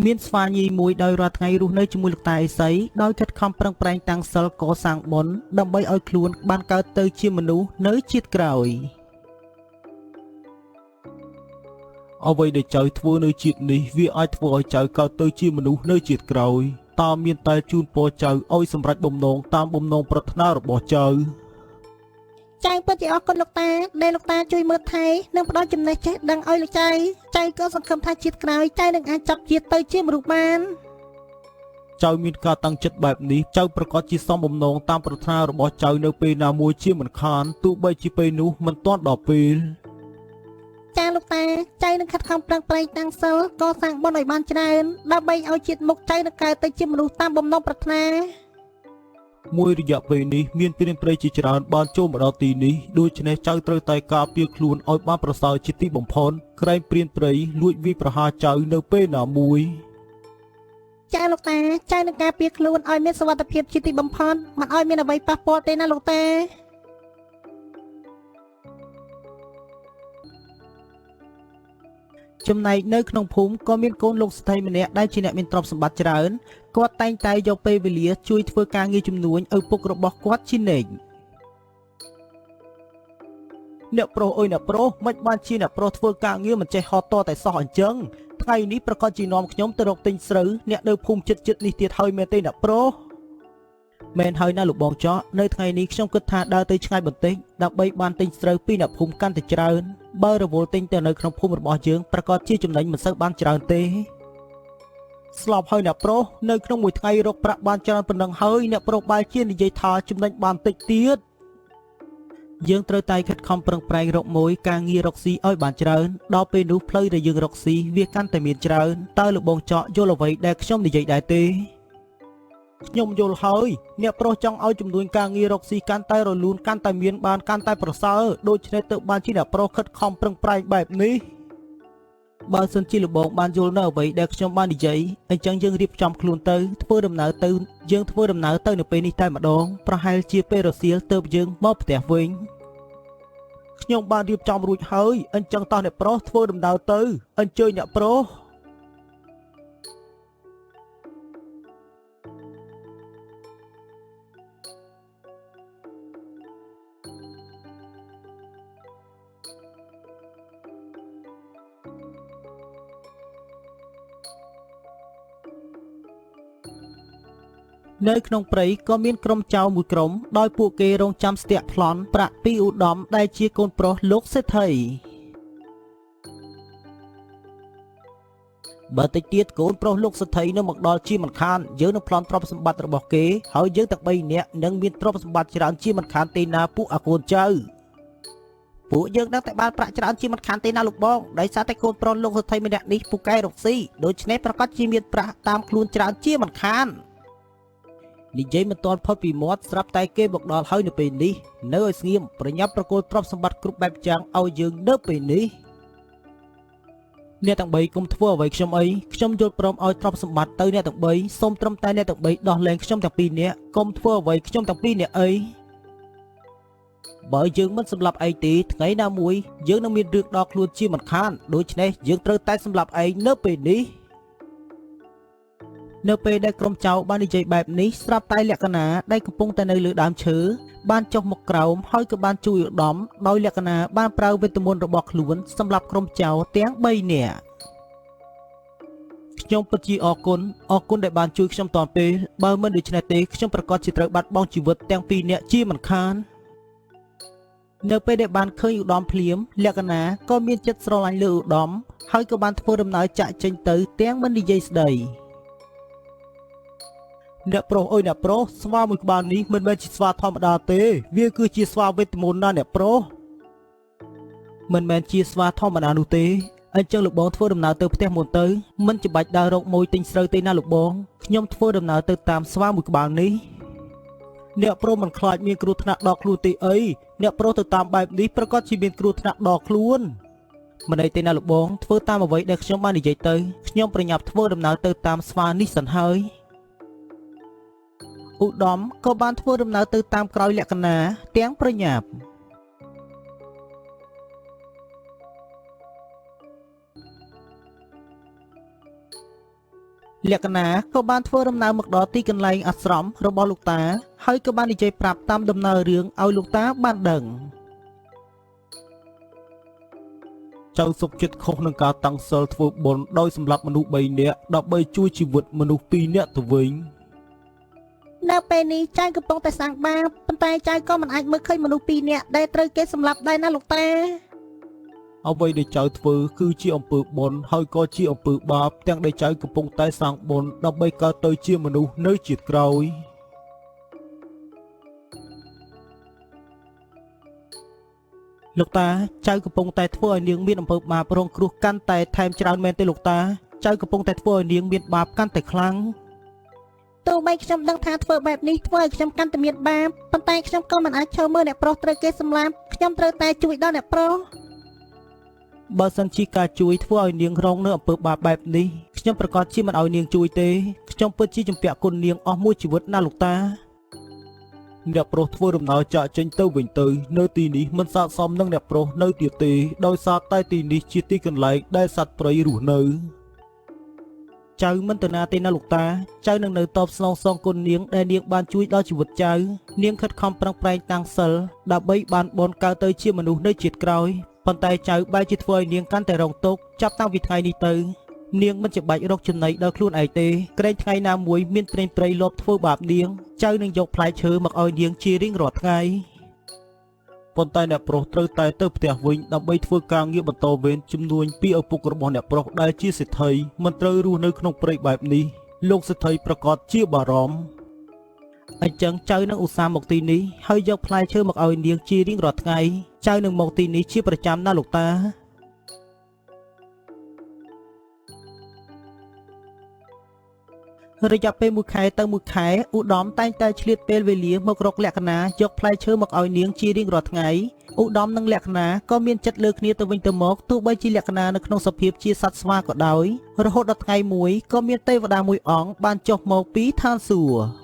មានស្វាញីមួយដោយរាល់ថ្ងៃរស់នៅជាមួយលោកតាឥសីដោយខិតខំប្រឹងប្រែងតាំងសិលកសាងបុណ្យដើម្បីឲ្យខ្លួនបានកើតទៅជាមនុស្សនៅជាតិក្រោយអ្វីដែលចៅធ្វើនៅជាតិនេះវាអាចធ្វើឲ្យចៅកើតទៅជាមនុស្សនៅជាតិក្រោយតើមានតែជូនពរចៅឲ្យសម្រេចបំណងតាមបំណងប្រាថ្នារបស់ចៅចៅពិតជាអរគុណលោកតាដែលលោកតាជួយមើលថែនិងផ្ដល់ចំណេះចេះដឹងឲ្យលោកចៅក៏សង្ឃឹមថាជាតិក្រោយចៅនឹងអាចចាប់ជាតិទៅជាមនុស្សបានចៅមានការតាំងចិត្តបែបនេះចៅប្រកាសជាសំបំណងតាមប្រាថ្នារបស់ចៅនៅពេលណាមួយជាមិនខានទោះបីជាពេលនោះមិនទាន់ដល់ពេលចាលោកតាចៅនឹងខិតខំប្រឹងប្រែងតាំងសិលកសាងបុណ្យឲ្យបានច្រើនដើម្បីឲ្យជាតិមុខចៅនឹងកើតទៅជាមនុស្សតាមបំណងប្រាថ្នាមួយរយៈពេលនេះមានព្រានព្រៃជាច្រើនបានចូលមកដល់ទីនេះដូច្នេះចៅត្រូវតែការពារខ្លួនឲ្យបានប្រសើរជាទីបំផុតក្រែងព្រានព្រៃលួចវាយប្រហារចៅនៅពេលណាមួយចាលោកតាចៅនឹងការពារខ្លួនឲ្យមានសុវត្ថិភាពជាទីបំផុតមិនឲ្យមានអ្វីប៉ះពាល់ទេណាលោកតាចំណែកនៅក្នុងភូមិក៏មានកូនលោកស្រីម្នាក់ដែលជាអ្នកមានទ្រព្យសម្បត្តិច្រើនគាត់តែងតែយកពេលវេលាជួយធ្វើការងារជំនួញឪពុករបស់គាត់ជានិច្ចអ្នកប្រុសអើយអ្នកប្រុសមិនបានជាអ្នកប្រុសធ្វើការងារមិនចេះហត់តតែសោះអញ្ចឹងថ្ងៃនេះប្រកាសជានាំខ្ញុំទៅរកទិញស្រូវអ្នកនៅភូមិចិត្តនេះទៀតហើយមែនទេអ្នកប្រុសមែនហើយណាលោកបងចော့នៅថ្ងៃនេះខ្ញុំគិតថាដើរទៅឆ្ងាយបន្តិចដើម្បីបានទិញស្រូវពីអ្នកភូមិកាន់តែច្រើនបើរវល់ទិញទៅនៅក្នុងភូមិរបស់យើងប្រកាសជាចំណេញមិនសូវបានច្រើនទេស្លាប់ហើយអ្នកប្រុសនៅក្នុងមួយថ្ងៃរកប្រាក់បានច្រើនប៉ុណ្ណឹងហើយអ្នកប្រុសបែរជានិយាយថាចំណេញបានតិចទៀតយើងត្រូវតែខិតខំប្រឹងប្រែងរកមួយការងាររកស៊ីឲ្យបានច្រើនដល់ពេលនោះផ្លូវដែលយើងរកស៊ីវាកាន់តែមានច្រើនតើលោកបងចော့យល់អ្វីដែលខ្ញុំនិយាយដែរទេខ្ញុំយល់ហើយអ្នកប្រុសចង់ឲ្យចំនួនការងាររកស៊ីកាន់តែរលូនកាន់តែមានបានកាន់តែប្រសើរដូច្នេះទើបបានជាអ្នកប្រុសខិតខំប្រឹងប្រែងបែបនេះបើសិនជាលោកបងបានយល់នៅអ្វីដែលខ្ញុំបាននិយាយអញ្ចឹងយើងរៀបចំខ្លួនទៅធ្វើដំណើរទៅនៅពេលនេះតែម្ដងប្រហែលជាពេលរសៀលទើបយើងមកផ្ទះវិញខ្ញុំបានរៀបចំរួចហើយអញ្ចឹងតោះអ្នកប្រុសធ្វើដំណើរទៅអញ្ជើញអ្នកប្រុសនៅក្នុងព្រៃក៏មានក្រុមចៅមួយក្រុមដោយពួកគេរងចាំស្ទាក់ប្លន់ប្រាក់ពីឧត្តមដែលជាកូនប្រុសលោកសេដ្ឋីបើតិចទៀតកូនប្រុសលោកសេដ្ឋីនៅមកដល់ជាមិនខានយើងនឹងប្លន់ទ្រព្យសម្បត្តិរបស់គេហើយយើងទាំង3នាក់នឹងមានទ្រព្យសម្បត្តិច្រើនជាមិនខានទេណាពួកអាកូនចៅពួកយើងនឹងតែបានប្រាក់ច្រើនជាមិនខានទេណាលោកបងដោយសារតែកូនប្រុសលោកសេដ្ឋីម្នាក់នេះពូកែរកស៊ីដូច្នេះប្រកាសជាមានប្រាក់តាមខ្លួនច្រើនជាមិនខាននិយាយមិនទាន់ផុតពីមាត់ស្រាប់តែគេមកដល់ហើយនៅពេលនេះនៅឲ្យស្ងៀមប្រញាប់ប្រគល់ទ្រព្យសម្បត្តិគ្រប់បែបយ៉ាងឲ្យយើងនៅពេលនេះអ្នកទាំង3កុំធ្វើអ្វីខ្ញុំអីខ្ញុំយល់ព្រមឲ្យទ្រព្យសម្បត្តិទៅអ្នកទាំង3សូមត្រឹមតែអ្នកទាំង3ដោះលែងខ្ញុំទាំង2នាក់កុំធ្វើអ្វីខ្ញុំទាំង2នាក់អីបើយើងមិនសម្លាប់ឯងទេថ្ងៃណាមួយយើងនឹងមានរឿងដល់ខ្លួនជាមិនខានដូច្នេះយើងត្រូវតែសម្លាប់ឯងនៅពេលនេះនៅពេលដែលក្រុមចៅបាននិយាយបែបនេះស្រាប់តែលក្ខណៈដែលកំពុងតែនៅលើដើមឈើបានចុះមកក្រោមហើយក៏បានជួយឧត្តមដោយលក្ខណៈបានប្រើវេទមន្តរបស់ខ្លួនសម្រាប់ក្រុមចៅទាំង3នាក់ខ្ញុំពិតជាអរគុណដែលបានជួយខ្ញុំតាន់ពេលបើមិនដូច្នេះទេខ្ញុំប្រកាសជាត្រូវបាត់បង់ជីវិតទាំង2នាក់ជាមិនខាននៅពេលដែលបានឃើញឧត្តមភ្លាមលក្ខណៈក៏មានចិត្តស្រឡាញ់លើឧត្តមហើយក៏បានធ្វើដំណើរចាក់ចេញទៅទាំងមិននិយាយស្ដីអ្នកប្រុសអើយអ្នកប្រុសស្វាមួយក្បាលនេះមិនមែនជាស្វាធម្មតាទេវាគឺជាស្វាវេទមន្តណាអ្នកប្រុសមិនមែនជាស្វាធម្មតានោះទេអញ្ចឹងលោកបងធ្វើដំណើរទៅផ្ទះមុនទៅមិនចាំបាច់ដើររកមួយទិញស្រូវទេណាលោកបងខ្ញុំធ្វើដំណើរទៅតាមស្វាមួយក្បាលនេះអ្នកប្រុសមិនខ្លាចមានគ្រោះថ្នាក់ដល់ខ្លួនទេអីអ្នកប្រុសទៅតាមបែបនេះប្រកាសជាមានគ្រោះថ្នាក់ដល់ខ្លួនមិនអីទេណាលោកបងធ្វើតាមអ្វីដែលខ្ញុំបាននិយាយទៅខ្ញុំប្រញាប់ធ្វើដំណើរទៅតាមស្វានេះសិនហើយឧត្តមក៏បានធ្វើដំណើរទៅតាមក្រោយលក្ខណៈទាំងប្រញាប់ លក្ខណៈក៏បានធ្វើដំណើរមកដល់ទីកន្លែងអាស្រមរបស់លោកតាហើយក៏បាននិយាយប្រាប់តាមដំណើររឿងឲ្យលោកតាបានដឹងចៅសុកចិត្តខុសនឹងការតាំងសិលធ្វើបុណ្យដោយសម្លាប់មនុស្ស3នាក់ដើម្បីជួយជីវិតមនុស្ស2នាក់ទៅវិញនៅពេលនេះចៅកំពុងតែសាងបាបប៉ុន្តែចៅក៏មិនអាចមើលឃើញមនុស្ស2នាក់ដែលត្រូវគេសម្លាប់ដែរណាលោកតាអ្វីដែលចៅធ្វើគឺជាអំពើបុណ្យហើយក៏ជាអំពើបាបទាំងដែលចៅកំពុងតែសាងបុណ្យដើម្បីកើតទៅជាមនុស្សនៅជាតិក្រោយលោកតាចៅកំពុងតែធ្វើឲ្យនាងមានអំពើបាបរងគ្រោះកាន់តែថែមច្រើនមែនទេលោកតាចៅកំពុងតែធ្វើឲ្យនាងមានបាបកាន់តែខ្លាំងទោះបីខ្ញុំដឹងថាធ្វើបែបនេះធ្វើឲ្យខ្ញុំកាន់តែមានបាបប៉ុន្តែខ្ញុំក៏មិនអាចឈរមើលអ្នកប្រុសត្រូវគេសម្លាប់ខ្ញុំត្រូវតែជួយដល់អ្នកប្រុសបើសិនជាការជួយធ្វើឲ្យនាងរងនៅអំពើបាបបែបនេះខ្ញុំប្រកាសជាមិនឲ្យនាងជួយទេខ្ញុំពិតជាជំពាក់គុណនាងអស់មួយជីវិតណាលោកតាអ្នកប្រុសធ្វើដំណើរចាក់ចេញទៅវិញទៅនៅទីនេះមិនស័ក្តិសមនឹងអ្នកប្រុសនៅទៀតទេដោយសារតែទីនេះជាទីកន្លែងដែលសត្វព្រៃរស់នៅចៅមិនទៅណាទេណាលោកតាចៅនឹងនៅតបស្នងសងគុណនាងដែលនាងបានជួយដល់ជីវិតចៅនាងខិតខំប្រឹងប្រែងតាំងសិលដើម្បីបានបនកើតទៅជាមនុស្សនៅជាតិក្រោយប៉ុន្តែចៅបែរជាធ្វើឲ្យនាងកាន់តែរងទុក្ខចាប់តាំងពីថ្ងៃនេះទៅនាងមិនចាំបាច់រកចំណីដល់ខ្លួនឯងទេក្រែងថ្ងៃណាមួយមានព្រេងព្រៃលបធ្វើបាបនាងចៅនឹងយកផ្លែឈើមកឲ្យនាងជារៀងរាល់ថ្ងៃប៉ុន្តែអ្នកប្រុសត្រូវតែទៅផ្ទះវិញដើម្បីធ្វើការងារបន្តវេនជំនួញពីឪពុករបស់អ្នកប្រុសដែលជាសេដ្ឋីមិនត្រូវរស់នៅក្នុងព្រៃបែបនេះលោកសេដ្ឋីប្រកាសជាបារម្ភអញ្ចឹងចៅនឹងឧស្សាហ៍មកទីនេះហើយយកផ្លែឈើមកឲ្យនាងជារៀងរាល់ថ្ងៃចៅនឹងមកទីនេះជាប្រចាំណាលោកតារយៈពេល1ខែទៅ1ខែឧត្តមតែងតែឆ្លៀតពេលវេលាមករកលក្ខណៈយកផ្លែឈើមកឲ្យនាងជារៀងរាល់ថ្ងៃឧត្តមនិងលក្ខណៈក៏មានចិត្តលើគ្នាទៅវិញទៅមកទោះបីជាលក្ខណៈនៅក្នុងសភាពជាសត្វស្វាក៏ដោយរហូតដល់ថ្ងៃមួយក៏មានទេវតាមួយអង្គបានចុះមកពីឋានសួគ៌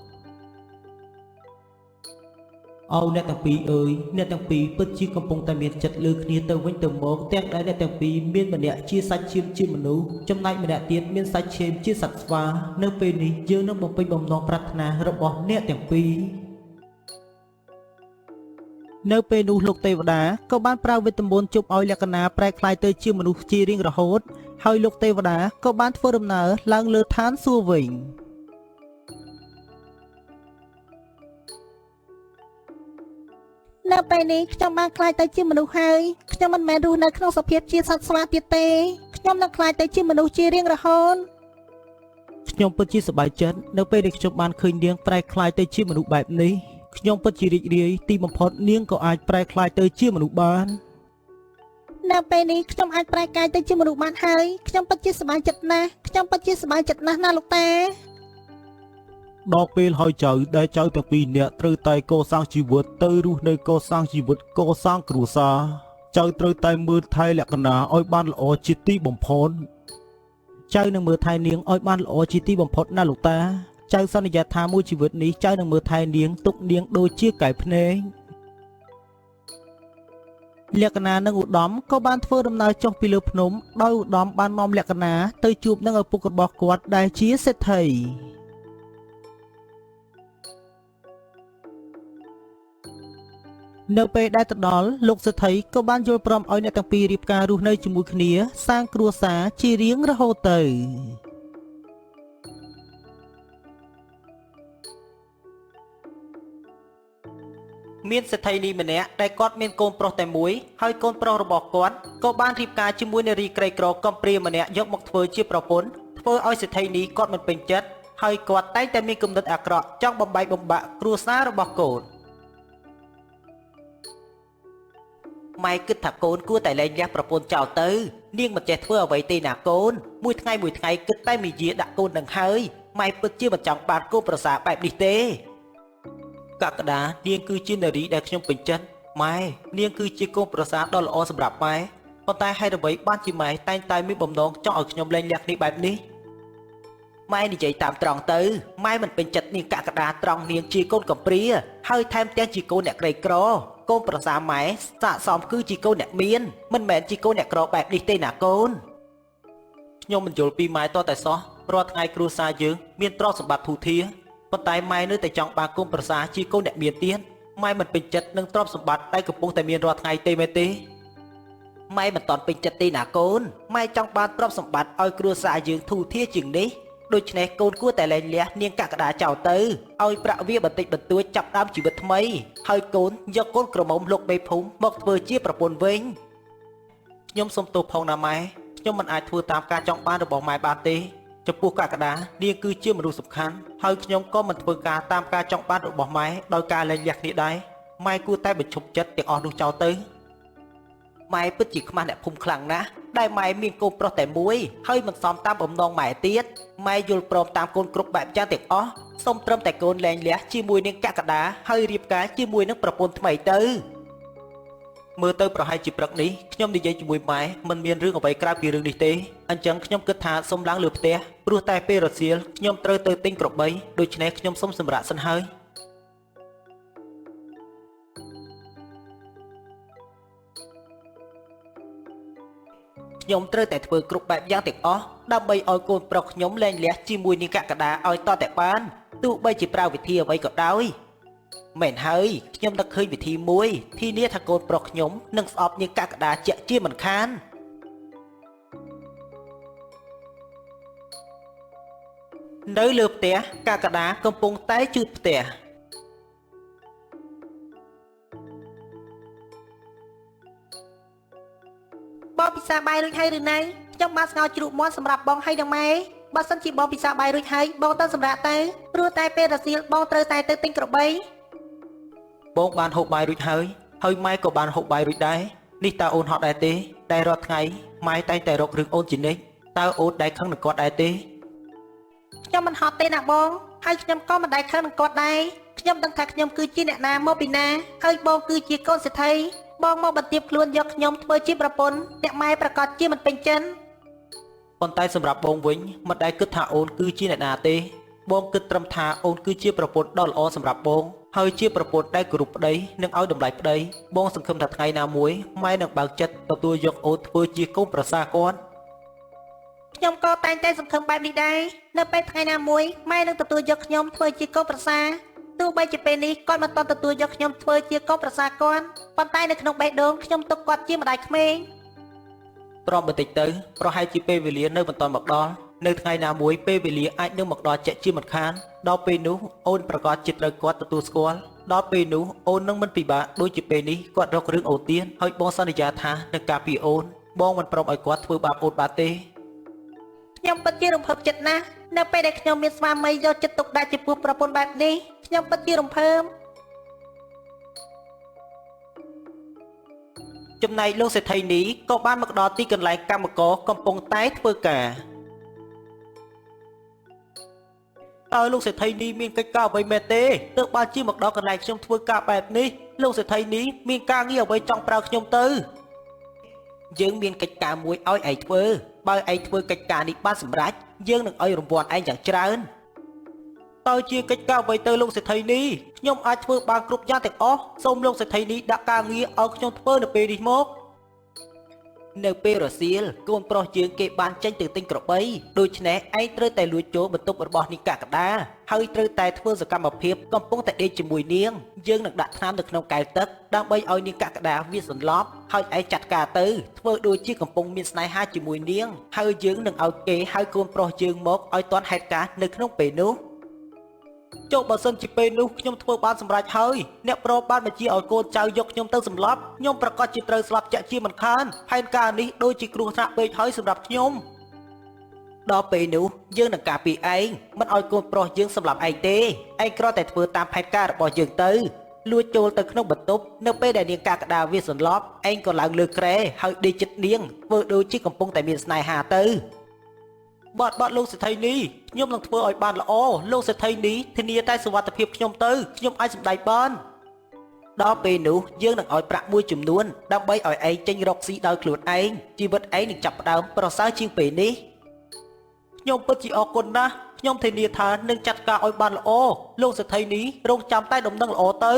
អូអ្នកទាំងពីរអើយអ្នកទាំងពីរពិតជាកំពុងតែមានចិត្តលើគ្នាទៅវិញទៅមកទាំងដែលអ្នកទាំងពីរមានម្នាក់ជាសាច់ឈាមជាមនុស្សចំណែកម្នាក់ទៀតមានសាច់ឈាមជាសត្វស្វានៅពេលនេះយើងនឹងបំពេញបំណងប្រាថ្នារបស់អ្នកទាំងពីរនៅពេលនោះលោកទេវតាក៏បានប្រើវេទមន្តជប់ឲ្យលក្ខណៈប្រែក្លាយទៅជាមនុស្សជារៀងរហូតហើយលោកទេវតាក៏បានធ្វើដំណើរឡើងលើឋានសួគ៌វិញនៅពេលនេះខ្ញុំបានខ្លាចទៅជាមនុស្សហើយខ្ញុំមិនមែនរស់នៅក្នុងសភាពជាសត្វស្វាទៀតទេខ្ញុំនឹងខ្លាចទៅជាមនុស្សជារៀងរហូតខ្ញុំពិតជាសប្បាយចិត្តនៅពេលដែលខ្ញុំបានឃើញនាងប្រែក្លាយទៅជាមនុស្សបែបនេះខ្ញុំពិតជារីករាយទីបំផុតនាងក៏អាចប្រែក្លាយទៅជាមនុស្សបាននៅពេលនេះខ្ញុំអាចប្រែកាយទៅជាមនុស្សបានហើយខ្ញុំពិតជាសប្បាយចិត្តណាស់ខ្ញុំពិតជាសប្បាយចិត្តណាស់ណាលោកតាដល់ពេលហើយចៅដែលចៅទាំងពីរនាក់ត្រូវតែកសាងជីវិតទៅរស់នៅកសាងជីវិតកសាងគ្រួសារចៅត្រូវតែមើលថែលក្ខណៈឲ្យបានល្អជាទីបំផុតចៅនឹងមើលថែនាងឲ្យបានល្អជាទីបំផុតណាលោកតាចៅសន្យាថាមួយជីវិតនេះចៅនឹងមើលថែនាងទុកនាងដូចជាកែវភ្នែកលក្ខណៈនិងឧត្តមក៏បានធ្វើដំណើរចុះពីលើភ្នំដោយឧត្តមបាននាំលក្ខណៈទៅជួបនឹងឪពុករបស់គាត់ដែលជាសេដ្ឋីនៅពេលដែលទៅដល់លោកសេដ្ឋីក៏បានយល់ព្រមឲ្យអ្នកទាំងពីររៀបការរស់នៅជាមួយគ្នាសាងគ្រួសារជារៀងរហូតទៅមានសេដ្ឋីនេះម្នាក់ដែលគាត់មានកូនប្រុសតែមួយហើយកូនប្រុសរបស់គាត់ក៏បានរៀបការជាមួយនារីក្រីក្រកំព្រាម្នាក់យកមកធ្វើជាប្រពន្ធធ្វើឲ្យសេដ្ឋីនេះគាត់មិនពេញចិត្តហើយគាត់តែងតែមានគំនិតអាក្រក់ចង់បំបែកបំបាក់គ្រួសាររបស់កូនម៉ែគិតថាកូនគួរតែលែងលះប្រពន្ធចោលទៅនាងមិនចេះធ្វើអ្វីទេណាកូនមួយថ្ងៃគិតតែមាយាដាក់កូននឹងហើយម៉ែពិតជាមិនចង់បានកូនប្រសាបែបនេះទេកក្កដានាងគឺជានារីដែលខ្ញុំពេញចិត្តម៉ែនាងគឺជាកូនប្រសាដ៏ល្អសម្រាប់ម៉ែប៉ុន្តែហេតុអ្វីបានជាម៉ែតែងតែមានបំណងចង់ឲ្យខ្ញុំលែងលះគ្នាបែបនេះម៉ែនិយាយតាមត្រង់ទៅម៉ែមិនពេញចិត្តនាងកក្កដាត្រង់នាងជាកូនកំព្រាហើយថែមទាំងជាកូនអ្នកក្រីក្រកូនប្រសាម៉ែសាកសមគឺជាកូនអ្នកមានមិនមែនជាកូនអ្នកក្របែបនេះទេណាកូនខ្ញុំមិនយល់ពីម៉ែតតែសោះ រាល់ថ្ងៃគ្រួសារយើងមានទ្រព្យសម្បត្តិធូរធារប៉ុន្តែម៉ែនៅតែចង់បានកូនប្រសារជាកូនអ្នកមានទៀតម៉ែមិនពេញចិត្តនឹងទ្រព្យសម្បត្តិដែលកំពុងតែមានរាល់ថ្ងៃទេមែនទេម៉ែមិនតន់ពេញចិត្តទេណាកូនម៉ែចង់បានទ្រព្យសម្បត្តិឲ្យគ្រួសារយើងធូរធារជាងនេះដូច្នេះកូនគួរតែលែងលះនាងកក្កដាចោលទៅឲ្យប្រាក់វាបន្តិចបន្តួចចាប់ដើមជីវិតថ្មីហើយកូនយកកូនក្រមុំលោកមេភូមិមកធ្វើជាប្រពន្ធវិញខ្ញុំសូមទោសផងណាម៉ែខ្ញុំមិនអាចធ្វើតាមការចង់បានរបស់ម៉ែបានទេចំពោះកក្កដានាងគឺជាមនុស្សសំខាន់ហើយខ្ញុំក៏មិនធ្វើការតាមការចង់បានរបស់ម៉ែដោយការលែងលះគ្នាដែរម៉ែគួរតែបញ្ឈប់ចិត្តទាំងអស់នោះចោលទៅម៉ែពិតជាខ្មាស់អ្នកភូមិខ្លាំងណាស់ដែលម៉ែមានកូនប្រុសតែមួយហើយមិនសមតាមបំណងម៉ែទៀតម៉ែយល់ព្រមតាមកូនគ្រប់បែបយ៉ាងទាំងអស់សូមត្រឹមតែកូនលែងលះជាមួយនឹងកក្កដាហើយរៀបការជាមួយនឹងប្រពន្ធថ្មីទៅមើលទៅប្រហែលជាព្រឹកនេះខ្ញុំនិយាយជាមួយម៉ែមិនមានរឿងអ្វីក្រៅពីរឿងនេះទេអញ្ចឹងខ្ញុំគិតថាសូមឡើងលើផ្ទះព្រោះតែពេលរសៀលខ្ញុំត្រូវទៅទិញក្របីដូច្នេះខ្ញុំសូមសម្រាកសិនហើយខ្ញុំត្រូវតែធ្វើគ្រប់បែបយ៉ាងទាំងអស់ដើម្បីឲ្យកូនប្រុសខ្ញុំលែងលះជាមួយនឹងកក្កដាឲ្យតតែបានទោះបីជាប្រើវិធីអ្វីក៏ដោយមែនហើយខ្ញុំនឹកឃើញវិធីមួយធានាថាកូនប្រុសខ្ញុំនឹងស្អប់នាងកក្កដាជាក់ជាមិនខាននៅលើផ្ទះកក្កដាកំពុងតែជូតផ្ទះបងពិសាបាយរួចហើយឬណៃខ្ញុំបានស្ងោរជ្រូកមាន់សម្រាប់បងហើយនឹងម៉ែបើសិនជាបងពិសាបាយរួចហើយបងទៅសម្រាប់ទៅព្រោះតែពេលរសៀលបងត្រូវតែទៅទិញក្របីបងបានហូបបាយរួចហើយម៉ែក៏បានហូបបាយរួចដែរនេះតើអូនហត់ដែរទេតែរាល់ថ្ងៃម៉ែតែងតែរករឿងអូនជានិច្ចតើអូនដែលខឹងនឹងគាត់ដែរទេខ្ញុំមិនហត់ទេណាបងហើយខ្ញុំក៏មិនដែលខឹងនឹងគាត់ដែរខ្ញុំដឹងថាខ្ញុំគឺជាអ្នកណាមកពីណាហើយបងគឺជាកូនសេដ្ឋីបងមកបន្ទាបខ្លួនយកខ្ញុំធ្វើជាប្រពន្ធអ្នកម៉ែប្រកាសជាមិនពេញចិត្តប៉ុន្តែសម្រាប់បងវិញមិនដែលគិតថាអូនគឺជាអ្នកណាទេបងគិតត្រឹមថាអូនគឺជាប្រពន្ធដ៏ល្អសម្រាប់បងហើយជាប្រពន្ធដែលគោរពប្តីនិងឲ្យតម្លៃប្តីបងសង្ឃឹមថាថ្ងៃណាមួយម៉ែនឹងបើកចិត្តទទួលយកអូនធ្វើជាកូនប្រសារគាត់ខ្ញុំក៏តែងតែសង្ឃឹមបែបនេះដែរនៅពេលថ្ងៃណាមួយម៉ែនឹងទទួលយកខ្ញុំធ្វើជាកូនប្រសារទោះបីជាពេលនេះគាត់មិនទាន់ទទួលយកខ្ញុំធ្វើជាកូនប្រសារគាត់ប៉ុន្តែនៅក្នុងបេះដូងខ្ញុំទុកគាត់ជាម្ដាយក្មេងទ្រាំបន្តិចទៅប្រហែលជាពេលវេលានៅមិនទាន់មកដល់នៅថ្ងៃណាមួយពេលវេលាអាចនឹងមកដល់ជាក់ជាមិនខានដល់ពេលនោះអូនប្រកាសជាត្រូវគាត់ទទួលស្គាល់ដល់ពេលនោះអូននឹងមិនពិបាកដូចជាពេលនេះគាត់រករឿងអូនទៀតហើយបងសន្យាថានឹងការពារអូនបងមិនព្រមឲ្យគាត់ធ្វើបាបអូនបានទេខ្ញុំពិតជារំភើបចិត្តណាស់នៅពេលដែលខ្ញុំមានស្វាមីយកចិត្តទុកដាក់ចំពោះប្រពន្ធបែបនេះខ្ញុំពិតជារំភើបចំណែកលោកសេដ្ឋីនេះក៏បានមកដល់ទីកន្លែងកម្មករកំពុងតែធ្វើការតើលោកសេដ្ឋីនេះមានកិច្ចការអ្វីមែនទេទើបបានជាមកដល់កន្លែងខ្ញុំធ្វើការបែបនេះលោកសេដ្ឋីនេះមានការងារអ្វីចង់ប្រើខ្ញុំទៅយើងមានកិច្ចការមួយឲ្យឯងធ្វើបើឯងធ្វើកិច្ចការនេះបានសម្រេចយើងនឹងឲ្យរង្វាន់ឯងយ៉ាងច្រើនតើជាកិច្ចការអ្វីទៅលោកសេដ្ឋីនេះខ្ញុំអាចធ្វើបានគ្រប់យ៉ាងទាំងអស់សូមលោកសេដ្ឋីនេះដាក់ការងារឲ្យខ្ញុំធ្វើនៅពេលនេះមកនៅពេលរសៀលកូនប្រុសយើងគេបានចេញទៅទិញក្របីដូច្នេះឯងត្រូវតែលួចចូលបន្ទប់របស់នាងកក្កដាហើយត្រូវតែធ្វើសកម្មភាពកំពុងតែដេកជាមួយនាងយើងនឹងដាក់ថ្នាំនៅក្នុងកែវទឹកដើម្បីឲ្យនាងកក្កដាវាសន្លប់ហើយឯងចាត់ការទៅធ្វើដូចជាកំពុងមានស្នេហាជាមួយនាងហើយយើងនឹងឲ្យគេហៅកូនប្រុសយើងមកឲ្យទាន់ហេតុការណ៍នៅក្នុងពេលនោះចុះបើសិនជាពេលនោះខ្ញុំធ្វើបានសម្រេចហើយអ្នកប្រុសបានបញ្ជាឲ្យកូនចៅយកខ្ញុំទៅសម្លាប់ខ្ញុំប្រកាសជាត្រូវស្លាប់ជាក់ជាមិនខានផែនការនេះដូចជាគ្រោះថ្នាក់ពេកហើយសម្រាប់ខ្ញុំដល់ពេលនោះយើងនឹងការពារឯងមិនឲ្យកូនប្រុសយើងសម្លាប់ឯងទេឯងគ្រាន់តែធ្វើតាមផែនការរបស់យើងទៅលួចចូលទៅក្នុងបន្ទប់នៅពេលដែលនាងកក្កដាវាសន្លប់ឯងក៏ឡើងលើគ្រែហើយដេកជិតនាងធ្វើដូចជាកំពុងតែមានស្នេហាទៅបាទលោកសេដ្ឋីនេះខ្ញុំនឹងធ្វើឲ្យបានល្អលោកសេដ្ឋីនេះធានាតែសុវត្ថិភាពខ្ញុំទៅខ្ញុំអាចសម្ដែងបានដល់ពេលនោះយើងនឹងឲ្យប្រាក់មួយចំនួនដើម្បីឲ្យឯងចេញរកស៊ីដោយខ្លួនឯងជីវិតឯងនឹងចាប់ផ្ដើមប្រសើរជាងពេលនេះខ្ញុំពិតជាអរគុណណាស់ខ្ញុំធានាថានឹងចាត់ការឲ្យបានល្អលោកសេដ្ឋីនេះរងចាំតែដំណឹងល្អទៅ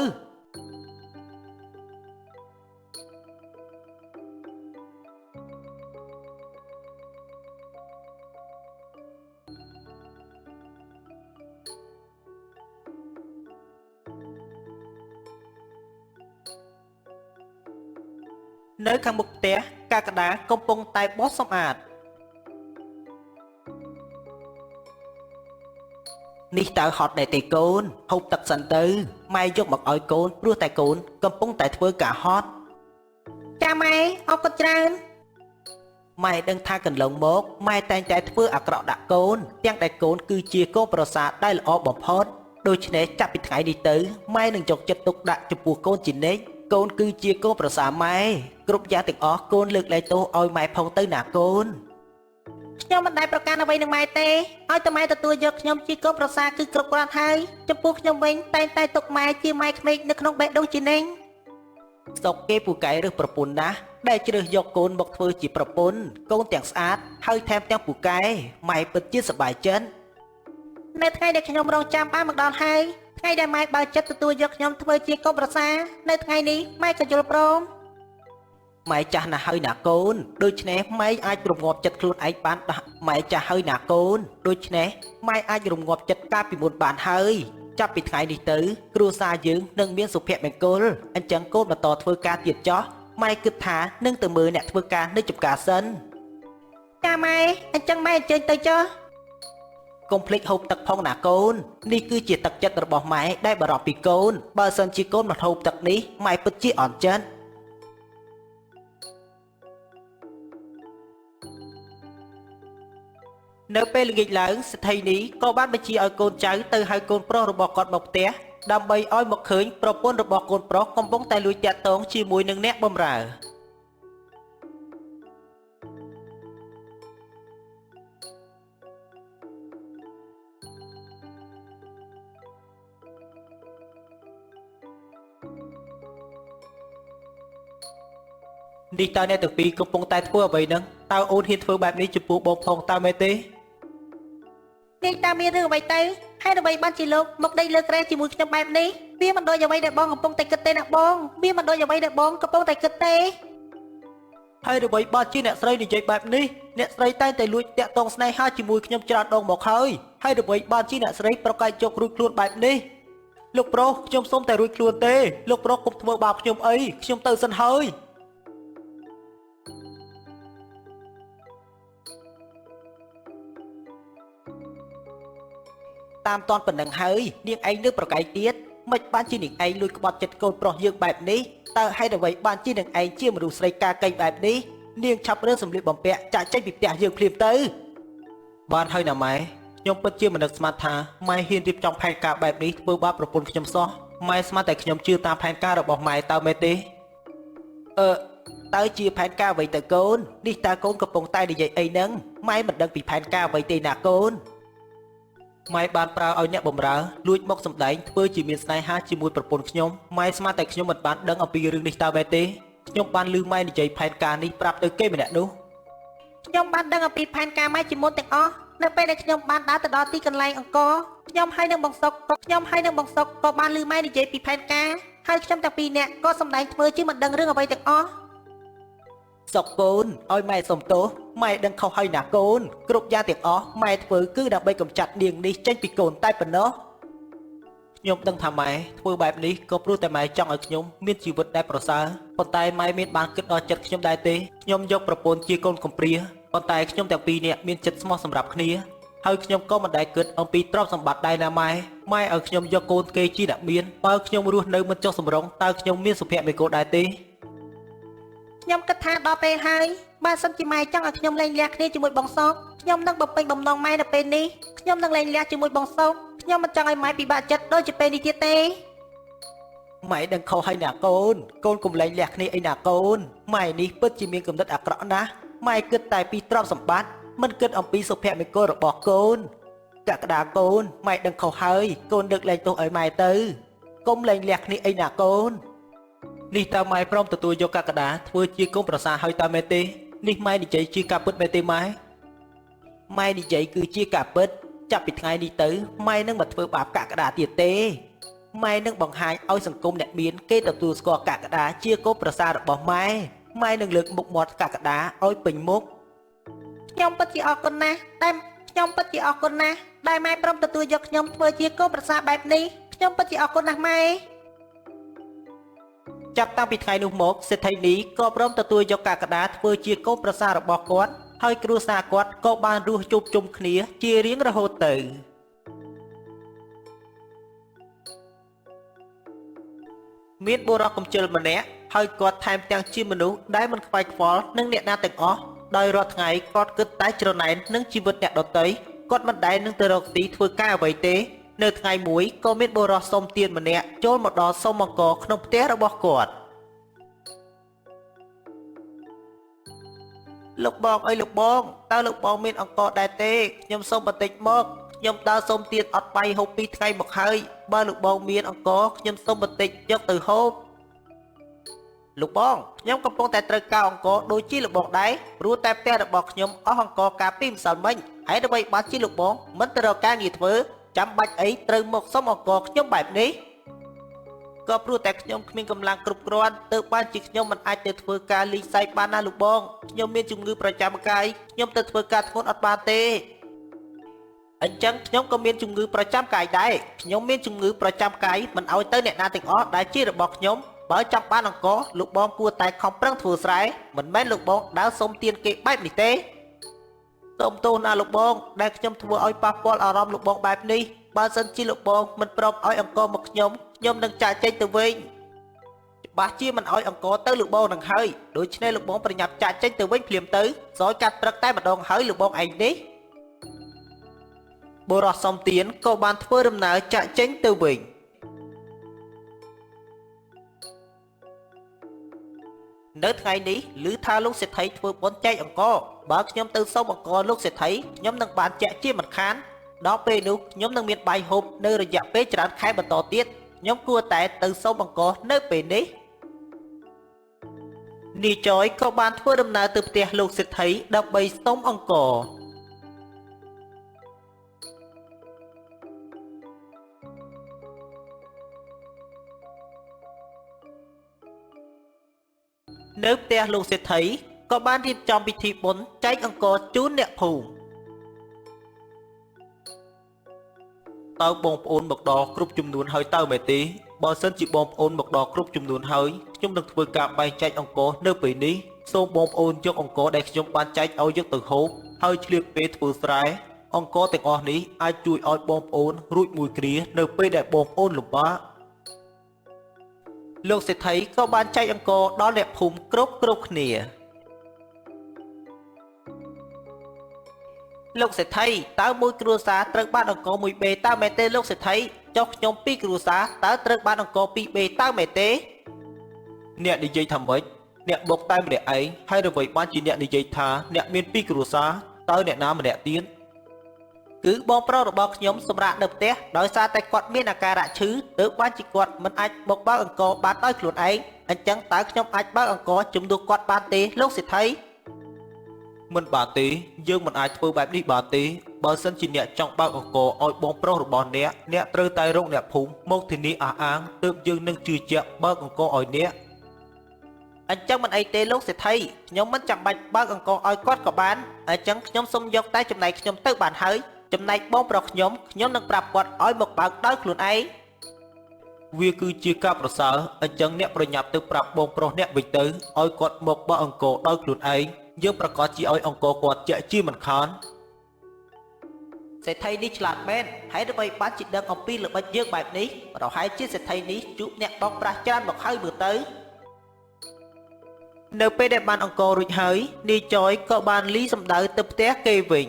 នៅខាងមុខផ្ទះកាកដាកំពុងតែបោសសម្អាតនេះតើហត់ដែរទេកូនហូបទឹកសិនទៅម៉ែយកមកឲ្យកូនព្រោះតែកូនកំពុងតែធ្វើការហត់ ចាម៉ែអរគុណច្រើន ម៉ែដឹងថាកន្លងមកម៉ែតែងតែធ្វើអាក្រក់ដាក់កូនទាំងតែកូនគឺជាកូនប្រសាដែលល្អបំផុតដូច្នេះចាប់ពីថ្ងៃនេះទៅម៉ែនឹងយកចិត្តទុកដាក់ចំពោះកូនជានិច្ចកូនគឺជាកូនប្រសាម៉ែគ្រប់យ៉ាងទាំងអស់កូនលើកលែងទោសឲ្យម៉ែផងទៅណាកូន ខ្ញុំមិនដែលប្រកាន់អ្វីនឹងម៉ែទេឲ្យតែម៉ែទទួលយកខ្ញុំជាកូនប្រសាគឺគ្រប់គ្រាន់ហើយចំពោះខ្ញុំវិញតែងតែទុកម៉ែជាម៉ែក្មេកនៅក្នុងបេះដូងជានិញ ស្តុកគេពូកែរើសប្រពន្ធណាស់ដែលជ្រើសយកកូនមកធ្វើជាប្រពន្ធកូនទាំងស្អាតហើយថែមទាំងពូកែម៉ែពិតជាសប្បាយចិត្ត នៅថ្ងៃដែលខ្ញុំរងចាំបានមកដល់ហើយថ្ងៃដែលម៉ែបើចិត្តទទួលយកខ្ញុំធ្វើជាកូនប្រសានៅថ្ងៃនេះម៉ែក៏យល់ព្រម ម៉ែចាស់ណាស់ហើយណាកូនដូច្នេះម៉ែអាចរងាប់ចិត្តខ្លួនឯងបានម៉ែចាស់ហើយណាកូនដូច្នេះម៉ែអាចរងាប់ចិត្តកាលពីមុនបានហើយចាប់ពីថ្ងៃនេះទៅគ្រួសារយើងនឹងមានសុភមង្គលអញ្ចឹងកូនបន្តធ្វើការទៀតចោះម៉ែគិតថានឹងទៅមើលអ្នកធ្វើការនៅចំការសិន ចាម៉ែអញ្ចឹងម៉ែអញ្ជើញទៅចុះ កុំភ្លេចហូបទឹកផងណាកូននេះគឺជាទឹកចិត្តរបស់ម៉ែដែលបារម្ភពីកូនបើសិនជាកូនមិនហូបទឹកនេះម៉ែពិតជាអន់ចិត្ត នៅពេលល្ងាចឡើងសេដ្ឋីនេះក៏បានបញ្ជាឲ្យកូនចៅទៅហៅកូនប្រុសរបស់គាត់មកផ្ទះដើម្បីឲ្យមកឃើញប្រពន្ធរបស់កូនប្រុសកំពុងតែលួចតាក់ទងជាមួយនឹងអ្នកបម្រើនេះតើអ្នកទាំងពីរកំពុងតែធ្វើអ្វីហ្នឹងតើអូនហ៊ានធ្វើបែបនេះចំពោះបងផងតើមែនទេ នាងតាមានរឿងអ្វីទៅហើយអ្វីបានជាលោកមកដេកលើក្រែជាមួយខ្ញុំបែបនេះវាមិនដូចអ្វីដែលបងកំពុងតែគិតទេណាបងវាមិនដូចអ្វីដែលបងកំពុងតែគិតទេ ហើយអ្វីបានជាអ្នកស្រីនិយាយបែបនេះអ្នកស្រីតែងតែលួចតាក់ទងស្នេហាជាមួយខ្ញុំច្រើនដងមកហើយអ្វីបានជាអ្នកស្រីប្រកែកយករួចខ្លួនបែបនេះលោកប្រុសខ្ញុំសុំតែរួចខ្លួនទេលោកប្រុសកុំធ្វើបាបខ្ញុំអីខ្ញុំទៅសិនហើយ តាមតនប៉ុណ្ណឹងហើយនាងឯងនៅប្រកែកទៀតមិនបានជានាងឯងលួចក្បត់ចិត្តកូនប្រុសយើងបែបនេះតើហេតុអ្វីបានជានាងឯងជាមនុស្សស្រីការកេងបែបនេះនាងឆាប់រើសម្លៀកបំពាក់ចាក់ចេញពីផ្ទះយើងភ្លាមទៅបានហើយណាម៉ែខ្ញុំពិតជាមិននឹកស្មានថាម៉ែហ៊ានរៀបចំផែនការបែបនេះធ្វើបាបប្រពន្ធខ្ញុំសោះម៉ែស្មានតែខ្ញុំជឿតាមផែនការរបស់ម៉ែតើមែនទេតើជាផែនការអ្វីទៅកូននេះតើកូនកំពុងតែនិយាយអីហ្នឹងម៉ែមិនដឹងពីផែនការអ្វីទេណាកូន ម៉ែបានប្រើឲ្យអ្នកបម្រើលួចមកសម្ដែងធ្វើជាមានស្នេហាជាមួយប្រពន្ធខ្ញុំម៉ែស្មានតែខ្ញុំមិនបានដឹងអំពីរឿងនេះតើមែនទេខ្ញុំបានឮម៉ែនិយាយផែនការនេះប្រាប់ទៅគេម្នាក់នោះ ខ្ញុំបានដឹងអំពីផែនការម៉ែជាមុនទាំងអស់នៅពេលដែលខ្ញុំបានដើរទៅដល់ទីកន្លែងអង្គរខ្ញុំហើយនឹងបងសុកក៏បានឮម៉ែនិយាយពីផែនការហើយខ្ញុំទាំងពីរនាក់ក៏សម្ដែងធ្វើជាមិនដឹងរឿងអ្វីទាំងអស់ សុកកូនឲ្យម៉ែសុំទោសម៉ែដឹងខុសហើយណាកូនគ្រប់យ៉ាងទាំងអស់ម៉ែធ្វើគឺដើម្បីកម្ចាត់នាងនេះចេញពីកូនតែប៉ុណ្ណោះខ្ញុំដឹងថាម៉ែធ្វើបែបនេះក៏ព្រោះតែម៉ែចង់ឲ្យខ្ញុំមានជីវិតដែលប្រសើរប៉ុន្តែម៉ែមានបានគិតដល់ចិត្តខ្ញុំដែរទេខ្ញុំយកប្រពន្ធជាកូនកំព្រាប៉ុន្តែខ្ញុំទាំងពីរនាក់មានចិត្តស្មោះសម្រាប់គ្នាហើយខ្ញុំក៏មិនដែលគិតអំពីទ្រព្យសម្បត្តិដែរណាម៉ែឲ្យខ្ញុំយកកូនគេជាអ្នកមានបើខ្ញុំរស់នៅមិនចុះសម្រុងតើខ្ញុំមានសុភមង្គលដែរទេ ខ្ញុំគិតថាដល់ពេលហើយបើសិនជាម៉ែចង់ឲ្យខ្ញុំលែងលះគ្នាជាមួយបងសុកខ្ញុំនឹងបំពេញបំណងម៉ែនៅពេលនេះខ្ញុំនឹងលែងលះជាមួយបងសុកខ្ញុំមិនចង់ឲ្យម៉ែពិបាកចិត្តដូចជាពេលនេះទៀតទេម៉ែដឹងខុសហើយណាកូនកូនកុំលែងលះគ្នាអីណាកូនម៉ែនេះពិតជាមានគំនិតអាក្រក់ណាស់ម៉ែគិតតែពីទ្រព្យសម្បត្តិមិនគិតអំពីសុភមង្គលរបស់កូនកក្កដាកូនម៉ែដឹងខុសហើយកូនលើកលែងទោសឲ្យម៉ែទៅកុំលែងលះគ្នាអីណាកូន នេះតើម៉ែព្រមទទួលយកកក្កដាធ្វើជាកូនប្រសាហើយតើមែនទេនេះម៉ែនិយាយជាការពិតមែនទេម៉ែនិយាយគឺជាការពិតចាប់ពីថ្ងៃនេះទៅម៉ែនឹងមិនធ្វើបាបកក្កដាទៀតទេម៉ែនឹងបង្ហាញឲ្យសង្គមអ្នកមានគេទទួលស្គាល់កក្កដាជាកូនប្រសារបស់ម៉ែនឹងលើកមុខមាត់កក្កដាឲ្យពេញមុខខ្ញុំពិតជាអរគុណណាស់ដែលម៉ែព្រមទទួលយកខ្ញុំធ្វើជាកូនប្រសាបែបនេះខ្ញុំពិតជាអរគុណណាស់ម៉ែ ក ចាប់តាំងពីថ្ងៃនោះមកសេដ្ឋីនេះក៏ព្រមទទួលយកកាកដាធ្វើជាកូនប្រសាររបស់គាត់ហើយគ្រួសារគាត់ក៏បានរស់ជួបជុំគ្នាជារៀងរហូតទៅមានបុរសកំជិលម្នាក់ហើយគាត់ថែមទាំងជាមនុស្សដែលមិនខ្វាយខ្វល់នឹងអ្នកណាទាំងអស់ដោយរាល់ថ្ងៃគាត់គិតតែច្រណែននឹងជីវិតអ្នកដទៃគាត់មិនដែលនឹងទៅរកទីធ្វើការអ្វីទេនៅថ្ងៃមួយក៏មានបុរសសុំទានម្នាក់ចូលមកដល់សុំអង្គរក្នុងផ្ទះរបស់គាត់លោកបងអើយលោកបងតើលោកបងមានអង្គរដែរទេខ្ញុំសុំបន្តិចមកខ្ញុំដើរសុំទានអត់បាយហូប2ថ្ងៃមកហើយបើលោកបងមានអង្គរខ្ញុំសុំបន្តិចយកទៅហូបលោកបងខ្ញុំកំពុងតែត្រូវការអង្គរដូចជាលោកបងដែរព្រោះតែផ្ទះរបស់ខ្ញុំអស់អង្គរកាលពីម្សិលមិញហើយដើម្បីបានជាលោកបងមិនទៅរកការងារធ្វើចាំបាច់អីត្រូវមកសុំអង្គរខ្ញុំបែបនេះក៏ព្រោះតែខ្ញុំគ្មានកម្លាំងគ្រប់គ្រាន់ទើបបានជាខ្ញុំមិនអាចទៅធ្វើការលេងសើចបានណាលោកបងខ្ញុំមានជំងឺប្រចាំកាយខ្ញុំទៅធ្វើការធ្ងន់អត់បានទេអញ្ចឹងខ្ញុំក៏មានជំងឺប្រចាំកាយដែរខ្ញុំមានជំងឺប្រចាំកាយមិនឲ្យទៅអ្នកណាទាំងអស់ដែលជារបស់ខ្ញុំបើចង់បានអង្គរលោកបងគួរតែខំប្រឹងធ្វើស្រែមិនមែនលោកបងដើរសុំទានគេបែបនេះទេសូមទោសណាលោកបងដែលខ្ញុំធ្វើឲ្យប៉ះពាល់អារម្មណ៍លោកបងបែបនេះបើសិនជាលោកបងមិនព្រមឲ្យអង្គរមកខ្ញុំនឹងចាក់ចេញទៅវិញច្បាស់ជាមិនឲ្យអង្គរទៅលោកបងនឹងហើយដូច្នេះលោកបងប្រញាប់ចាក់ចេញទៅវិញភ្លាមទៅសយកាត់ព្រឹកតែម្ដងហើយលោកបងឯងនេះបុរសសំទៀនក៏បានធ្វើដំណើរចាក់ចេញទៅវិញនៅថ្ងៃនេះឮថាលោកសេដ្ឋីធ្វើបុណ្យចែកអង្គរបើខ្ញុំទៅសុំអង្គរលោកសេដ្ឋីខ្ញុំនឹងបានចែកជាមិនខានដល់ពេលនោះខ្ញុំនឹងមានបាយហូបនៅរយៈពេលច្រើនខែបន្តទៀតខ្ញុំគួរតែទៅសុំអង្គរនៅពេលនេះនាយចយក៏បានធ្វើដំណើរទៅផ្ទះលោកសេដ្ឋីដើម្បីសុំអង្គរនៅផ្ទះលោកសេដ្ឋីក៏បានរៀបចំពិធីបុណ្យចែកអង្គរជូនអ្នកភូមិតើបងប្អូនមកដល់គ្រប់ចំនួនហើយតើមែនទេបើសិនជាបងប្អូនមកដល់គ្រប់ចំនួនហើយខ្ញុំនឹងធ្វើការបែងចែកអង្គរនៅពេលនេះសូមបងប្អូនយកអង្គរដែលខ្ញុំបានចែកឲ្យយកទៅហូបហើយឆ្លៀតពេលធ្វើស្រែអង្គរទាំងអស់នេះអាចជួយឲ្យបងប្អូនរួចមួយគ្រានៅពេលដែលបងប្អូនលំបាកលោកសេដ្ឋីក៏បានចែកអង្គរដល់អ្នកភូមិគ្រប់គ្នាលោកសេដ្ឋីតើមួយគ្រួសារត្រូវបានអង្គរ1បេតើមែនទេលោកសេដ្ឋីចុះខ្ញុំ2គ្រួសារតើត្រូវបានអង្គរ2បេតើមែនទេអ្នកនិយាយថាម៉េចអ្នកបុកតែម្នាក់ឯងហើយអ្វីបានជាអ្នកនិយាយថាអ្នកមាន2គ្រួសារតើអ្នកណាម្នាក់ទៀតគឺបងប្រុសរបស់ខ្ញុំសម្រាប់នៅផ្ទះដោយសារតែគាត់មានអាការៈឈឺទើបបានជាគាត់មិនអាចបុកបើកអង្គរបានដោយខ្លួនឯងអញ្ចឹងតើខ្ញុំអាចបើកអង្គរជំនួសគាត់បានទេលោកសេដ្ឋីមិនបានទេយើងមិនអាចធ្វើបែបនេះបានទេបើសិនជាអ្នកចង់បើកអង្គរឲ្យបងប្រុសរបស់អ្នកត្រូវតែរកអ្នកភូមិមកធានាអះអាងទើបយើងនឹងជឿជាក់បើកអង្គរឲ្យអ្នកអញ្ចឹងមិនអីទេលោកសេដ្ឋីខ្ញុំមិនចាំបាច់បើកអង្គរឲ្យគាត់ក៏បានអញ្ចឹងខ្ញុំសូមយកតែចំណែកខ្ញុំទៅបានហើយចំណែកបងប្រុសខ្ញុំនឹងប្រាប់គាត់ឲ្យមកបើកដោយខ្លួនឯងវាគឺជាការប្រសើរអញ្ចឹងអ្នកប្រញាប់ទៅប្រាប់បងប្រុសអ្នកវិញទៅឲ្យគាត់មកបើកអង្គរដោយខ្លួនឯងយើងប្រកាសជាឲ្យអង្គរគាត់ជាក់ជាមិនខានសេដ្ឋីនេះឆ្លាតមែនហើយដើម្បីបានជាដឹងអំពីល្បិចយើងបែបនេះប្រហែលជាសេដ្ឋីនេះជួបអ្នកបោកប្រាស់ច្រើនមកហើយមើលទៅនៅពេលដែលបានអង្គររួចហើយនាយចយក៏បានលីសំដៅទៅផ្ទះគេវិញ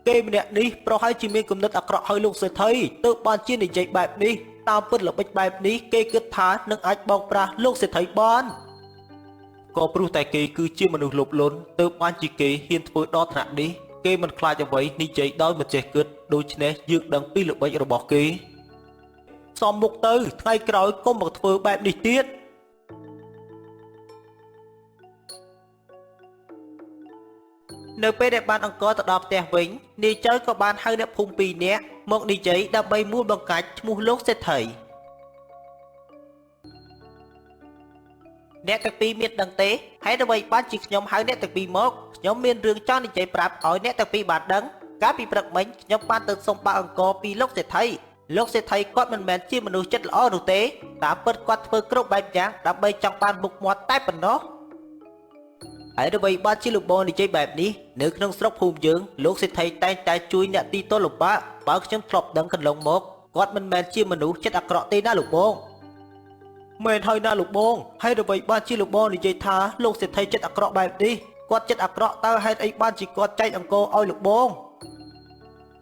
គេម្នាក់នេះប្រហែលជាមានគំនិតអាក្រក់ហើយលោកសេដ្ឋីទើបបានជានិយាយបែបនេះតាមពិតល្បិចបែបនេះគេគិតថានឹងអាចបោកប្រាស់លោកសេដ្ឋីបានក៏ព្រោះតែគេគឺជាមនុស្សលោភលន់ទើបបានជាគេហ៊ានធ្វើដល់ថ្នាក់នេះគេមិនខ្លាចអ្វីនិយាយដោយមិនចេះគិតដូច្នេះយើងដឹងពីល្បិចរបស់គេសមមុខទៅថ្ងៃក្រោយកុំមកធ្វើបែបនេះទៀតនៅពេលដែលបានអង្គរទៅដល់ផ្ទះវិញនាយចៅក៏បានហៅអ្នកភូមិ2នាក់មកនិយាយដើម្បីមូលបង្កាច់ឈ្មោះលោកសេដ្ឋីអ្នកទាំងពីរមានដឹងទេហើយអ្វីបានជាខ្ញុំហៅអ្នកទាំងពីរមកខ្ញុំមានរឿងចង់និយាយប្រាប់ឲ្យអ្នកទាំងពីរបានដឹងកាលពីព្រឹកមិញខ្ញុំបានទៅសុំបើអង្គរពីលោកសេដ្ឋី លោកសេដ្ឋីគាត់មិនមែនជាមនុស្សចិត្តល្អនោះទេតាមពិតគាត់ធ្វើគ្រប់បែបយ៉ាងដើម្បីចង់បានមុខមាត់តែប៉ុណ្ណោះហើយដើម្បីបានជាលោកបងនិយាយបែបនេះនៅក្នុងស្រុកភូមិយើងលោកសេដ្ឋីតែងតែជួយអ្នកទីទល់លំបាកបើខ្ញុំធ្លាប់ដឹងកន្លងមកគាត់មិនមែនជាមនុស្សចិត្តអាក្រក់ទេណាលោកបងមែនហើយណាលោកបងហើយដើម្បីបានជាលោកបងនិយាយថាលោកសេដ្ឋីចិត្តអាក្រក់បែបនេះគាត់ចិត្តអាក្រក់តើហេតុអីបានជាគាត់ចែកអង្គរឲ្យលោកបង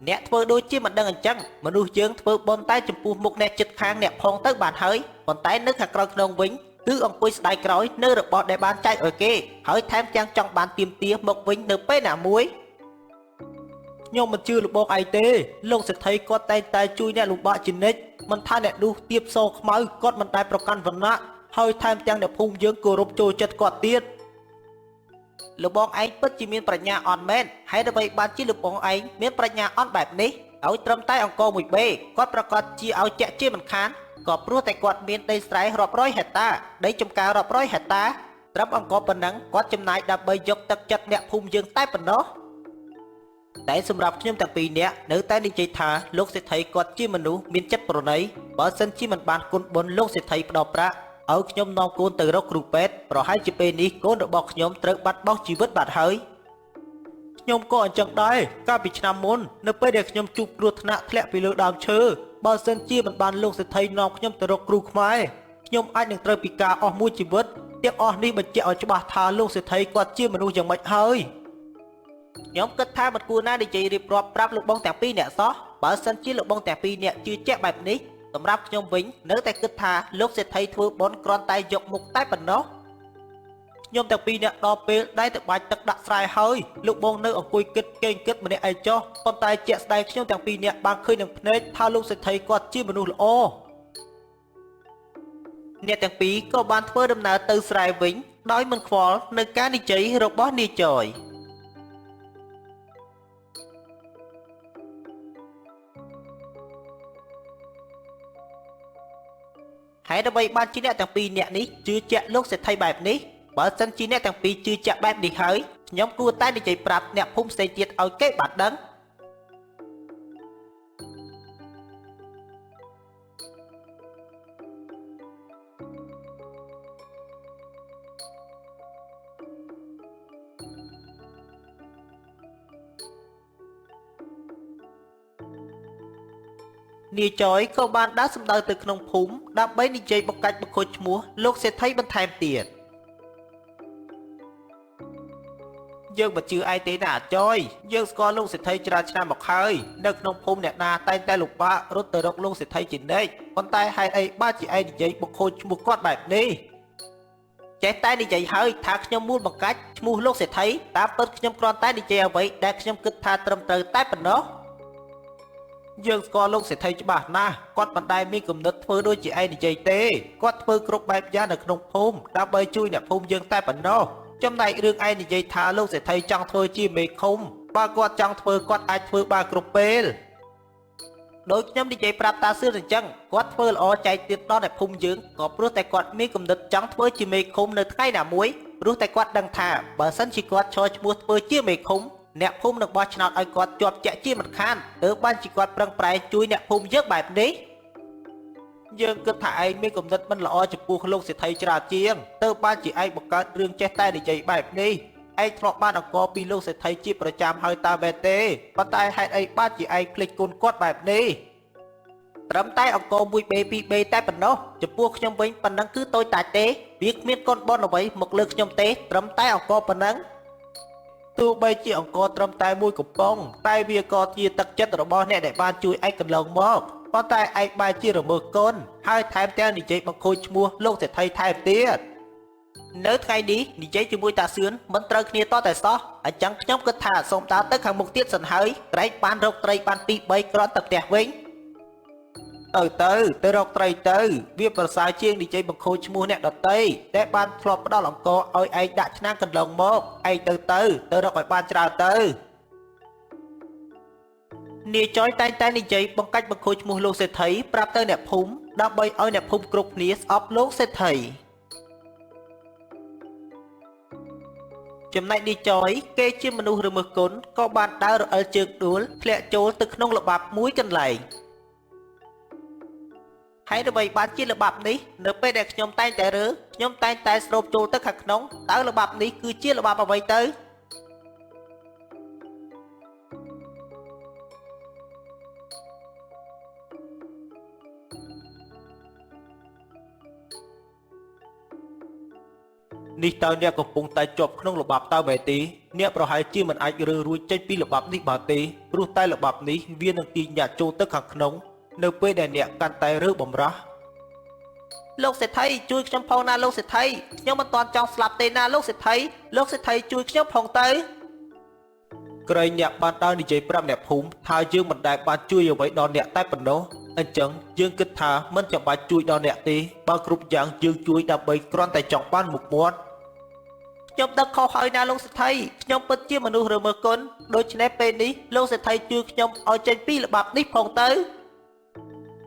អ្នកធ្វើដូចជាមិនដឹងអញ្ចឹងមនុស្សយើងធ្វើបន់តែចំពោះមុខអ្នកចិត្តខាងអ្នកផងទៅបានហើយប៉ុន្តែនៅខាងក្រោយខ្នងវិញគឺអង្គុយស្ដាយក្រោយនៅរបស់ដែលបានចែកឲ្យគេហើយថែមទាំងចង់បានទៀមទាមកវិញនៅពេលណាមួយខ្ញុំមិនជឿលោកបងឯងទេលោកសេដ្ឋីគាត់តែងតែជួយអ្នកលំបាកជានិច្ចមិនថាអ្នកនោះទៀបសខ្មៅគាត់មិនដែលប្រកាន់វណ្ណៈហើយថែមទាំងអ្នកភូមិយើងគោរពចូលចិត្តគាត់ទៀតលោកបងឯងពិតជាមានប្រាជ្ញាអន់មែនហើយដើម្បីបានជាលោកបងឯងមានប្រាជ្ញាអន់បែបនេះឲ្យត្រឹមតែអង្គរមួយបេគាត់ប្រកាសជាឲ្យចាក់ជាមិនខានក៏ព្រោះតែគាត់មានដីស្រែរាប់រយហិកតាដីចំការរាប់រយហិកតាត្រឹមអង្គរប៉ុណ្ណឹងគាត់ចំណាយដើម្បីយកទឹកចិត្តអ្នកភូមិយើងតែប៉ុណ្ណោះតែសម្រាប់ខ្ញុំទាំងពីរនាក់នៅតែនិយាយថាលោកសេដ្ឋីគាត់ជាមនុស្សមានចិត្តប្រណីបើសិនជាមិនបានគុណបុណ្យលោកសេដ្ឋីផ្ដោប្រាក់ឲ្យខ្ញុំនាំកូនទៅរកគ្រូពេទ្យប្រហែលជាពេលនេះកូនរបស់ខ្ញុំត្រូវបាត់បង់ជីវិតបាត់ហើយខ្ញុំក៏អញ្ចឹងដែរកាលពីឆ្នាំមុននៅពេលដែលខ្ញុំជួបគ្រោះថ្នាក់ធ្លាក់ពីលើដើមឈើបើសិនជាមិនបានលោកសេដ្ឋីនាំខ្ញុំទៅរកគ្រូខ្មែរខ្ញុំអាចនឹងត្រូវពិការអស់មួយជីវិតទាំងអស់នេះបញ្ជាក់ឲ្យច្បាស់ថាលោកសេដ្ឋីគាត់ជាមនុស្សយ៉ាងម៉េចហើយខ្ញុំគិតថាមិនគួរណានិយាយរៀបរាប់ប្រាប់លោកបងទាំងពីរអ្នកសោះបើសិនជាលោកបងទាំងពីរអ្នកជឿជាក់បែបនេះសម្រាប់ខ្ញុំវិញនៅតែគិតថាលោកសេដ្ឋីធ្វើបន់គ្រាន់តែយកមុខតែប៉ុណ្ណោះខ្ញុំទាំងពីរអ្នកដល់ពេលដែលទៅបាច់ទឹកដាក់ស្រែហើយលោកបងនៅអង្គុយគិតកេងគិតម្នាក់ឯងចុះប៉ុន្តែជាក់ស្ដែងខ្ញុំទាំងពីរអ្នកបានឃើញនឹងភ្នែកថាលោកសេដ្ឋីគាត់ជាមនុស្សល្អអ្នកទាំងពីរក៏បានធ្វើដំណើរទៅស្រែវិញដោយមិនខ្វល់នៅការនិយាយរបស់នាយចយហើយដើម្បីបានជាអ្នកទាំងពីរអ្នកនេះជឿជាក់លោកសេដ្ឋីបែបនេះបើសិនជាអ្នកទាំងពីរជឿជាក់បែបនេះហើយខ្ញុំគួរតែនិយាយប្រាប់អ្នកភូមិផ្សេងទៀតឲ្យគេបានដឹងនាយចយក៏បានដើរសម្ដៅទៅក្នុងភូមិដើម្បីនិយាយបង្កាច់បង្ខូចឈ្មោះលោកសេដ្ឋីបន្ថែមទៀតយើងមិនជឿឯងទេណាចយយើងស្គាល់លោកសេដ្ឋីច្រើនឆ្នាំមកហើយនៅក្នុងភូមិអ្នកណាតែងតែលំបាករត់ទៅរកលោកសេដ្ឋីជានិច្ចប៉ុន្តែហេតុអីបានជាឯងនិយាយបង្ខូចឈ្មោះគាត់បែបនេះចេះតែនិយាយហើយថាខ្ញុំមូលបង្កាច់ឈ្មោះលោកសេដ្ឋីតាមពិតខ្ញុំគ្រាន់តែនិយាយអ្វីដែលខ្ញុំគិតថាត្រឹមត្រូវតែប៉ុណ្ណោះយើងស្គាល់លោកសេដ្ឋីច្បាស់ណាស់គាត់មិនដែលមានគំនិតធ្វើដូចជាឯងនិយាយទេគាត់ធ្វើគ្រប់បែបយ៉ាងនៅក្នុងភូមិដើម្បីជួយអ្នកភូមិយើងតែប៉ុណ្ណោះចំណែករឿងឯងនិយាយថាលោកសេដ្ឋីចង់ធ្វើជាមេឃុំបើគាត់ចង់ធ្វើគាត់អាចធ្វើបានគ្រប់ពេលដោយខ្ញុំនិយាយប្រាប់តាសឿនអញ្ចឹងគាត់ធ្វើល្អចែកទៀតដល់អ្នកភូមិយើងក៏ព្រោះតែគាត់មានគំនិតចង់ធ្វើជាមេឃុំនៅថ្ងៃណាមួយព្រោះតែគាត់ដឹងថាបើសិនជាគាត់ឈរឈ្មោះធ្វើជាមេឃុំអ្នកភូមិនឹងបោះឆ្នោតឲ្យគាត់ជាប់ជាក់ជាមិនខានទើបបានជាគាត់ប្រឹងប្រែងជួយអ្នកភូមិយើងបែបនេះយើងគិតថាឯងមានគំនិតមិនល្អចំពោះលោកសេដ្ឋីច្រើនជាងទើបបានជាឯងបង្កើតរឿងចេះតែនិយាយបែបនេះឯងធ្លាប់បានអង្គពីលោកសេដ្ឋីជាប្រចាំហើយតើមែនទេប៉ុន្តែហេតុអីបានជាឯងភ្លេចគុណគាត់បែបនេះត្រឹមតែអង្គមួយបេពីរបេតែប៉ុណ្ណោះចំពោះខ្ញុំវិញប៉ុណ្ណឹងគឺតូចតាចទេវាគ្មានគុណបុណ្យអ្វីមកលើខ្ញុំទេត្រឹមតែអង្គប៉ុណ្ណឹងទោះបីជាអង្គត្រឹមតែមួយកំប៉ុងតែវាក៏ជាទឹកចិត្តរបស់អ្នកដែលបានជួយឯងកន្លងមកប៉ុន្តែឯងបែរជារមើលគុណហើយថែមទាំងនិយាយបង្ខូចឈ្មោះលោកសេដ្ឋីថែមទៀតនៅថ្ងៃនេះនិយាយជាមួយតាសឿនមិនត្រូវគ្នាតតែសោះអញ្ចឹងខ្ញុំគិតថាសូមដើរទៅខាងមុខទៀតសិនហើយក្រែងបានរកត្រីបាន2 3គ្រាន់តែផ្ទះវិញទៅរកត្រីទៅវាប្រសើរជាងនិយាយបង្ខូចឈ្មោះអ្នកដតីដែលបានធ្លាប់ផ្ដល់អង្គឲ្យឯងដាក់ឆ្នាំងកន្លងមកឯងទៅរកឲ្យបានច្រើនទៅនាយចយតែងតែនិយាយបង្កាច់បង្ខូចឈ្មោះលោកសេដ្ឋីប្រាប់ទៅអ្នកភូមិដើម្បីឲ្យអ្នកភូមិគ្រប់គ្នាស្អប់លោកសេដ្ឋីចំណែកនាយចយគេជាមនុស្សរមើលគុណក៏បានដើររអិលជើងដួលធ្លាក់ចូលទៅក្នុងល្បាប់មួយកន្លែង ហើយដើម្បីបានជាល្បាប់នេះនៅពេលដែលខ្ញុំតែងតែរើខ្ញុំតែងតែស្រូបចូលទៅខាងក្នុងតើល្បាប់នេះគឺជាល្បាប់អ្វីទៅនេះតើអ្នកកំពុងតែជាប់ក្នុងល្បាប់តើមែនទេអ្នកប្រហែលជាមិនអាចរើរួចចេញពីល្បាប់នេះបានទេព្រោះតែល្បាប់នេះវានឹងទាញអ្នកចូលទៅខាងក្នុងនៅពេលដែលអ្នកកាន់តែរើបំរាស់លោកសេដ្ឋីជួយខ្ញុំផងណាលោកសេដ្ឋីខ្ញុំមិនទាន់ចង់ស្លាប់ទេណាលោកសេដ្ឋីលោកសេដ្ឋីជួយខ្ញុំផងទៅក្រែងអ្នកបានដើរនិយាយប្រាប់អ្នកភូមិថាយើងមិនដែលបានជួយអ្វីដល់អ្នកតែប៉ុណ្ណោះអញ្ចឹងយើងគិតថាមិនចាំបាច់ជួយដល់អ្នកទេបើគ្រប់យ៉ាងយើងជួយដើម្បីគ្រាន់តែចង់បានមុខមាត់ខ្ញុំដឹកខុសហើយណាលោកសេដ្ឋីខ្ញុំពិតជាមនុស្សរមើលគុណដូច្នេះពេលនេះលោកសេដ្ឋីជួយខ្ញុំឲ្យចេញពីល្បាប់នេះផងទៅ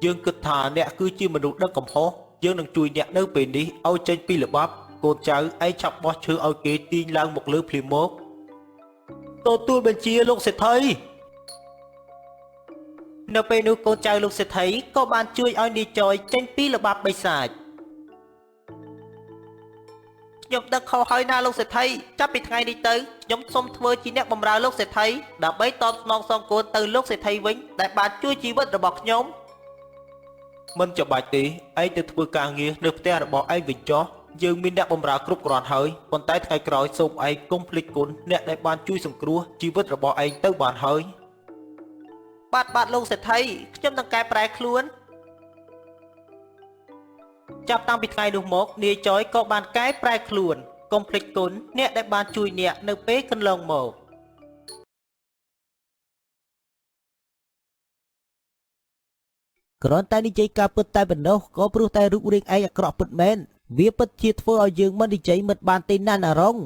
យើងគិតថាអ្នកគឺជាមនុស្សដឹកកំហុសយើងនឹងជួយអ្នកនៅពេលនេះឲ្យចេញពីល្បាប់កូនចៅឯងឆាប់បោះឈើឲ្យគេទាញឡើងមកលើភ្លាមមកទទួលបញ្ជាលោកសេដ្ឋីនៅពេលនោះកូនចៅលោកសេដ្ឋីក៏បានជួយឲ្យនាយចយចេញពីល្បាប់បិសាចខ្ញុំដឹកខុសហើយណាលោកសេដ្ឋីចាប់ពីថ្ងៃនេះទៅខ្ញុំសូមធ្វើជាអ្នកបម្រើលោកសេដ្ឋីដើម្បីតបស្នងសងគុណទៅលោកសេដ្ឋីវិញដែលបានជួយជីវិតរបស់ខ្ញុំមិនចាំបាច់ទេឯងទៅធ្វើការងារនៅផ្ទះរបស់ឯងវិញចុះយើងមានអ្នកបម្រើគ្រប់គ្រាន់ហើយប៉ុន្តែថ្ងៃក្រោយសូមឯងកុំភ្លេចគុណអ្នកដែលបានជួយសង្គ្រោះជីវិតរបស់ឯងទៅបានហើយបាទលោកសេដ្ឋីខ្ញុំនឹងកែប្រែខ្លួនចាប់តាំងពីថ្ងៃនោះមកនាយចយក៏បានកែប្រែខ្លួនកុំភ្លេចគុណអ្នកដែលបានជួយអ្នកនៅពេលកន្លងមកគ្រាន់តែនិយាយការពិតតែប៉ុណ្ណោះក៏ព្រោះតែរូបរាងឯងអាក្រក់ពិតមែនវាពិតជាធ្វើឲ្យយើងមិននិយាយមិត្តបានទេណាណារង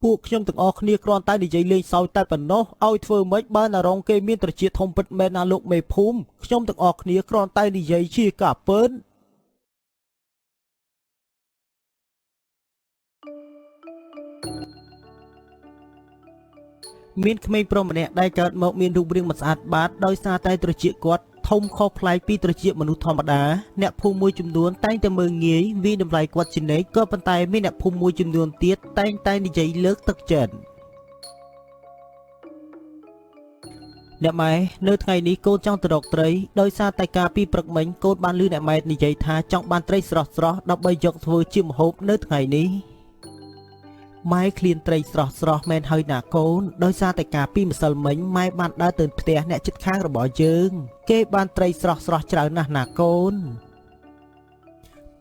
ពួកខ្ញុំទាំងអស់គ្នាគ្រាន់តែនិយាយលេងសើចតែប៉ុណ្ណោះឲ្យធ្វើម៉េចបើណារងគេមានត្រចៀកធំពិតមែនណាលោកមេភូមិខ្ញុំទាំងអស់គ្នាគ្រាន់តែនិយាយជាការពិតមានក្មេងប្រុសម្នាក់ដែលកើតមកមានរូបរាងមិនស្អាតបាតដោយសារតែត្រចៀកគាត់ធំខុសប្លែកពីត្រចៀកមនុស្សធម្មតាអ្នកភូមិមួយចំនួនតែងតែមើលងាយវាតម្លៃគាត់ជានិច្ចក៏ប៉ុន្តែមានអ្នកភូមិមួយចំនួនទៀតតែងតែនិយាយលើកទឹកចិត្តអ្នកម៉ែនៅថ្ងៃនេះកូនចង់ទៅរកត្រីដោយសារតែការពីព្រឹកមិញកូនបានឮអ្នកម៉ែនិយាយថាចង់បានត្រីស្រស់ៗដើម្បីយកធ្វើជាម្ហូបនៅថ្ងៃនេះម៉ែឃ្លានត្រីស្រស់មែនហើយណាកូនដោយសារតែការពីម្សិលមិញម៉ែបានដើរទៅផ្ទះអ្នកជិតខាងរបស់យើងគេបានត្រីស្រស់ច្រើនណាស់ណាកូន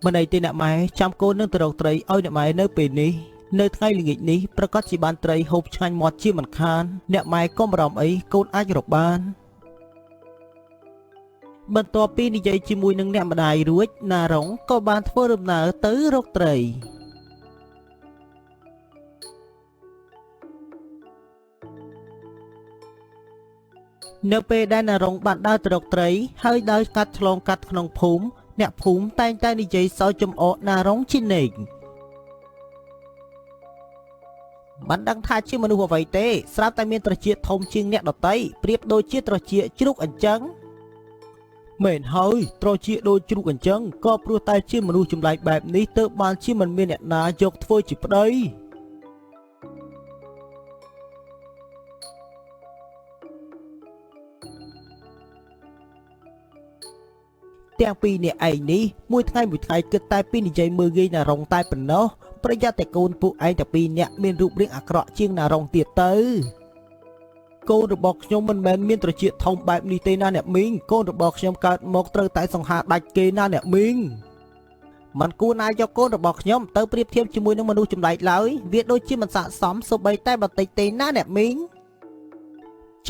មិនអីទេអ្នកម៉ែចាំកូននឹងទៅរកត្រីឲ្យអ្នកម៉ែនៅពេលនេះនៅថ្ងៃល្ងាចនេះប្រកាសជាបានត្រីហូបឆ្ងាញ់មាត់ជាមិនខានអ្នកម៉ែកុំបារម្ភអីកូនអាចរកបានបន្ទាប់ពីនិយាយជាមួយនឹងអ្នកម្ដាយរួចណារងក៏បានធ្វើដំណើរទៅរកត្រីនៅពេលដែលណារងបានដើរទៅរកត្រីហើយដើរកាត់ឆ្លងកាត់ក្នុងភូមិអ្នកភូមិតែងតែនិយាយសើចចំអកណារងជានិច្ចមិនដឹងថាជាមនុស្សអ្វីទេស្រាប់តែមានត្រចៀកធំជាងអ្នកដតីប្រៀបដូចជាត្រចៀកជ្រូកអញ្ចឹងមែនហើយត្រចៀកដូចជ្រូកអញ្ចឹងក៏ព្រោះតែជាមនុស្សចម្លែកបែបនេះទើបបានជាមិនមានអ្នកណាយកធ្វើជាប្តីទាំងពីរនាក់ឯងនេះមួយថ្ងៃគិតតែពីនិយាយមើលងាយណារងតែប៉ុណ្ណោះប្រយ័ត្នតែកូនពួកឯងតែពីរនាក់មានរូបរាងអាក្រក់ជាងណារងទៀតទៅកូនរបស់ខ្ញុំមិនមែនមានត្រចៀកធំបែបនេះទេណាអ្នកមីងកូនរបស់ខ្ញុំកើតមកត្រូវតែសង្ហាដាច់គេណាអ្នកមីងមិនគួរណាយកកូនរបស់ខ្ញុំទៅប្រៀបធៀបជាមួយនឹងមនុស្សចម្លែកឡើយវាដូចជាមិនស័ក្តិសមសូម្បីតែបន្តិចទេណាអ្នកមីង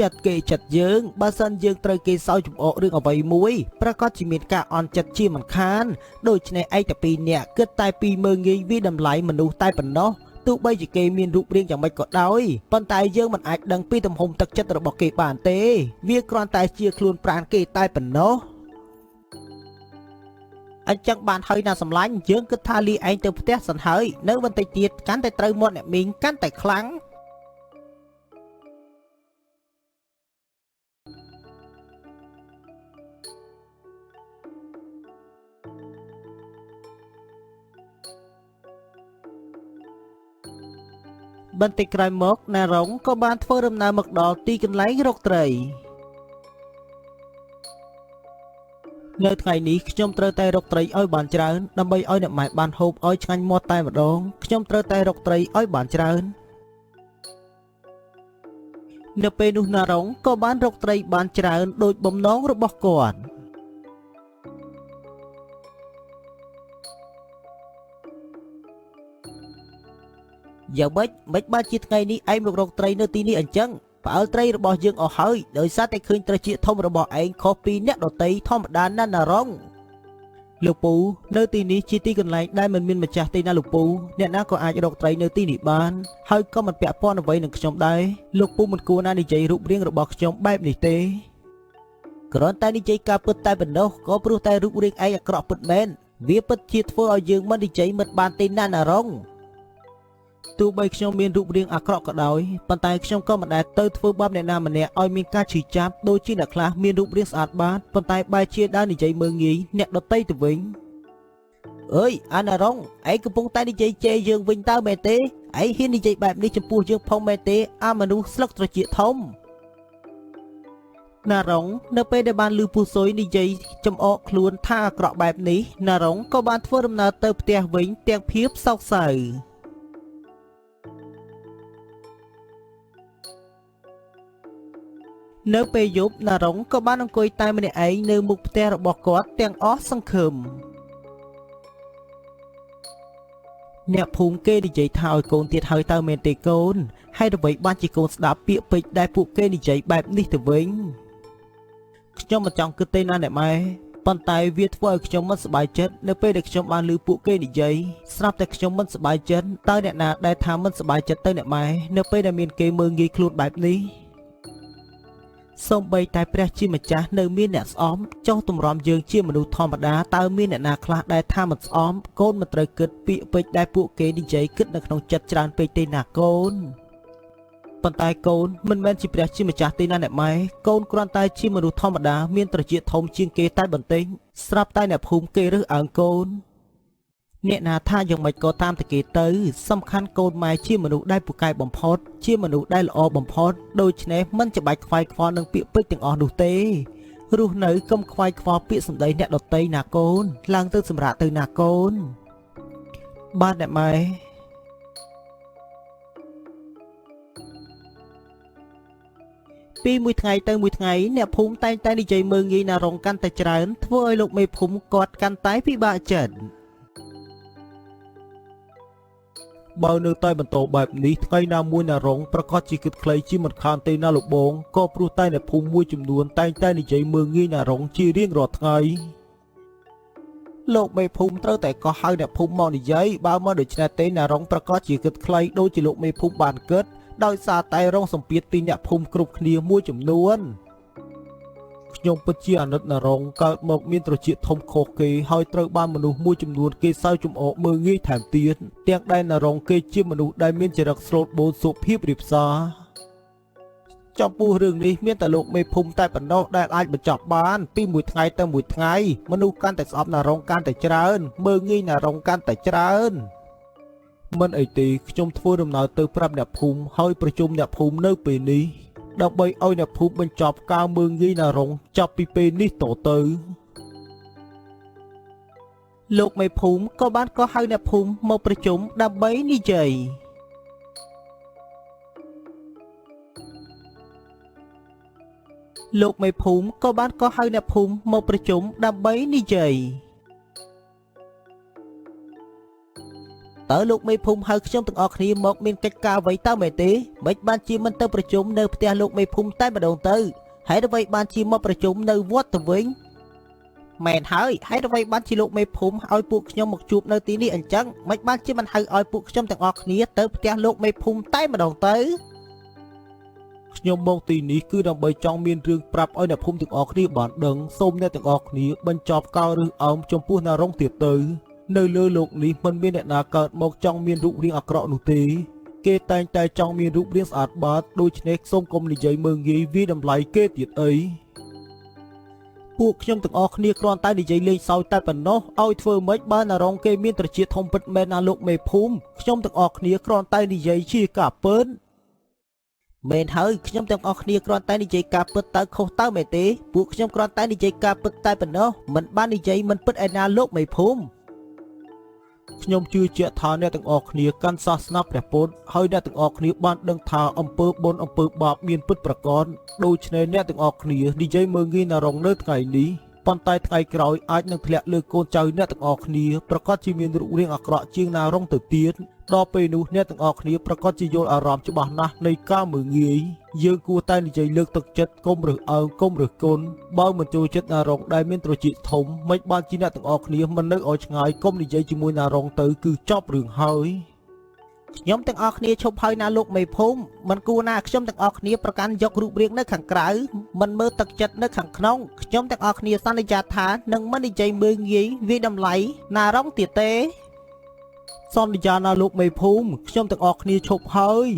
ចិត្តគេចិត្តយើងបើសិនយើងត្រូវគេសើចចំអករឿងអ្វីមួយប្រកាសជាមានការអន់ចិត្តជាមិនខានដូច្នេះឯងតែពីរនាក់គិតតែពីមើងងាយវាតម្លៃមនុស្សតែប៉ុណ្ណោះទោះបីជាគេមានរូបរាងយ៉ាងម៉េចក៏ដោយប៉ុន្តែយើងមិនអាចដឹងពីទំហំទឹកចិត្តរបស់គេបានទេវាគ្រាន់តែជាខ្លួនប្រាណគេតែប៉ុណ្ណោះអញ្ចឹងបានហើយណាសម្លាញ់យើងគិតថាលីឯងទៅផ្ទះសិនហើយនៅបន្តិចទៀតកាន់តែត្រូវមាត់អ្នកមីងកាន់តែខ្លាំង បន្តិចក្រោយមកណារុងក៏បានធ្វើដំណើរមកដល់ទីកន្លែងរកត្រីនៅថ្ងៃនេះខ្ញុំត្រូវតែរកត្រីឲ្យបានច្រើនដើម្បីឲ្យអ្នកម៉ែបានហូបឲ្យឆ្ងាញ់មាត់តែម្ដងខ្ញុំត្រូវតែរកត្រីឲ្យបានច្រើននៅពេលនោះណារុងក៏បានរកត្រីបានច្រើនដោយបំណងរបស់គាត់យ៉ាងម៉េចបានជាថ្ងៃនេះឯងមករកត្រីនៅទីនេះអញ្ចឹងផ្អើលត្រីរបស់យើងអស់ហើយដោយសារតែឃើញត្រចៀកធំរបស់ឯងខុសពីអ្នកដទៃធម្មតាណាស់ណារុងលោកពូនៅទីនេះជាទីកន្លែងដែលមិនមានម្ចាស់ទេណាលោកពូអ្នកណាក៏អាចរកត្រីនៅទីនេះបានហើយក៏មិនពាក់ព័ន្ធអ្វីនឹងខ្ញុំដែរលោកពូមិនគួរណានិយាយរូបរាងរបស់ខ្ញុំបែបនេះទេគ្រាន់តែនិយាយការពិតតែប៉ុណ្ណោះក៏ព្រោះតែរូបរាងឯងអាក្រក់ពិតមែនវាពិតជាធ្វើឲ្យយើងមិននិយាយមិនបានទេណាណារុងទោះបីខ្ញុំមានរូបរាងអាក្រក់ក៏ដោយប៉ុន្តែខ្ញុំក៏មិនដែលទៅធ្វើបាបអ្នកណាម្នាក់ឲ្យមានការឈឺចាប់ដូចជាអ្នកខ្លះមានរូបរាងស្អាតបាតប៉ុន្តែបែរជាដើរនិយាយមើលងាយអ្នកដទៃទៅវិញអើយអាណារុងឯងកំពុងតែនិយាយជេរយើងវិញតើមែនទេឯងហ៊ាននិយាយបែបនេះចំពោះយើងផងមែនទេអាមនុស្សស្លឹកត្រចៀកធំណារុងនៅពេលដែលបានឮពូស៊ុយនិយាយចំអកខ្លួនថាអាក្រក់បែបនេះណារុងក៏បានធ្វើដំណើរទៅផ្ទះវិញទាំងភាពសោកសៅនៅពេលយប់ណារុងក៏បានអង្គុយតែម្នាក់ឯងនៅមុខផ្ទះរបស់គាត់ទាំងអស់សង្ឃឹមអ្នកភូមិគេនិយាយថាឲ្យកូនទៀតហើយតើមែនទេកូនហើយអ្វីបានជាកូនស្ដាប់ពាក្យពេចន៍ដែលពួកគេនិយាយបែបនេះទៅវិញខ្ញុំមិនចង់គិតទេណាអ្នកម៉ែប៉ុន្តែវាធ្វើឲ្យខ្ញុំមិនសប្បាយចិត្តនៅពេលដែលខ្ញុំបានឮពួកគេនិយាយស្រាប់តែខ្ញុំមិនសប្បាយចិត្តតើអ្នកណាដែលថាមិនសប្បាយចិត្តទៅអ្នកម៉ែនៅពេលដែលមានគេមើលងាយខ្លួនបែបនេះសូម្បីតែព្រះជាម្ចាស់នៅមានអ្នកស្អមចុះទម្រាំយើងជាមនុស្សធម្មតាតើមានអ្នកណាខ្លះដែលថាមិនស្អមកូនមិនត្រូវគិតពាក្យពេចន៍ដែលពួកគេនិយាយគិតនៅក្នុងចិត្តច្រើនពេកទេណាកូនប៉ុន្តែកូនមិនមែនជាព្រះជាម្ចាស់ទេណាអ្នកម៉ែកូនគ្រាន់តែជាមនុស្សធម្មតាមានត្រចៀកធំជាងគេតែបន្តិចស្រាប់តែអ្នកភូមិគេរើសអើងកូនអ្នកណាថាយ៉ាងម៉េចក៏តាមតែគេទៅសំខាន់កូនម៉ែជាមនុស្សដែលពូកែបំផុតជាមនុស្សដែលល្អបំផុតដូច្នេះមិនច្បាច់ខ្វាយខ្វល់នឹងពាក្យពេចន៍ទាំងអស់នោះទេរស់នៅកុំខ្វាយខ្វល់ពាក្យសម្ដីអ្នកដទៃណាកូនឡើងទៅសម្រាប់ទៅណាកូនបាទអ្នកម៉ែពីមួយថ្ងៃទៅមួយថ្ងៃអ្នកភូមិតែងតែនិយាយមើលងាយណារុងកាន់តែច្រើនធ្វើឲ្យលោកមេភូមិគាត់កាន់តែពិបាកចិត្តបើនៅតែបន្តបែបនេះថ្ងៃណាមួយណារុងប្រកាសជាគិតខ្លីជាមិនខានទេណាលោកបងក៏ព្រោះតែអ្នកភូមិមួយចំនួនតែងតែនិយាយមើលងាយណារុងជារៀងរាល់ថ្ងៃលោកមេភូមិត្រូវតែកោះហៅអ្នកភូមិមកនិយាយបើមិនដូច្នេះទេណារុងប្រកាសជាគិតខ្លីដូចជាលោកមេភូមិបានគិតដោយសារតែរងសម្ពាធពីអ្នកភូមិគ្រប់គ្នាមួយចំនួនខ្ញុំពិតជាអាណិតណារុងកើតមកមានត្រចៀកធំខុសគេហើយត្រូវបានមនុស្សមួយចំនួនគេសើចំអកមើលងាយថែមទៀតទាំងដែលណារុងគេជាមនុស្សដែលមានចរិតស្លូតបូនសុភាពរៀបសារចំពោះរឿងនេះមានតែលោកមេភូមិតែប៉ុណ្ណោះដែលអាចបញ្ចប់បានពីមួយថ្ងៃទៅមួយថ្ងៃមនុស្សកាន់តែស្អប់ណារុងកាន់តែច្រើនមើលងាយណារុងកាន់តែច្រើនមិនអីទេខ្ញុំធ្វើដំណើរទៅប្រាប់អ្នកភូមិហើយប្រជុំអ្នកភូមិនៅពេលនេះដើម្បីឲ្យអ្នកភូមិបញ្ចប់ការមើលងាយណារុងចាប់ពីពេលនេះតទៅលោកមេភូមិក៏បានកោះហៅអ្នកភូមិមកប្រជុំដើម្បីនិយាយលោកមេភូមិក៏បានកោះហៅអ្នកភូមិមកប្រជុំដើម្បីនិយាយតើលោកមេភូមិហៅខ្ញុំទាំងអស់គ្នាមកមានកិច្ចការអ្វីតើមែនទេមិនបានជាមិនទៅប្រជុំនៅផ្ទះលោកមេភូមិតែម្ដងទៅហើយអ្វីបានជាមកប្រជុំនៅវត្តទៅវិញមែនហើយហើយអ្វីបានជាលោកមេភូមិឲ្យពួកខ្ញុំមកជួបនៅទីនេះអញ្ចឹងមិនបានជាមិនហៅឲ្យពួកខ្ញុំទាំងអស់គ្នាទៅផ្ទះលោកមេភូមិតែម្ដងទៅខ្ញុំមកទីនេះគឺដើម្បីចង់មានរឿងប្រាប់ឲ្យអ្នកភូមិទាំងអស់គ្នាបានដឹងសូមអ្នកទាំងអស់គ្នាបញ្ចប់ការរើសអើងចំពោះណារុងទៀតទៅនៅលើโลกនេះមិនមានអ្នកណាកើតមកចង់មានរូបរាងអាក្រក់នោះទេគេតែងតែចង់មានរូបរាងស្អាតបាតដូច្នេះសូមកុំនិយាយមើលងាយវាតម្លៃគេទៀតអីព ពួកខ្ញុំទាំងអស់គ្នាគ្រាន់តែនិយាយលេងសើចតែប៉ុណ្ណោះឲ្យធ្វើម៉េចបានអារងគេមានត្រចៀកធំពិតមែនណាលោកមេភូមិខ្ញុំទាំងអស់គ្នាគ្រាន់តែនិយាយជាការពិតមែនហើយខ្ញុំទាំងអស់គ្នាគ្រាន់តែនិយាយការពិតតើខុសតើមែនទេពួកខ្ញុំគ្រាន់តែនិយាយការពិតតែប៉ុណ្ណោះមិនបាននិយាយមិនពិតឯណាលោកមេភូមិខ្ញុំជឿជាក់ថាអ្នកទាំងអស់គ្នាកាន់សាសនាព្រះពុទ្ធហើយអ្នកទាំងអស់គ្នាបានដឹងថាអំពើបុណ្យអំពើបាបមានពិតប្រាកដដូច្នេះអ្នកទាំងអស់គ្នានិយាយមើលងាយណារងនៅថ្ងៃនេះប៉ុន្តែថ្ងៃក្រោយអាចនឹងធ្លាក់លើកូនចៅអ្នកទាំងអស់គ្នាប្រកាសជាមានរូបរាងអាក្រក់ជាងណារងទៅទៀតដល់ពេលនោះអ្នកទាំងអស់គ្នាប្រកាសជាយល់អារម្មណ៍ច្បាស់ណាស់នៃការមើលងាយយើងគួរតែនិយាយលើកទឹកចិត្តកុំរើសអើងកុំរើសគន់បើមិនចូលចិត្តណារងដែលមានត្រចៀកធំមិនបានជាអ្នកទាំងអស់គ្នាមិននៅឲ្យឆ្ងាយកុំនិយាយជាមួយណារងទៅគឺចប់រឿងហើយខ្ញុំទាំងអស់គ្នាឈប់ហើយណាលោកមេភូមិមិនគួរណាខ្ញុំទាំងអស់គ្នាប្រកាន់យករូបរាងនៅខាងក្រៅមិនមើលទឹកចិត្តនៅខាងក្នុងខ្ញុំទាំងអស់គ្នាសន្យាថានឹងមិននិយាយមើលងាយវាយតម្លៃណារងទៀតទេសន្យាណាលោកមេភូមិខ្ញុំទាំងអស់គ្នាឈប់ហើយ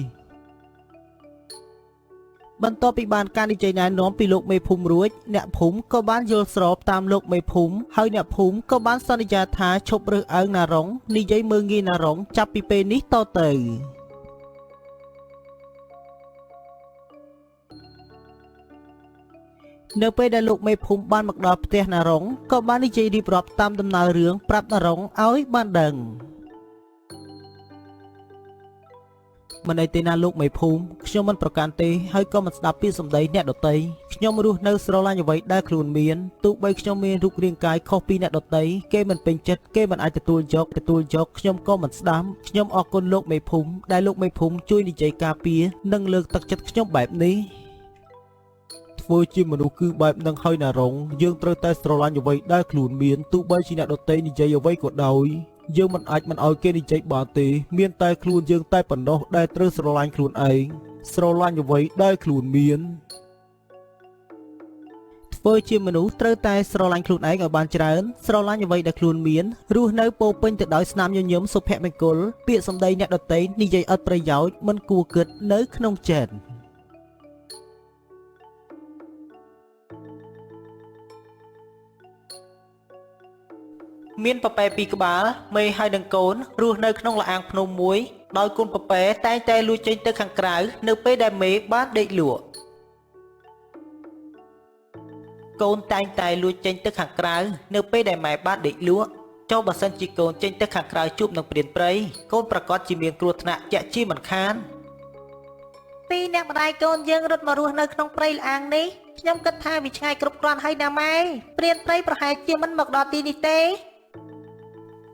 បន្ទាប់ពីបានការនិយាយណែនាំពីលោកមេភូមិរួចអ្នកភូមិក៏បានយល់ស្របតាមលោកមេភូមិហើយអ្នកភូមិក៏បានសន្យាថាឈប់រើសអើងណារងនិយាយមើលងាយណារងចាប់ពីពេលនេះតទៅនៅពេលដែលលោកមេភូមិបានមកដល់ផ្ទះណារងក៏បាននិយាយរៀបរាប់តាមដំណើររឿងប្រាប់ណារងឲ្យបានដឹងមិនអីទេណាលោកមេភូមិខ្ញុំមិនប្រកាន់ទេហើយក៏មិនស្ដាប់ពីសម្ដីអ្នកដទៃខ្ញុំរស់នៅស្រឡាញ់អ្វីដែលខ្លួនមានទោះបីខ្ញុំមានរូបរាងកាយខុសពីអ្នកដទៃគេមិនពេញចិត្តគេមិនអាចទទួលយកខ្ញុំក៏មិនស្ដាប់ខ្ញុំអរគុណលោកមេភូមិដែលលោកមេភូមិជួយនិយាយការពារនិងលើកទឹកចិត្តខ្ញុំបែបនេះធ្វើជាមនុស្សគឺបែបនឹងហើយណារងយើងត្រូវតែស្រឡាញ់អ្វីដែលខ្លួនមានទោះបីជាអ្នកដទៃនិយាយអ្វីក៏ដោយយើងមិនអាចមិនឲ្យគេនិយាយបានទេមានតែខ្លួនយើងតែប៉ុណ្ណោះដែលត្រូវស្រឡាញ់ខ្លួនឯងស្រឡាញ់អ្វីដែលខ្លួនមានធ្វើជាមនុស្សត្រូវតែស្រឡាញ់ខ្លួនឯងឲ្យបានច្រើនស្រឡាញ់អ្វីដែលខ្លួនមានរស់នៅពោពេញទៅដោយស្នាមញញឹមសុភមង្គលពាក្យសម្ដីអ្នកដទៃនិយាយអត់ប្រយោជន៍មិនគួរគិតនៅក្នុងចិត្តមានពពែពីរក្បាលមេហើយនឹងកូនរស់នៅក្នុងលអាងភ្នំមួយដោយកូនពពែតែងតែលួចចេញទៅខាងក្រៅនៅពេលដែលមេបានដេកលក់កូនតែងតែលួចចេញទៅខាងក្រៅនៅពេលដែលម៉ែបានដេកលក់ចុះបើសិនជាកូនចេញទៅខាងក្រៅជួបនឹងព្រានព្រៃកូនប្រកាសជាមានគ្រោះថ្នាក់ជាក់ជាមិនខានពីរអ្នកម្ដាយកូនយើងរត់មករស់នៅក្នុងព្រៃលអាងនេះខ្ញុំគិតថាវាឆ្ងាយគ្រប់គ្រាន់ហើយណាម៉ែព្រានព្រៃប្រហែលជាមិនមកដល់ទីនេះទេ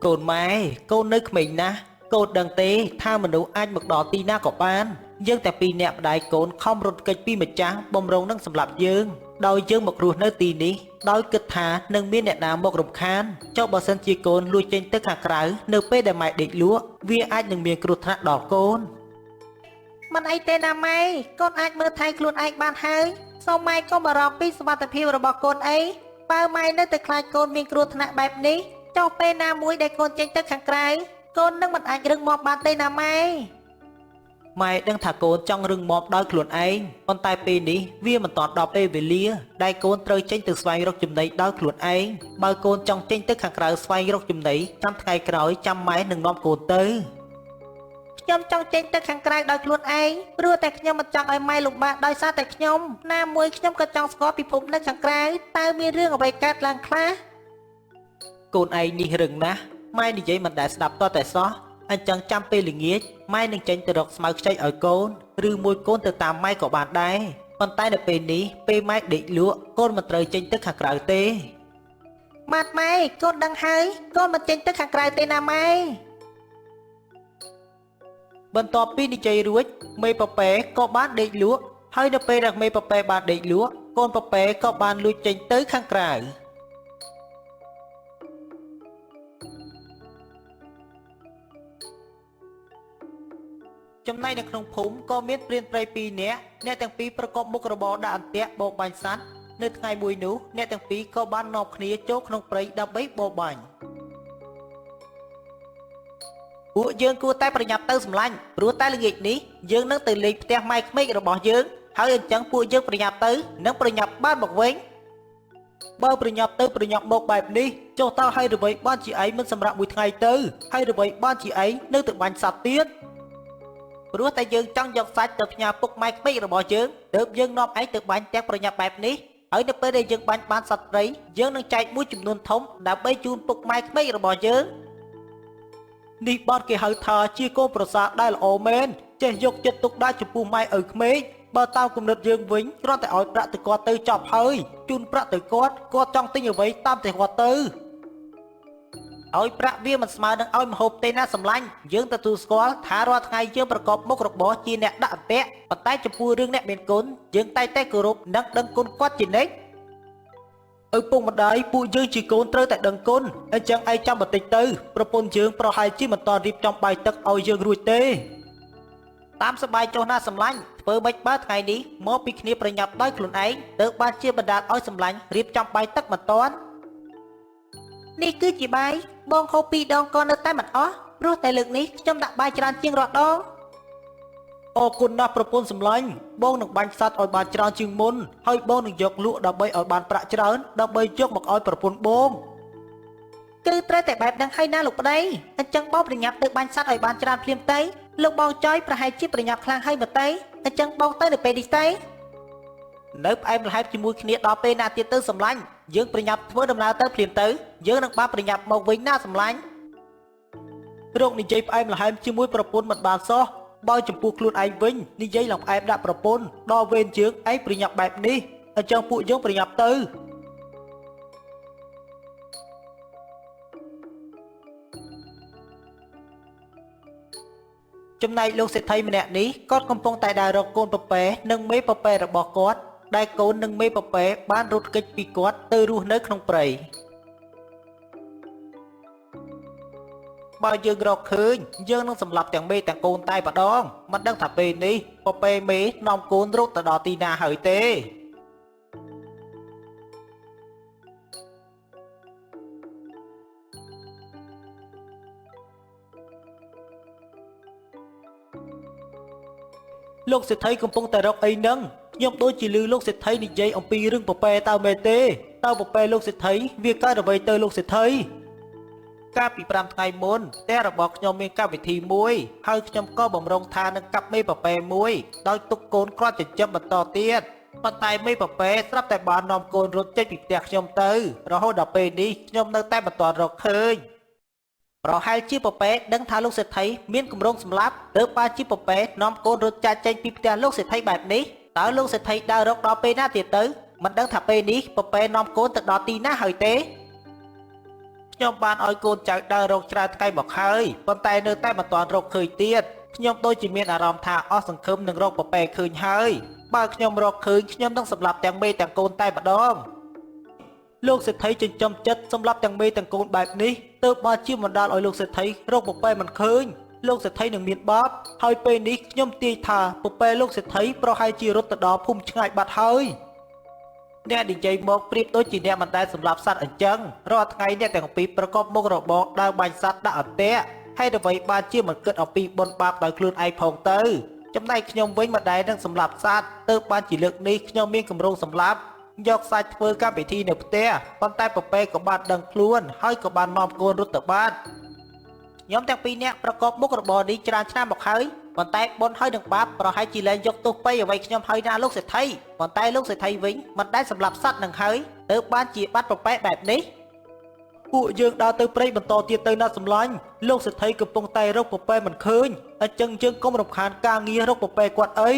កូនម៉ែកូននៅក្មេងណាស់កូនដឹងទេថាមនុស្សអាចមកដល់ទីណាក៏បានយើងតែពីរអ្នកម្ដាយកូនខំរត់គេចពីម្ចាស់បំរុងនឹងសម្លាប់យើងដោយយើងមករស់នៅទីនេះដោយគិតថានឹងមានអ្នកណាមករំខានចុះបើសិនជាកូនលួចចេញទៅខាងក្រៅនៅពេលដែលម៉ែដេកលក់វាអាចនឹងមានគ្រោះថ្នាក់ដល់កូនមិនអីទេណាម៉ែកូនអាចមើលថែខ្លួនឯងបានហើយសូមម៉ែកុំបារម្ភពីសុវត្ថិភាពរបស់កូនអីបើម៉ែនៅតែខ្លាចកូនមានគ្រោះថ្នាក់បែបនេះចុះពេលណាមួយដែលកូនចេញទៅខាងក្រៅកូននឹងមិនអាចរឹងមាំបានទេណាម៉ែម៉ែដឹងថាកូនចង់រឹងមាំដោយខ្លួនឯងប៉ុន្តែពេលនេះវាមិនទាន់ដល់ពេលវេលាដែលកូនត្រូវចេញទៅស្វែងរកចំណីដោយខ្លួនឯងបើកូនចង់ចេញទៅខាងក្រៅស្វែងរកចំណីចាំថ្ងៃក្រោយចាំម៉ែនឹងនាំកូនទៅខ្ញុំចង់ចេញទៅខាងក្រៅដោយខ្លួនឯងព្រោះតែខ្ញុំមិនចង់ឲ្យម៉ែលំបាកដោយសារតែខ្ញុំណាមួយខ្ញុំក៏ចង់ស្គាល់ពិភពនៅខាងក្រៅតើមានរឿងអ្វីកើតឡើងខ្លះកូនឯងនេះរឹងណាស់ម៉ែនិយាយមិនដែលស្ដាប់តតែសោះអញ្ចឹងចាំពេលល្ងាចម៉ែនឹងចេញទៅរកស្មៅខ្ចីឲ្យកូនឬមួយកូនទៅតាមម៉ែក៏បានដែរប៉ុន្តែនៅពេលនេះពេលម៉ែដេកលក់កូនមិនត្រូវចេញទៅខាងក្រៅទេម៉ាត់ម៉ែកូនដឹងហើយកូនមិនចេញទៅខាងក្រៅទេណាម៉ែបន្ទាប់ពីនិយាយរួចមេពពែក៏បានដេកលក់ហើយនៅពេលដែលមេពពែបានដេកលក់កូនពពែក៏បានលួចចេញទៅខាងក្រៅចំណែកនៅក្នុងភូមិក៏មានព្រានព្រៃពីរនាក់អ្នកទាំងពីរប្រកបមុខរបរដាក់អន្ទាក់បោកបាញ់សត្វនៅថ្ងៃមួយនោះអ្នកទាំងពីរក៏បាននាំគ្នាចូលក្នុងព្រៃដើម្បីបោកបាញ់ពួកយើងគួរតែប្រញាប់ទៅសម្លាញ់ព្រោះតែល្ងាចនេះយើងនឹងទៅលេងផ្ទះម៉ែក្មេករបស់យើងហើយអញ្ចឹងពួកយើងប្រញាប់ទៅនិងប្រញាប់បានមកវិញ បើប្រញាប់ទៅប្រញាប់មកបែបនេះចុះតើហើយអ្វីបានជាឯងមិនសម្រាប់មួយថ្ងៃទៅហើយអ្វីបានជាឯងនៅទៅបាញ់សត្វទៀតព្រោះតែយើងចង់យកសាច់ទៅផ្ញើពុកម៉ែក្មេករបស់យើងទើបយើងនាំឯងទៅបាញ់ទាំងប្រញាប់បែបនេះហើយនៅពេលដែលយើងបាញ់បានសត្វព្រៃយើងនឹងចែកមួយចំនួនធំដើម្បីជូនពុកម៉ែក្មេករបស់យើងនេះបានគេហៅថាជាកូនប្រសាដែលល្អមែនចេះយកចិត្តទុកដាក់ចំពោះម៉ែឪក្មេកបើតាមគំនិតយើងវិញគ្រាន់តែឲ្យប្រាក់ទៅគាត់ទៅចប់ហើយជូនប្រាក់ទៅគាត់ចង់ទិញអ្វីតាមតែគាត់ទៅឲ្យប្រាក់វាមិនស្មើនឹងឲ្យម្ហូបទេណាសម្លាញ់យើងទទួលស្គាល់ថារាល់ថ្ងៃយើងប្រកបមុខរបរជាអ្នកដាក់អន្ទាក់ប៉ុន្តែចំពោះរឿងអ្នកមានគុណយើងតែងតែគោរពនិងដឹងគុណគាត់ជានិច្ចឪពុកម្ដាយពួកយើងជាកូនត្រូវតែដឹងគុណអញ្ចឹងឯងចាំបន្តិចទៅប្រពន្ធយើងប្រហែលជាមិនតាន់រៀបចំបាយទឹកឲ្យយើងរួចទេតាមសបាយចុះណាសម្លាញ់ធ្វើម៉េចបើថ្ងៃនេះមកពីគ្នាប្រញាប់ដោយខ្លួនឯងទើបបានជាបណ្ដាលឲ្យសម្លាញ់រៀបចំបាយទឹកមិនតាន់នេះគឺជាបាយបងហូប2 ដងក៏នៅតែមិនអស់ព្រោះតែលើកនេះខ្ញុំដាក់បាយច្រើនជាងរាល់ដងអរគុណណាស់ប្រពន្ធសម្លាញ់បងនឹងបាញ់សត្វឲ្យបានច្រើនជាងមុនហើយបងនឹងយកលក់ដើម្បីឲ្យបានប្រាក់ច្រើនដើម្បីយកមកឲ្យប្រពន្ធបងគឺត្រូវតែបែបហ្នឹងហើយណាលោកប្តីអញ្ចឹងបងប្រញាប់ទៅបាញ់សត្វឲ្យបានច្រើនភ្លាមទៅលោកបងចយប្រហែលជាប្រញាប់ខ្លាំងហើយមកទៅអញ្ចឹងបងទៅនៅពេលនេះទៅនៅផ្អែមល្ហែមជាមួយគ្នាដល់ពេលណាទៀតទៅសម្លាញ់យើងប្រញាប់ធ្វើដំណើរទៅភ្លាមទៅយើងនឹងបានប្រញាប់មកវិញណាសម្លាញ់រកនិយាយផ្អែមល្ហែមជាមួយប្រពន្ធមិនបានសោះបើចំពោះខ្លួនឯងវិញនិយាយឡើងផ្អែមដាក់ប្រពន្ធដល់វេនជើងឯងប្រញាប់បែបនេះអញ្ចឹងពួកយើងប្រញាប់ទៅចំណែកលោកសេដ្ឋីម្នាក់នេះគាត់កំពុងតែដើររកកូនពពែនិងមេពពែរបស់គាត់ដែលកូននិងមេពពែបានរត់គេចពីគាត់ទៅរស់នៅក្នុងព្រៃបើយើងរកឃើញយើងនឹងសម្លាប់ទាំងមេទាំងកូនតែម្ដងមិនដឹងថាពេលនេះពពែមេនាំកូនរត់ទៅដល់ទីណាហើយទេលោកសេដ្ឋីកំពុងតែរកអីនឹងខ្ញុំដូចជាឮលោកសេដ្ឋីនិយាយអំពីរឿងពពែតើមែនទេតើពពែលោកសេដ្ឋីវាកើតអ្វីទៅលោកសេដ្ឋីកាលពី5ថ្ងៃមុនតែរបស់ខ្ញុំមានកម្មវិធីមួយហើយខ្ញុំក៏បំរុងថានឹងកាប់មេពពែមួយដោយទុកកូនគ្រាន់ចិញ្ចឹមបន្តទៀតប៉ុន្តែមេពពែស្រាប់តែបាននាំកូនរត់ចេញពីផ្ទះខ្ញុំទៅរហូតដល់ពេលនេះខ្ញុំនៅតែមិនទាន់រកឃើញប្រហែលជាពពែដឹងថាលោកសេដ្ឋីមានគម្រោងសម្លាប់ទើបបានជាពពែនាំកូនរត់ចាច់ចេញពីផ្ទះលោកសេដ្ឋីបែបនេះតើលោកសេដ្ឋីដើររកដល់ពេលណាទៀតទៅមិនដឹងថាពេលនេះពពែនាំកូនទៅដល់ទីណាហើយទេខ្ញុំបានឲ្យកូនចៅដើររកច្រើនថ្ងៃមកហើយប៉ុន្តែនៅតែមិនទាន់រកឃើញទៀតខ្ញុំដូចជាមានអារម្មណ៍ថាអស់សង្ឃឹមនឹងរកពពែឃើញហើយបើខ្ញុំរកឃើញខ្ញុំនឹងសម្លាប់ទាំងមេទាំងកូនតែម្ដងលោកសេដ្ឋីចិញ្ចឹមចិត្តសម្រាប់ទាំងមេទាំងកូនបែបនេះទើបបានជាបណ្ដាលឲ្យលោកសេដ្ឋីរកពពែមិនឃើញលោកសេដ្ឋីនឹងមានបាបហើយពេលនេះខ្ញុំទាយថាពពែលោកសេដ្ឋីប្រហែលជារត់ទៅដល់ភូមិឆ្ងាយបាត់ហើយអ្នកនិយាយមកប្រៀបដូចជាអ្នកមិនដែលសម្លាប់សត្វអញ្ចឹងរាល់ថ្ងៃអ្នកទាំងពីរប្រកបមុខរបរដើរបាញ់សត្វដាក់អន្ទាក់ហើយអ្វីបានជាមិនគិតអំពីបុណ្យបាបដោយខ្លួនឯងផងទៅចំណែកខ្ញុំវិញមិនដែលនឹងសម្លាប់សត្វទើបបានជាលើកនេះខ្ញុំមានគម្រោងសម្លាប់យកសាច់ធ្វើកម្មវិធីនៅផ្ទះប៉ុន្តែពពែក៏បានដឹងខ្លួនហើយក៏បាននាំកូនរត់ទៅបាត់ខ្ញុំទាំងពីរនាក់ប្រកបមុខរបរនេះច្រើនឆ្នាំមកហើយប៉ុន្តែបុណ្យហើយនឹងបាបប្រហែលជាលែងយកទោសបីអ្វីខ្ញុំហើយណាលោកសេដ្ឋីប៉ុន្តែលោកសេដ្ឋីវិញមិនដែលសម្លាប់សត្វនឹងហើយទើបបានជាបាត់ពពែបែបនេះពួកយើងដើរទៅព្រៃបន្តទៀតទៅណាសម្លាញ់លោកសេដ្ឋីកំពុងតែរកពពែមិនឃើញអញ្ចឹងយើងកុំរំខានការងាររកពពែគាត់អី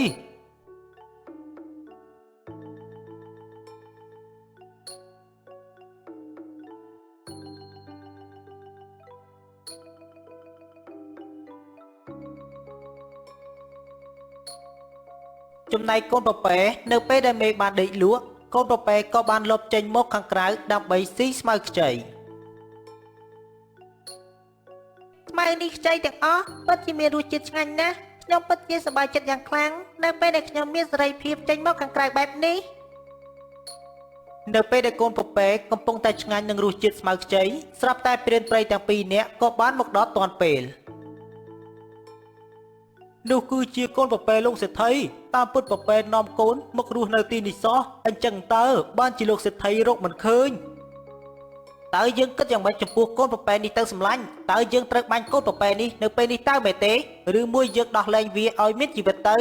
ចំណែកកូនពពែនៅពេលដែលមេបានដេកលក់កូនពពែក៏បានលបចេញមកខាងក្រៅដើម្បីស៊ីស្មៅខ្ចីស្មៅនេះខ្ចីទាំងអស់ពិតជាមានរសជាតិឆ្ងាញ់ណាស់ខ្ញុំពិតជាសប្បាយចិត្តយ៉ាងខ្លាំងនៅពេលដែលខ្ញុំមានសេរីភាពចេញមកខាងក្រៅបែបនេះនៅពេលដែលកូនពពែកំពុងតែឆ្ងាញ់នឹងរសជាតិស្មៅខ្ចីស្រាប់តែព្រានព្រៃទាំងពីរនាក់ក៏បានមកដល់ទាន់ពេល នោះគឺជាកូនប្រពែលោកសេដ្ឋីតាមពុតប្រពែនាំកូនមករស់នៅទីនេះសោះអញ្ចឹងតើបានជាលោកសេដ្ឋីរកមិនឃើញតើយើងគិតយ៉ាងម៉េចចំពោះកូនប្រពែនេះទៅសម្លាញ់តើយើងត្រូវបាញ់កូនប្រពែនេះនៅពេលនេះតើមែនទេឬមួយយើងដោះលែងវាឲ្យមានជីវិតទៅ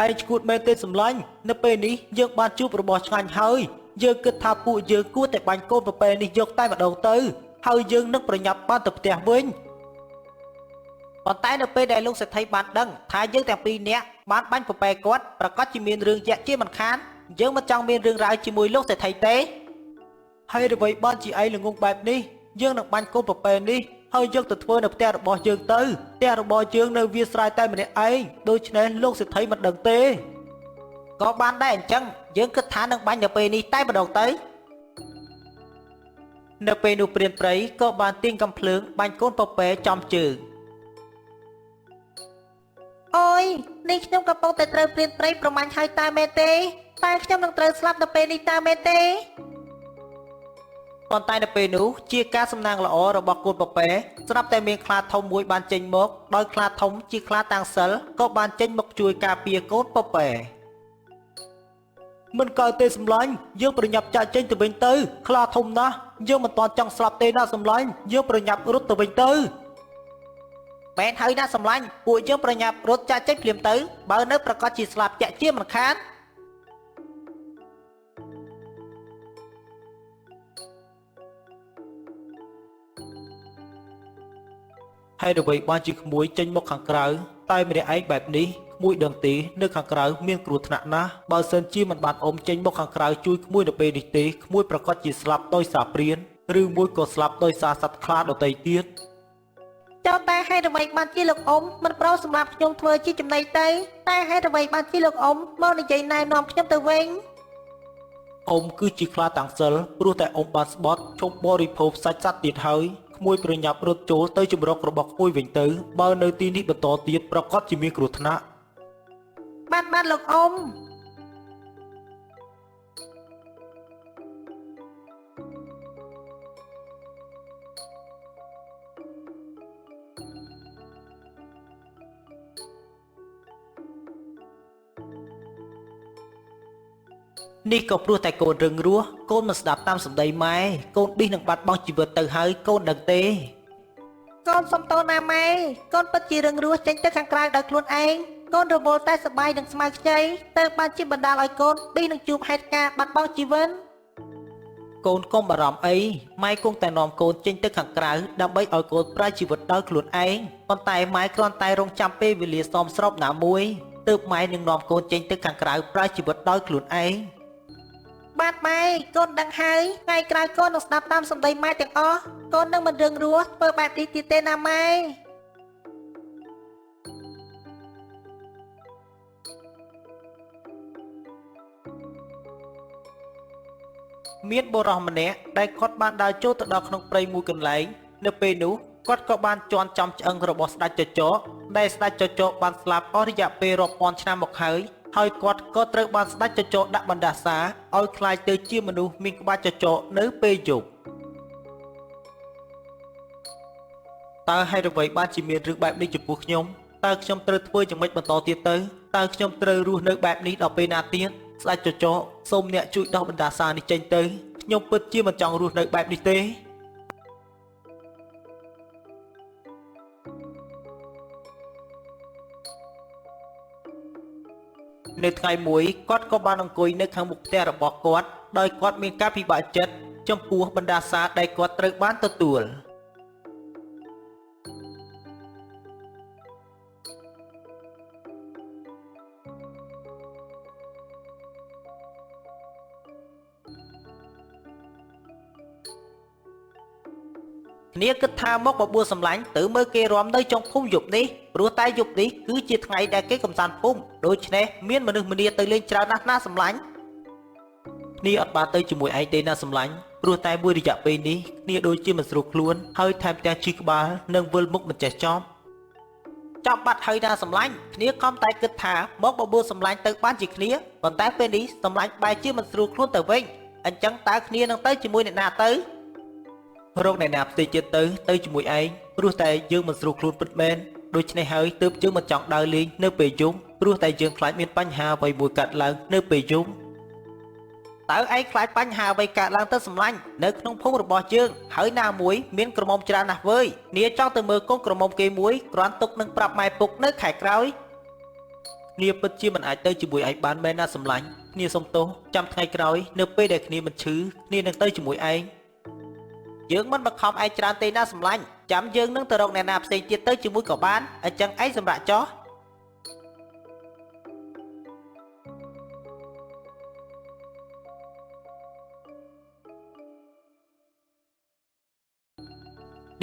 ឯងឈួតមែនទេសម្លាញ់នៅពេលនេះយើងបានជួបរបស់ឆ្ងាញ់ហើយយើងគិតថាពួកយើងគួរតែបាញ់កូនប្រពែនេះយកតែម្ដងទៅហើយយើងនឹងប្រញាប់បានទៅផ្ទះវិញប៉ុន្តែនៅពេលដែលលោកសេដ្ឋីបានដឹងថាយើងទាំងពីរនាក់បានបាញ់ប្រពែគាត់ប្រកាសជាមានរឿងជាក់ជាមិនខានយើងមិនចង់មានរឿងរ៉ាវជាមួយលោកសេដ្ឋីទេហើយអ្វីបានជាឯងល្ងងបែបនេះយើងនឹងបាញ់កូនប្រពែនេះហើយយកទៅធ្វើនៅផ្ទះរបស់យើងទៅផ្ទះរបស់យើងនៅវាលស្រែតែម្នាក់ឯងដូច្នេះលោកសេដ្ឋីមិនដឹងទេក៏បានដែរអញ្ចឹងយើងគិតថានឹងបាញ់នៅពេលនេះតែម្ដងទៅនៅពេលនោះព្រានព្រៃក៏បានទាញកំភ្លើងបាញ់កូនប្រពែចំជើងអូយនេះខ្ញុំកំពុងតែត្រូវព្រានព្រៃប្រមាញ់ហើយតើមែនទេតែខ្ញុំនឹងត្រូវស្លាប់នៅពេលនេះតើមែនទេប៉ុន្តែនៅពេលនោះជាការសំណាងល្អរបស់កូនប្រពែស្រាប់តែមានខ្លាធំមួយបានចេញមកដោយខ្លាធំជាខ្លាតាំងសិលក៏បានចេញមកជួយការពារកូនប្រពែមិនកើតទេសម្លាញ់យើងប្រញាប់ចាក់ចេញទៅវិញទៅខ្លាធំណាស់យើងមិនទាន់ចង់ស្លាប់ទេណាសម្លាញ់យើងប្រញាប់រត់ទៅវិញទៅបែនហើយណាសម្លាញ់ពួកយើងប្រញាប់រត់ចាក់ចេញភ្លាមទៅបើនៅប្រកាសជាស្លាប់ជាក់ជាមិនខានហើយអ្វីបានជាក្មួយចេញមកខាងក្រៅតែម្នាក់ឯងបែបនេះក្មួយដឹងទេនៅខាងក្រៅមានគ្រោះថ្នាក់ណាស់បើសិនជាមិនបានអ៊ំចេញមកខាងក្រៅជួយក្មួយនៅពេលនេះទេក្មួយប្រកាសជាស្លាប់ដោយសារព្រានឬមួយក៏ស្លាប់ដោយសារសត្វខ្លាដទៃទៀតចុះតែហេតុអ្វីបានជាលោកអ៊ំមិនប្រោសសម្រាប់ខ្ញុំធ្វើជាចំណីទៅតែហេតុអ្វីបានជាលោកអ៊ំមកនិយាយណែនាំខ្ញុំទៅវិញអ៊ំគឺជាខ្លាតាំងសិលព្រោះតែអ៊ំបានស្បត់ជុំបរិភោគសាច់សត្វទៀតហើយក្មួយប្រញាប់រត់ចូលទៅជំរករបស់ក្មួយវិញទៅបើនៅទីនេះបន្តទៀតប្រកាសជាមានគ្រោះថ្នាក់បានលោកអ៊ំនេះក៏ព្រោះតែកូនរឹងរស់កូនមិនស្ដាប់តាមសម្ដីម៉ែកូនឌីសនឹងបាត់បង់ជីវិតទៅហើយកូនដឹងទេកូនសុំទោសណាម៉ែកូនពិតជារឹងរស់ចេញទៅខាងក្រៅដោយខ្លួនឯងកូនរវល់តែសប្បាយនឹងស្មៅខ្ចីទៅបានជាបណ្ដាលឲ្យកូនឌីសនឹងជួបហេតុការណ៍បាត់បង់ជីវិតកូនកុំបារម្ភអីម៉ែគង់តែនាំកូនចេញទៅខាងក្រៅដើម្បីឲ្យកូនប្រើជីវិតដោយខ្លួនឯងប៉ុន្តែម៉ែគ្រាន់តែរងចាំពេលវេលាសមស្របណាមួយទើបម៉ែនឹងនាំកូនចេញទៅខាងក្រៅប្រើជីវិតដោយខ្លួនឯងបាទម៉ែកូនដឹងហើយថ្ងៃក្រោយកូននឹងស្ដាប់តាមសម្ដីម៉ែទាំងអស់កូននឹងមិនរឹងរស់ធ្វើបែបនេះទៀតទេណាម៉ែមានបុរសម្នាក់ដែលគាត់បានដើរចូលទៅដល់ក្នុងព្រៃមួយកន្លែងនៅពេលនោះគាត់ក៏បានជន់ចំឆ្អឹងរបស់ស្ដេចចចកដែលស្ដេចចចកបានស្លាប់អស់រយៈពេលរាប់ពាន់ឆ្នាំមកហើយគាត់ក៏ត្រូវបានស្ដេចចចកដាក់បណ្ដាសាឲ្យក្លាយទៅជាមនុស្សមានក្បាលចចកនៅពេលយប់តើហេតុអ្វីបានជាមានរឿងបែបនេះចំពោះខ្ញុំតើខ្ញុំត្រូវធ្វើយ៉ាងម៉េចបន្តទៀតទៅតើខ្ញុំត្រូវរស់នៅបែបនេះដល់ពេលណាទៀតស្ដេចចចកសូមអ្នកជួយដោះបណ្ដាសានេះចេញទៅខ្ញុំពិតជាមិនចង់រស់នៅបែបនេះទេនៅថ្ងៃមួយគាត់ក៏បានអង្គុយនៅខាងមុខផ្ទះរបស់គាត់ដោយគាត់មានការពិបាកចិត្តចំពោះបណ្ដាសាដែលគាត់ត្រូវបានទទួលគ្នាគិតថាមកបបួលសម្លាញ់ទៅមើលគេរំនៅចុងភូមិយប់នេះព្រោះតែយប់នេះគឺជាថ្ងៃដែលគេកំសាន្តភូមិដូច្នេះមានមនុស្សម្នាទៅលេងច្រើនណាស់ណាសម្លាញ់គ្នាអត់បានទៅជាមួយឯងទេណាសម្លាញ់ព្រោះតែមួយរយៈពេលនេះគ្នាដូចជាមិនស្រួលខ្លួនហើយថែមទាំងជិះក្បាលនិងវិលមុខមិនចេះចប់ចាប់បាត់ហើយណាសម្លាញ់គ្នាខំតែគិតថាមកបបួលសម្លាញ់ទៅបានជាគ្នាប៉ុន្តែពេលនេះសម្លាញ់បែរជាមិនស្រួលខ្លួនទៅវិញអញ្ចឹងតើគ្នានឹងទៅជាមួយអ្នកណាទៅរកអ្នកណាផ្សេងទៀតទៅជាមួយឯងព្រោះតែយើងមិនស្រួលខ្លួនពិតមែន ដូច្នេះហើយទើបយើងមិនចង់ដើរលេងនៅពេលយប់ព្រោះតែយើងខ្លាចមានបញ្ហាអ្វីមួយកើតឡើងនៅពេលយប់តើឯងខ្លាចបញ្ហាអ្វីកើតឡើងទៅសម្លាញ់នៅក្នុងភូមិរបស់យើងហើយណាមួយមានក្រមុំច្រើនណាស់វើយនាចង់ទៅមើលកូនក្រមុំគេមួយគ្រាន់ទុកនឹងប្រាប់ម៉ែពុកនៅខែក្រោយនាពិតជាមិនអាចទៅជាមួយឯងបានមែនណាសម្លាញ់នាសុំទោសចាំថ្ងៃក្រោយនៅពេលដែលគ្នាមិនឈឺគ្នានឹងទៅជាមួយឯងយើងមិនបង្ខំឯងច្រើនទេណាសម្លាញ់ចាំយើងនឹងទៅរកអ្នកណាផ្សេងទៀតទៅជាមួយក៏បានអញ្ចឹងឯងសម្រាប់ចោះ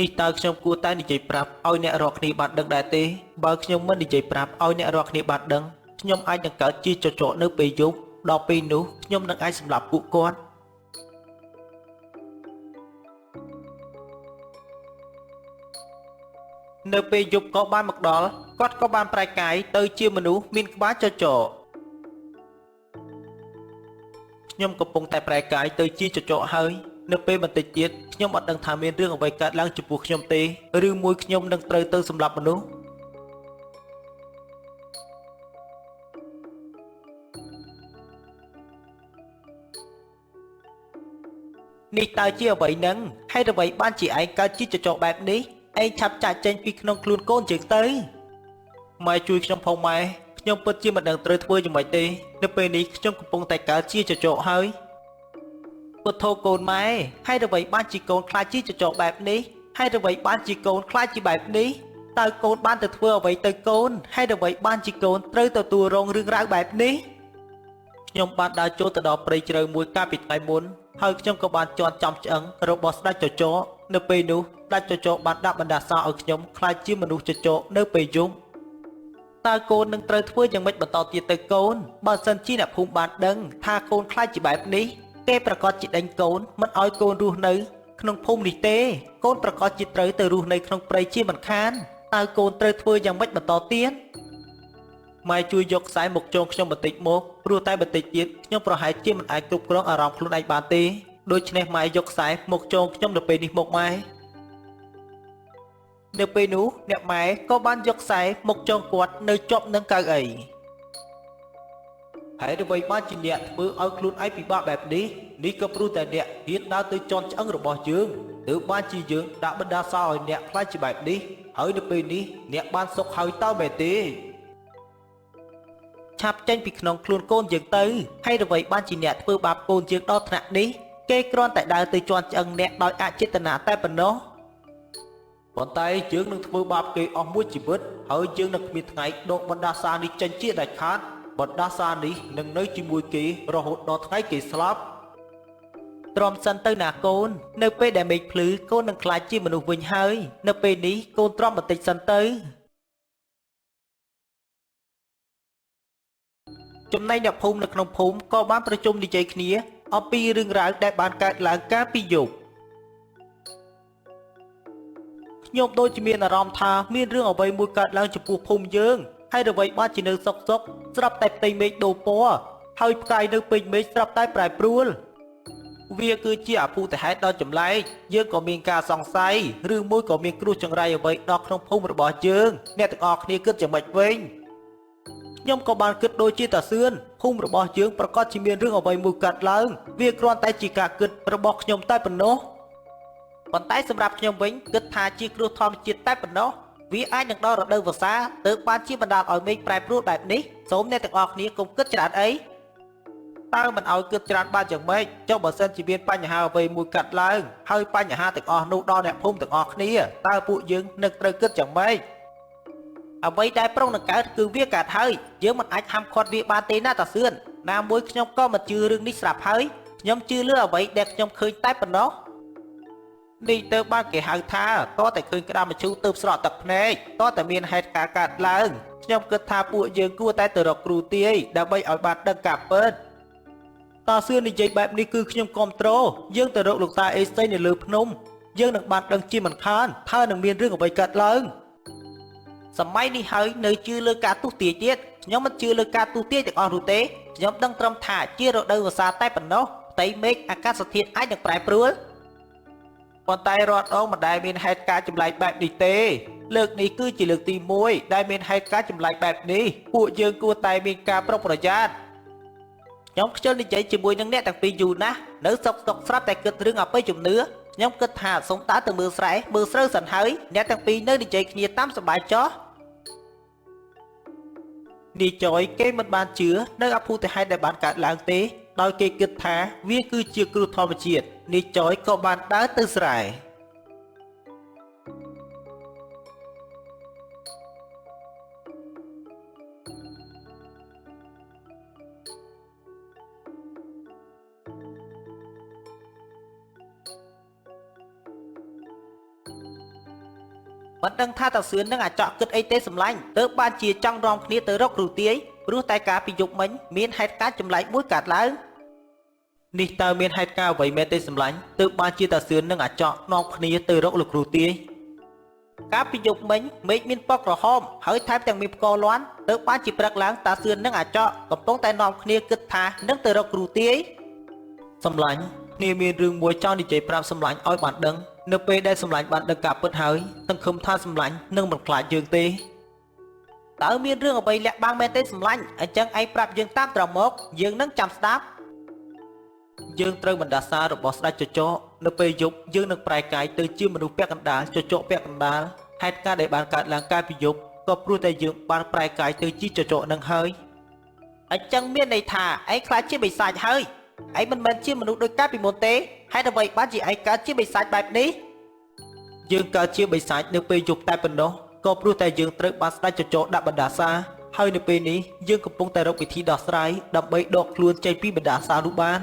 នេះតើខ្ញុំគួរតែនិយាយប្រាប់ឲ្យអ្នករកគ្នាបានដឹងដែរទេបើខ្ញុំមិននិយាយប្រាប់ឲ្យអ្នករកគ្នាបានដឹងខ្ញុំអាចនឹងកើតជាចចកនៅពេលយប់ដល់ពេលនោះខ្ញុំនឹងអាចសម្លាប់ពួកគាត់នៅពេលយប់ក៏បានមកដល់គាត់ក៏បានប្រែកាយទៅជាមនុស្សមានក្បាលចចកខ្ញុំកំពុងតែប្រែកាយទៅជាចចកហើយនៅពេលបន្តិចទៀតខ្ញុំអត់ដឹងថាមានរឿងអ្វីកើតឡើងចំពោះខ្ញុំទេឬមួយខ្ញុំនឹងត្រូវទៅសម្លាប់មនុស្សនេះតើជាអ្វីនឹងហេតុអ្វីបានជាឯងកើតជាចចកបែបនេះឯងឆាប់ចាក់ចេញពីក្នុងខ្លួនកូនជើងទៅម៉ែជួយខ្ញុំផងម៉ែខ្ញុំពិតជាមិនដឹងត្រូវធ្វើយ៉ាងម៉េចទេនៅពេលនេះខ្ញុំកំពុងតែកើតជាចចកហើយពុទ្ធោកូនម៉ែហេតុអ្វីបានជាកូនខ្លាចជាចចកបែបនេះហេតុអ្វីបានជាកូនខ្លាចជាបែបនេះតើកូនបានទៅធ្វើអ្វីទៅកូនហេតុអ្វីបានជាកូនត្រូវទទួលរងរឿងរ៉ាវបែបនេះខ្ញុំបានដើរចូលទៅដល់ព្រៃជ្រៅមួយកាលពីថ្ងៃមុនហើយខ្ញុំក៏បានជន់ចំឆ្អឹងរបស់ស្ដេចចចកនៅពេលនោះស្ដេចចចកបានដាក់បណ្ដាសាឲ្យខ្ញុំខ្លាចជាមនុស្សចចកនៅពេលយប់តើកូននឹងត្រូវធ្វើយ៉ាងម៉េចបន្តទៀតទៅកូនបើសិនជាអ្នកភូមិបានដឹងថាកូនខ្លាចជាបែបនេះគេប្រកាសជាដេញកូនមិនឲ្យកូនរស់នៅក្នុងភូមិនេះទេកូនប្រកាសជាត្រូវទៅរស់នៅក្នុងព្រៃជាមិនខានតើកូនត្រូវធ្វើយ៉ាងម៉េចបន្តទៀតម៉ែជួយយកខ្សែមកចងខ្ញុំបន្តិចមកព្រោះតែបន្តិចទៀតខ្ញុំប្រហែលជាមិនអាចគ្រប់គ្រងអារម្មណ៍ខ្លួនឯងបានទេដូច្នេះម៉ែយកខ្សែមកចងខ្ញុំនៅពេលនេះមកម៉ែនៅពេលនោះអ្នកម៉ែក៏បានយកខ្សែមកចងគាត់នៅជាប់នឹងកៅអីហើយអ្វីបានជាអ្នកធ្វើឲ្យខ្លួនឯងពិបាកបែបនេះនេះក៏ព្រោះតែអ្នកហ៊ានដើរទៅជន់ឆ្អឹងរបស់យើងទើបបានជាយើងដាក់បណ្ដាសាឲ្យអ្នកខ្លាចជាបែបនេះហើយនៅពេលនេះអ្នកបានសុខហើយតើមែនទេឆាប់ចេញពីក្នុងខ្លួនកូនយើងទៅហើយអ្វីបានជាអ្នកធ្វើបាបកូនយើងដល់ថ្នាក់នេះគេគ្រាន់តែដើរទៅជន់ឆ្អឹងអ្នកដោយអចេតនាតែប៉ុណ្ណោះប៉ុន្តែយើងនឹងធ្វើបាបគេអស់មួយជីវិតហើយយើងនឹងគ្មានថ្ងៃដកបណ្ដាសានេះចេញជាដាច់ខាតបណ្ដាសានេះនឹងនៅជាមួយគេរហូតដល់ថ្ងៃគេស្លាប់ទ្រាំសិនទៅណាកូននៅពេលដែលមេឃភ្លឺកូននឹងក្លាយជាមនុស្សវិញហើយនៅពេលនេះកូនទ្រាំបន្តិចសិនទៅចំណែកអ្នកភូមិនៅក្នុងភូមិក៏បានប្រជុំនិយាយគ្នាអំពីរឿងរ៉ាវដែលបានកើតឡើងកាលពីយប់ខ្ញុំដូចជាមានអារម្មណ៍ថាមានរឿងអ្វីមួយកើតឡើងចំពោះភូមិយើងហើយអ្វីបានជានៅសុកស្រាប់តែផ្ទៃមេឃដូរពណ៌ហើយផ្កាយនៅពេញមេឃស្រាប់តែប្រែប្រួលវាគឺជាអភូតហេតុដ៏ចម្លែកយើងក៏មានការសង្ស័យឬមួយក៏មានគ្រោះចង្រៃអ្វីដល់ក្នុងភូមិរបស់យើងអ្នកទាំងអស់គ្នាគិតយ៉ាងម៉េចវិញខ្ញុំក៏បានគិតដូចជាតាសឿនភូមិរបស់យើងប្រកាសជាមានរឿងអ្វីមួយកើតឡើងវាគ្រាន់តែជាការគិតរបស់ខ្ញុំតែប៉ុណ្ណោះប៉ុន្តែសម្រាប់ខ្ញុំវិញគិតថាជាគ្រោះធម្មជាតិតែប៉ុណ្ណោះវាអាចនឹងដល់រដូវវស្សាទើបបានជាបណ្ដាលឲ្យមេឃប្រែប្រួលបែបនេះសូមអ្នកទាំងអស់គ្នាកុំគិតច្រើនអីតើមិនឲ្យគិតច្រើនបានយ៉ាងម៉េចចុះបើសិនជាមានបញ្ហាអ្វីមួយកាត់ឡើងហើយបញ្ហាទាំងអស់នោះដល់អ្នកភូមិទាំងអស់គ្នាតើពួកយើងនឹងត្រូវគិតយ៉ាងម៉េចអ្វីដែលប្រុងនឹងកើតគឺវាកើតហើយយើងមិនអាចហាមឃាត់វាបានទេណាតាសឿនណាមួយខ្ញុំក៏មិនជឿរឿងនេះស្រាប់ហើយខ្ញុំជឿលើអ្វីដែលខ្ញុំឃើញតែប៉ុណ្ណោះនេះទៅបានគេហៅថាតតែឃើញក្តាមមឈូសទៅស្រក់ទឹកភ្នែកតតែមានហេតុការណ៍កើតឡើងខ្ញុំគិតថាពួកយើងគួរតែទៅរកគ្រូទាយដើម្បីឲ្យបានដឹងការពិតតាសឿននិយាយបែបនេះគឺខ្ញុំគ្រប់គ្រងយើងទៅរកលោកតាអេស្តេនៅលើភ្នំយើងនឹងបានដឹងជាមិនខានថានឹងមានរឿងអ្វីកើតឡើងសម័យនេះហើយនៅជឿលើការទុះទាយទៀតខ្ញុំមិនជឿលើការទុះទាយទាំងអស់នោះទេខ្ញុំដឹងត្រឹមថាជារដូវវស្សាតែប៉ុណ្ណោះផ្ទៃមេឃអាកាសធាតុអាចនឹងប្រែប្រួលប៉ុន្តែរាល់ដងមិនដែលមានហេតុការណ៍ចម្លែកបែបនេះទេ លើកនេះគឺជាលើកទី1ដែលមានហេតុការណ៍ចម្លែកបែបនេះពួកយើងគួរតែមានការប្រុងប្រយ័ត្នខ្ញុំខ្ជិលនិយាយជាមួយនឹងអ្នកទាំងពីរយូរណាស់នៅសុកស្រាប់តែគិតរឿងអបិយជំនឿខ្ញុំគិតថាសូមដើរទៅមើលស្រែមើលស្រូវសិនហើយអ្នកទាំងពីរនៅនិយាយគ្នាតាមសប្បាយចោះនេះចយគេមិនបានជឿនៅអភូតហេតុដែលបានកើតឡើងទេដោយគេគិតថាវាគឺជាគ្រោះធម្មជាតិនេះចយក៏បានដើរទៅស្រែមិនដឹងថាតាសឿននឹងអាចកគិតអីទេសម្លាញ់ទើបបានជាចង់រំគ្នាទៅរកគ្រូទាយព្រោះតែការពីយប់មិញមានហេតុការណ៍ចម្លែកមួយកើតឡើងនេះតើមានហេតុការណ៍អ្វីមែនទេសម្លាញ់ទើបបានជាតាសឿននឹងអាចកនាំគ្នាទៅរកលោកគ្រូទាយការពីយប់មិញមេឃមានពណ៌ក្រហមហើយថែមទាំងមានផ្គរលាន់ទើបបានជាព្រឹកឡើងតាសឿននឹងអាចកកំពុងតែនាំគ្នាគិតថានឹងទៅរកគ្រូទាយសម្លាញ់គ្នាមានរឿងមួយចង់និយាយប្រាប់សម្លាញ់ឲ្យបានដឹងនៅពេលដែលសម្លាញ់បានដឹងការពិតហើយសង្ឃឹមថាសម្លាញ់នឹងមិនខ្លាចយើងទេតើមានរឿងអ្វីលាក់បាំងមែនទេសម្លាញ់អញ្ចឹងឯងប្រាប់យើងតាមត្រង់មកយើងនឹងចាំស្ដាប់យើងត្រូវបណ្ដាសារបស់ស្ដេចចចកនៅពេលយប់យើងនឹងប្រែកាយទៅជាមនុស្សពាក់កណ្ដាលចចកពាក់កណ្ដាលហេតុការណ៍ដែលបានកើតឡើងកាលពីយប់ក៏ព្រោះតែយើងបានប្រែកាយទៅជាចចកនឹងហើយអញ្ចឹងមានន័យថាឯងខ្លាចជាបិសាចហើយឯងមិនមែនជាមនុស្សដូចកាលពីមុនទេហេតុអ្វីបានជាឯងកើតជាបិសាចបែបនេះយើងកើតជាបិសាចនៅពេលយប់តែប៉ុណ្ណោះក៏ព្រោះតែយើងត្រូវបានស្ដេចចចកដាក់បណ្ដាសាហើយនៅពេលនេះយើងកំពុងតែរកវិធីដោះស្រាយដើម្បីដកខ្លួនចេញពីបណ្ដាសានោះបាន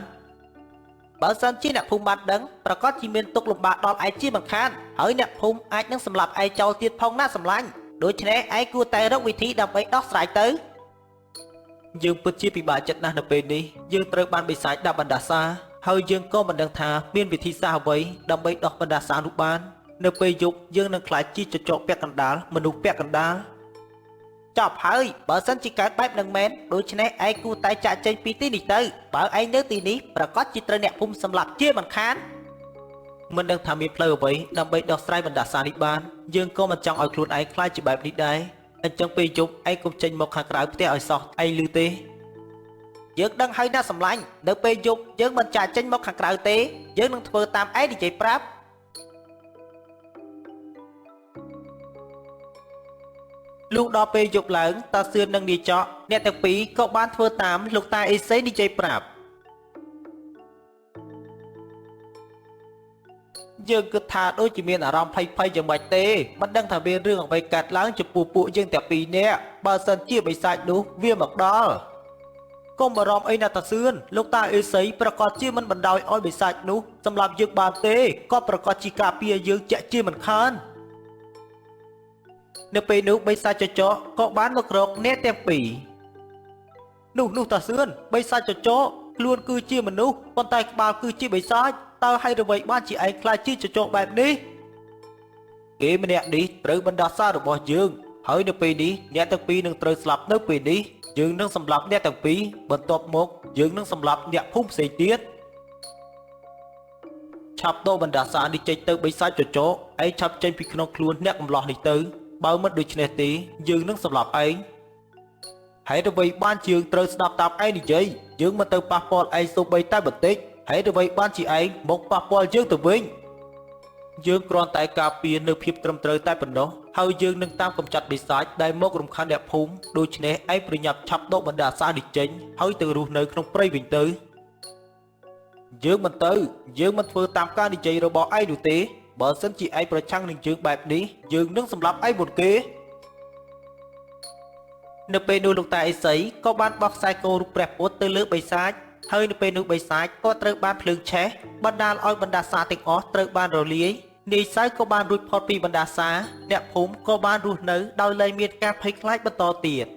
បើសិនជាអ្នកភូមិបានដឹងប្រកាសជាមានទុកលំបាកដល់ឯងជាមិនខានហើយអ្នកភូមិអាចនឹងសម្លាប់ឯងចោលទៀតផងណាសម្លាញ់ដូច្នេះឯងគួរតែរកវិធីដើម្បីដោះស្រាយទៅយើងពិតជាពិបាកចិត្តណាស់នៅពេលនេះយើងត្រូវបានបិសាចដាក់បណ្ដាសាហើយយើងក៏មិនដឹងថាមានវិធីសាស្ត្រអ្វីដើម្បីដោះបណ្ដាសានោះបាននៅពេលយប់យើងនឹងខ្លាចជាចចកពាក់កណ្ដាលមនុស្សពាក់កណ្ដាលចប់ហើយបើសិនជាកើតបែបនឹងមែនដូច្នេះឯងគួរតែចាក់ចេញពីទីនេះទៅបើឯងនៅទីនេះប្រកាសជាត្រូវអ្នកភូមិសម្លាប់ជាមិនខានមិនដឹងថាមានផ្លូវអ្វីដើម្បីដោះស្រាយបណ្ដាសានេះបានយើងក៏មិនចង់ឲ្យខ្លួនឯងខ្លាចជាបែបនេះដែរអញ្ចឹងពេលយប់ឯងកុំចេញមកខាងក្រៅផ្ទះឲ្យសោះឯងឮទេយើងដឹងហើយណាសម្លាញ់នៅពេលយប់យើងមិនចាក់ចេញមកខាងក្រៅទេយើងនឹងធ្វើតាមឯងនិយាយប្រាប់លុះដល់ពេលយប់ឡើងតាសឿននិងនាយចកអ្នកទាំងពីរក៏បានធ្វើតាមលោកតាអេសីនិយាយប្រាប់យើងគិតថាដូចជាមានអារម្មណ៍ភ័យយ៉ាងម៉េចទេមិនដឹងថាមានរឿងអ្វីកើតឡើងចំពោះពួកយើងទាំងពីរនាក់បើសិនជាបិសាចនោះវាមកដល់កុំបារម្ភអីណាតាសឿនលោកតាអេសីប្រកាសជាមិនបណ្ដោយឲ្យបិសាចនោះសម្រាប់យើងបានទេក៏ប្រកាសជាការពារយើងជាក់ជាមិនខាននៅពេលនោះបិសាចចចកក៏បានមករកអ្នកទាំងពីរនោះតាសឿនបិសាចចចកខ្លួនគឺជាមនុស្សប៉ុន្តែក្បាលគឺជាបិសាចតើហេតុអ្វីបានជាឯងខ្លាចជាចចកបែបនេះគេម្នាក់នេះត្រូវបណ្ដាសារបស់យើងហើយនៅពេលនេះអ្នកទាំងពីរនឹងត្រូវស្លាប់នៅពេលនេះយើងនឹងសម្លាប់អ្នកទាំងពីរបន្ទាប់មកយើងនឹងសម្លាប់អ្នកភូមិផ្សេងទៀតឆាប់ដោបណ្ដាសានេះចេញទៅបិសាចចចកឯងឆាប់ចេញពីក្នុងខ្លួនអ្នកកំឡោះនេះទៅបើមិនដូច្នេះទេយើងនឹងសម្លាប់ឯងហេតុអ្វីបានជាយើងត្រូវស្ដាប់តាមឯងនិយាយយើងមិនទៅប៉ះពាល់ឯងសូម្បីតែបន្តិចហេតុអ្វីបានជាឯងមកប៉ះពាល់យើងទៅវិញយើងគ្រាន់តែការពារនៅភាពត្រឹមត្រូវតែប៉ុណ្ណោះហើយយើងនឹងតាមកម្ចាត់បិសាចដែលមករំខានអ្នកភូមិដូច្នេះឯងប្រញាប់ឆាប់ដកបណ្ដាសានេះចេញហើយទៅរស់នៅក្នុងព្រៃវិញទៅយើងមិនធ្វើតាមការនិយាយរបស់ឯងនោះទេបើសិនជាឯងប្រឆាំងនឹងយើងបែបនេះយើងនឹងសម្លាប់ឯងមុនគេនៅពេលនោះលោកតាអេសីក៏បានបោះខ្សែគោរូបព្រះពុទ្ធទៅលើបិសាចហើយនៅពេលនោះបិសាចក៏ត្រូវបានភ្លើងឆេះបណ្ដាលឲ្យបណ្ដាសាទាំងអស់ត្រូវបានរលាយនាយសៅក៏បានរួចផុតពីបណ្ដាសាអ្នកភូមិក៏បានរស់នៅដោយលែងមានការភ័យខ្លាចបន្តទៀត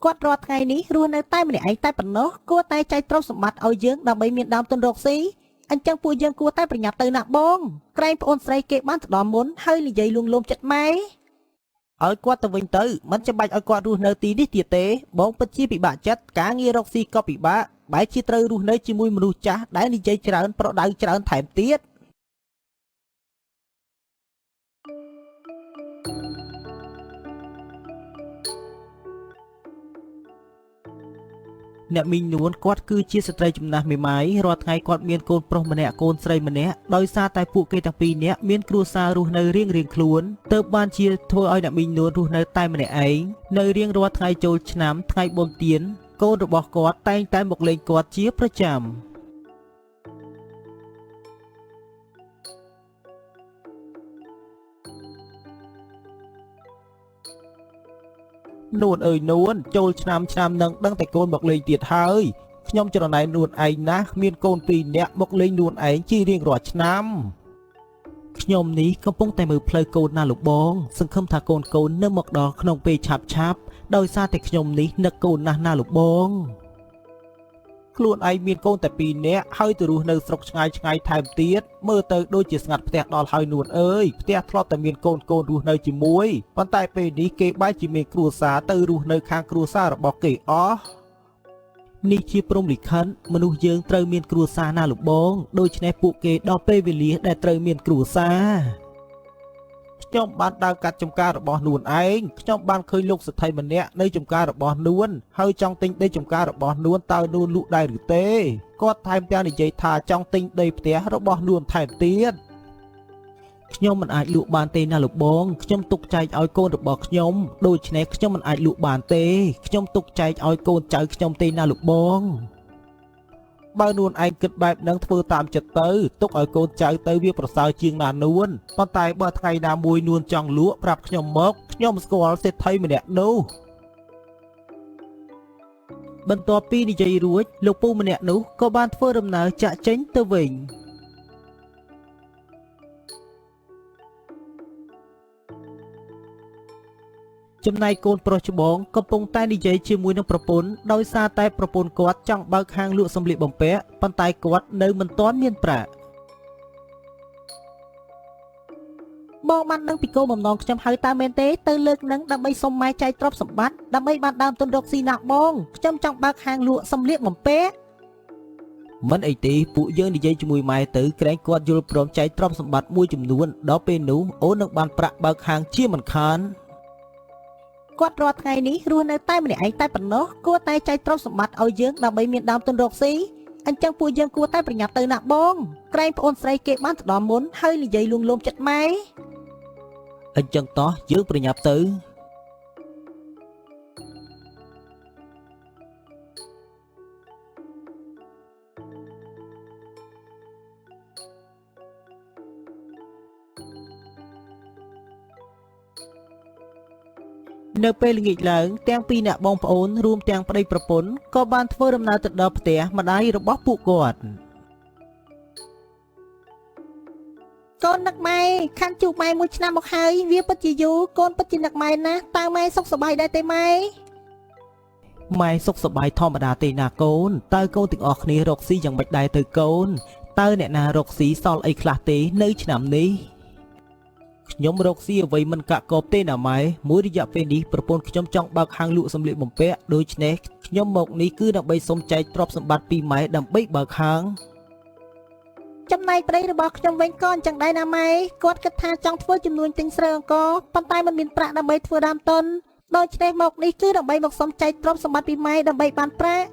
គាត់រាល់ថ្ងៃនេះរស់នៅតែម្នាក់ឯងតែប៉ុណ្ណោះគួរតែចែកទ្រព្យសម្បត្តិឲ្យយើងដើម្បីមានដើមទុនរកស៊ីអញ្ចឹងពួកយើងគួរតែប្រញាប់ទៅណាបងក្រែងប្អូនស្រីគេបានទៅដល់មុនហើយនិយាយលួងលោមចិត្តម៉ែឲ្យគាត់ទៅវិញទៅមិនចាំបាច់ឲ្យគាត់រស់នៅទីនេះទៀតទេបងពិតជាពិបាកចិត្តការងាររកស៊ីក៏ពិបាក បែរជាត្រូវរស់នៅជាមួយមនុស្សចាស់ដែលនិយាយច្រើនប្រដៅច្រើនថែមទៀតអ្នកមីងនួនគាត់គឺជាស្ត្រីចំណាស់មេម៉ាយរាល់ថ្ងៃគាត់មានកូនប្រុសម្នាក់កូនស្រីម្នាក់ដោយសារតែពួកគេទាំងពីរនាក់មានគ្រួសាររស់នៅរៀងៗខ្លួនទើបបានជាធ្វើឲ្យអ្នកមីងនួនរស់នៅតែម្នាក់ឯងនៅរៀងរាល់ថ្ងៃចូលឆ្នាំថ្ងៃបុណ្យទានកូនរបស់គាត់តែងតែមកលេងគាត់ជាប្រចាំនួនអើយនួនចូលឆ្នាំនឹងដឹងតែកូនមកលេងទៀតហើយខ្ញុំច្រណែននួនឯងណាស់មានកូនពីរនាក់មកលេងនួនឯងជារៀងរាល់ឆ្នាំខ្ញុំនេះកំពុងតែមើលផ្លូវកូនណាលោកបងសង្ឃឹមថាកូននៅមកដល់ក្នុងពេលឆាប់ដោយសារតែខ្ញុំនេះនឹកកូនណាស់ណាលោកបងខ្លួនឯងមានកូនតែពីរនាក់ហើយទៅរស់នៅស្រុកឆ្ងាយថែមទៀតមើលទៅដូចជាស្ងាត់ផ្ទះដល់ហើយនួនអើយផ្ទះធ្លាប់តែមានកូនរស់នៅជាមួយប៉ុន្តែពេលនេះគេបែរជាមានគ្រួសារទៅរស់នៅខាងគ្រួសាររបស់គេអស់នេះជាព្រំលិខិតមនុស្សយើងត្រូវមានគ្រួសារណាលោកបងដូច្នេះពួកគេដល់ពេលវេលាដែលត្រូវមានគ្រួសារខ្ញុំបានដើរកាត់ចំការរបស់នួនឯងខ្ញុំបានឃើញលោកសេដ្ឋីម្នាក់នៅចំការរបស់នួនហើយចង់ទិញដីចំការរបស់នួនតើនួនលក់ដែរឬទេគាត់ថែមទាំងនិយាយថាចង់ទិញដីផ្ទះរបស់នួនថែមទៀតខ្ញុំមិនអាចលក់បានទេណាលោកបងខ្ញុំទុកចែកឲ្យកូនរបស់ខ្ញុំដូច្នេះខ្ញុំមិនអាចលក់បានទេខ្ញុំទុកចែកឲ្យកូនចៅខ្ញុំទេណាលោកបងបើនួនឯងគិតបែបហ្នឹងធ្វើតាមចិត្តទៅទុកឲ្យកូនចៅទៅវាប្រសើរជាងណានួនប៉ុន្តែបើថ្ងៃណាមួយនួនចង់លក់ប្រាប់ខ្ញុំមកខ្ញុំស្គាល់សេដ្ឋីម្នាក់នោះបន្ទាប់ពីនិយាយរួចលោកពូម្នាក់នោះក៏បានធ្វើដំណើរចាក់ចេញទៅវិញចំណែកកូនប្រុសច្បងកំពុងតែនិយាយជាមួយនឹងប្រពន្ធដោយសារតែប្រពន្ធគាត់ចង់បើកហាងលក់សម្លៀកបំពាក់ប៉ុន្តែគាត់នៅមិនទាន់មានប្រាក់បងបានដឹងពីគោលបំណងខ្ញុំហៅតើមែនទេទៅលើកនឹងដើម្បីសុំម៉ែចែកទ្រព្យសម្បត្តិដើម្បីបានដើមទុនរកស៊ីណាស់បងខ្ញុំចង់បើកហាងលក់សម្លៀកបំពាក់មិនអីទេពួកយើងនិយាយជាមួយម៉ែទៅក្រែងគាត់យល់ព្រមចែកទ្រព្យសម្បត្តិមួយចំនួនដល់ពេលនោះអូននឹងបានប្រាក់បើកហាងជាមិនខានគាត់រាល់ថ្ងៃនេះរស់នៅតែម្នាក់ឯងតែប៉ុណ្ណោះគួរតែចែកទ្រព្យសម្បត្តិឲ្យយើងដើម្បីមានដើមទុនរកស៊ីអញ្ចឹងពួកយើងគួរតែប្រញាប់ទៅណាបងក្រែងប្អូនស្រីគេបានទៅដល់មុនហើយនិយាយលួងលោមចិត្តម៉ែអញ្ចឹងតោះយើងប្រញាប់ទៅនៅពេលល្ងាចឡើងទាំងពីរអ្នកបងប្អូនរួមទាំងប្តីប្រពន្ធក៏បានធ្វើដំណើរទៅដល់ផ្ទះម្ដាយរបស់ពួកគាត់កូននឹកម៉ែខានជួបម៉ែមួយឆ្នាំមកហើយវាពិតជាយូរកូនពិតជានឹកម៉ែណាស់តើម៉ែសុខសប្បាយដែរទេម៉ែម៉ែសុខសប្បាយធម្មតាទេណាកូនតើកូនទាំងអស់គ្នារកស៊ីយ៉ាងម៉េចដែរទៅកូនតើអ្នកណារកស៊ីសល់អីខ្លះទេនៅឆ្នាំនេះខ្ញុំរកស៊ីអ្វីមិនកាក់កបទេណាម៉ែមួយរយៈពេលនេះប្រពន្ធខ្ញុំចង់បើកហាងលក់សម្លៀកបំពាក់ដូច្នេះខ្ញុំមកនេះគឺដើម្បីសុំចែកទ្រព្យសម្បត្តិពីម៉ែដើម្បីបើកហាងចំណែកប្តីរបស់ខ្ញុំវិញក៏អញ្ចឹងដែរណាម៉ែគាត់គិតថាចង់ធ្វើចំនួនទិញស្រូវអង្គរប៉ុន្តែមិនមានប្រាក់ដើម្បីធ្វើដើមទុនដូច្នេះមកនេះគឺដើម្បីមកសុំចែកទ្រព្យសម្បត្តិពីម៉ែដើម្បីបានប្រាក់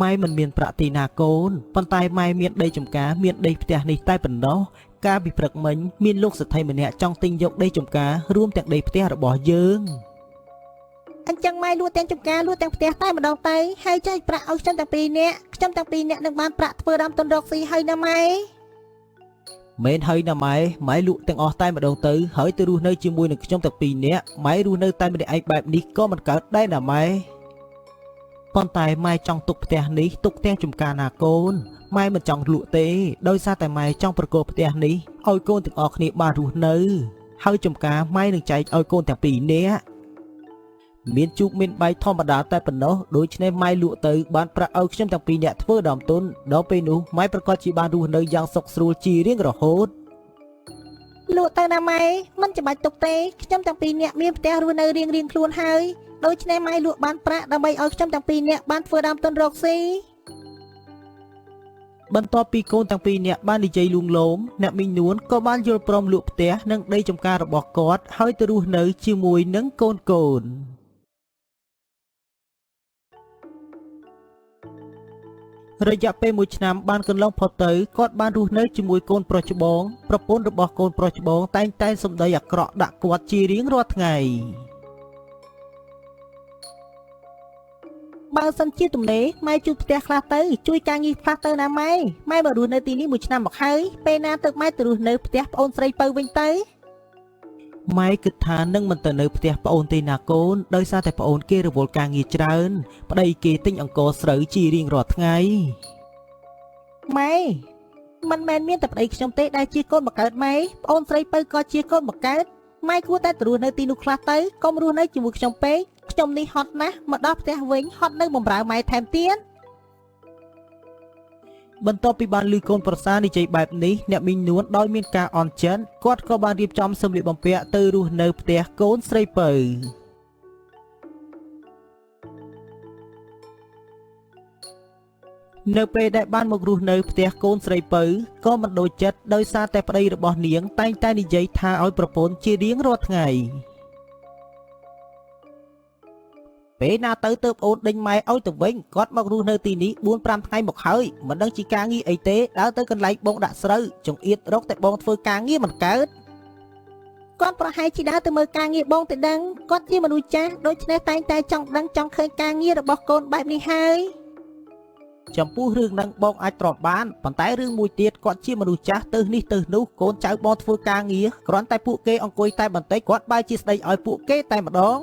ម៉ែមិនមានប្រាក់ទេណាកូនប៉ុន្តែម៉ែមានដីចម្ការមានដីផ្ទះនេះតែប៉ុណ្ណោះកាលពីព្រឹកមិញមានលោកសេដ្ឋីម្នាក់ចង់ទិញយកដីចម្ការរួមទាំងដីផ្ទះរបស់យើងអញ្ចឹងម៉ែលក់ទាំងចម្ការលក់ទាំងផ្ទះតែម្ដងទៅហើយចែកប្រាក់ឲ្យខ្ញុំទាំងពីរនាក់នឹងបានប្រាក់ធ្វើដើមទុនរកស៊ីហើយណាម៉ែមែនហើយណាម៉ែលក់ទាំងអស់តែម្ដងទៅហើយទៅរស់នៅជាមួយនឹងខ្ញុំទាំងពីរនាក់ម៉ែរស់នៅតែម្នាក់ឯងបែបនេះក៏មិនកើតដែរណាម៉ែប៉ុន្តែម៉ែចង់ទុកផ្ទះនេះទុកទាំងចម្ការណាកូនម៉ែមិនចង់លក់ទេដោយសារតែម៉ែចង់ប្រកបផ្ទះនេះឲ្យកូនទាំងអស់គ្នាបានរស់នៅហើយចម្ការម៉ែនឹងចែកឲ្យកូនទាំងពីរនាក់មានជូកមានបាយធម្មតាតែប៉ុណ្ណោះដូច្នេះម៉ែលក់ទៅបានប្រាក់ឲ្យខ្ញុំទាំងពីរនាក់ធ្វើដើមទុនដល់ពេលនោះម៉ែប្រកាសជាបានរស់នៅយ៉ាងសុខស្រួលជារៀងរហូត លក់ទៅណាម៉ែមិនចាំបាច់ទុកទេខ្ញុំទាំងពីរនាក់មានផ្ទះរស់នៅរៀងៗខ្លួនហើយដូច្នេះម៉ែលក់បានប្រាក់ដើម្បីឲ្យខ្ញុំទាំងពីរនាក់បានធ្វើដើមទុនរកស៊ី បន្ទាប់ពីកូនទាំងពីរនាក់បាននិយាយលួងលោមអ្នកមីងនួនក៏បានយល់ព្រមលក់ផ្ទះនិងដីចម្ការរបស់គាត់ហើយទៅរស់នៅជាមួយនឹងកូនរយៈពេល1ឆ្នាំបានកន្លងផុតទៅគាត់បានរស់នៅជាមួយកូនប្រុសច្បងប្រពន្ធរបស់កូនប្រុសច្បងតែងតែសម្ដីអាក្រក់ដាក់គាត់ជារៀងរាល់ថ្ងៃបើសិនជាទំនេរម៉ែជួយផ្ទះខ្លះទៅជួយការងារខ្លះទៅណាម៉ែម៉ែមករស់នៅទីនេះ1ឆ្នាំមកហើយពេលណាទៅម៉ែទៅរស់នៅផ្ទះប្អូនស្រីពៅវិញទៅម៉ែគិតថានឹងមិនទៅនៅផ្ទះប្អូនទេណាកូនដោយសារតែប្អូនគេរវល់ការងារច្រើនប្តីគេទិញអង្ករស្រូវជារៀងរាល់ថ្ងៃម៉ែមិនមែនមានតែប្តីខ្ញុំទេដែលជាកូនបង្កើតម៉ែប្អូនស្រីពៅក៏ជាកូនបង្កើតម៉ែគួរតែទៅរស់នៅទីនោះខ្លះទៅកុំរស់នៅជាមួយខ្ញុំពេកខ្ញុំនេះហត់ណាស់មកដល់ផ្ទះវិញហត់នៅបំរើម៉ែថែមទៀតបន្ទាប់ពីបានឮកូនប្រសានិយាយបែបនេះអ្នកមីងនួនដោយមានការអន់ចិត្តគាត់ក៏បានរៀបចំសម្លៀកបំពាក់ទៅរស់នៅផ្ទះកូនស្រីពៅនៅពេលដែលបានមករស់នៅផ្ទះកូនស្រីពៅក៏មិនដូចចិត្តដោយសារតែប្តីរបស់នាងតែងតែនិយាយថាឲ្យប្រពន្ធជារៀងរាល់ថ្ងៃពេលណាទៅអូនដេញម៉ែឲ្យទៅវិញគាត់មករស់នៅទីនេះ 4-5 ថ្ងៃមកហើយមិនដឹងជាការងារអីទេដើរទៅកន្លែងបងដាក់ស្រូវចង្អៀតរកតែបងធ្វើការងារមិនកើតគាត់ប្រហែលជាដើរទៅមើលការងារបងទៅដឹងគាត់ជាមនុស្សចាស់ដូច្នេះតែងតែចង់ដឹងចង់ឃើញការងាររបស់កូនបែបនេះហើយចំពោះរឿងនឹងបងអាចទ្រាំបានប៉ុន្តែរឿងមួយទៀតគាត់ជាមនុស្សចាស់ទៅនេះទៅនោះកូនចៅបងធ្វើការងារគ្រាន់តែពួកគេអង្គុយតែបន្តិចគាត់បែរជាស្ដីឲ្យពួកគេតែម្ដង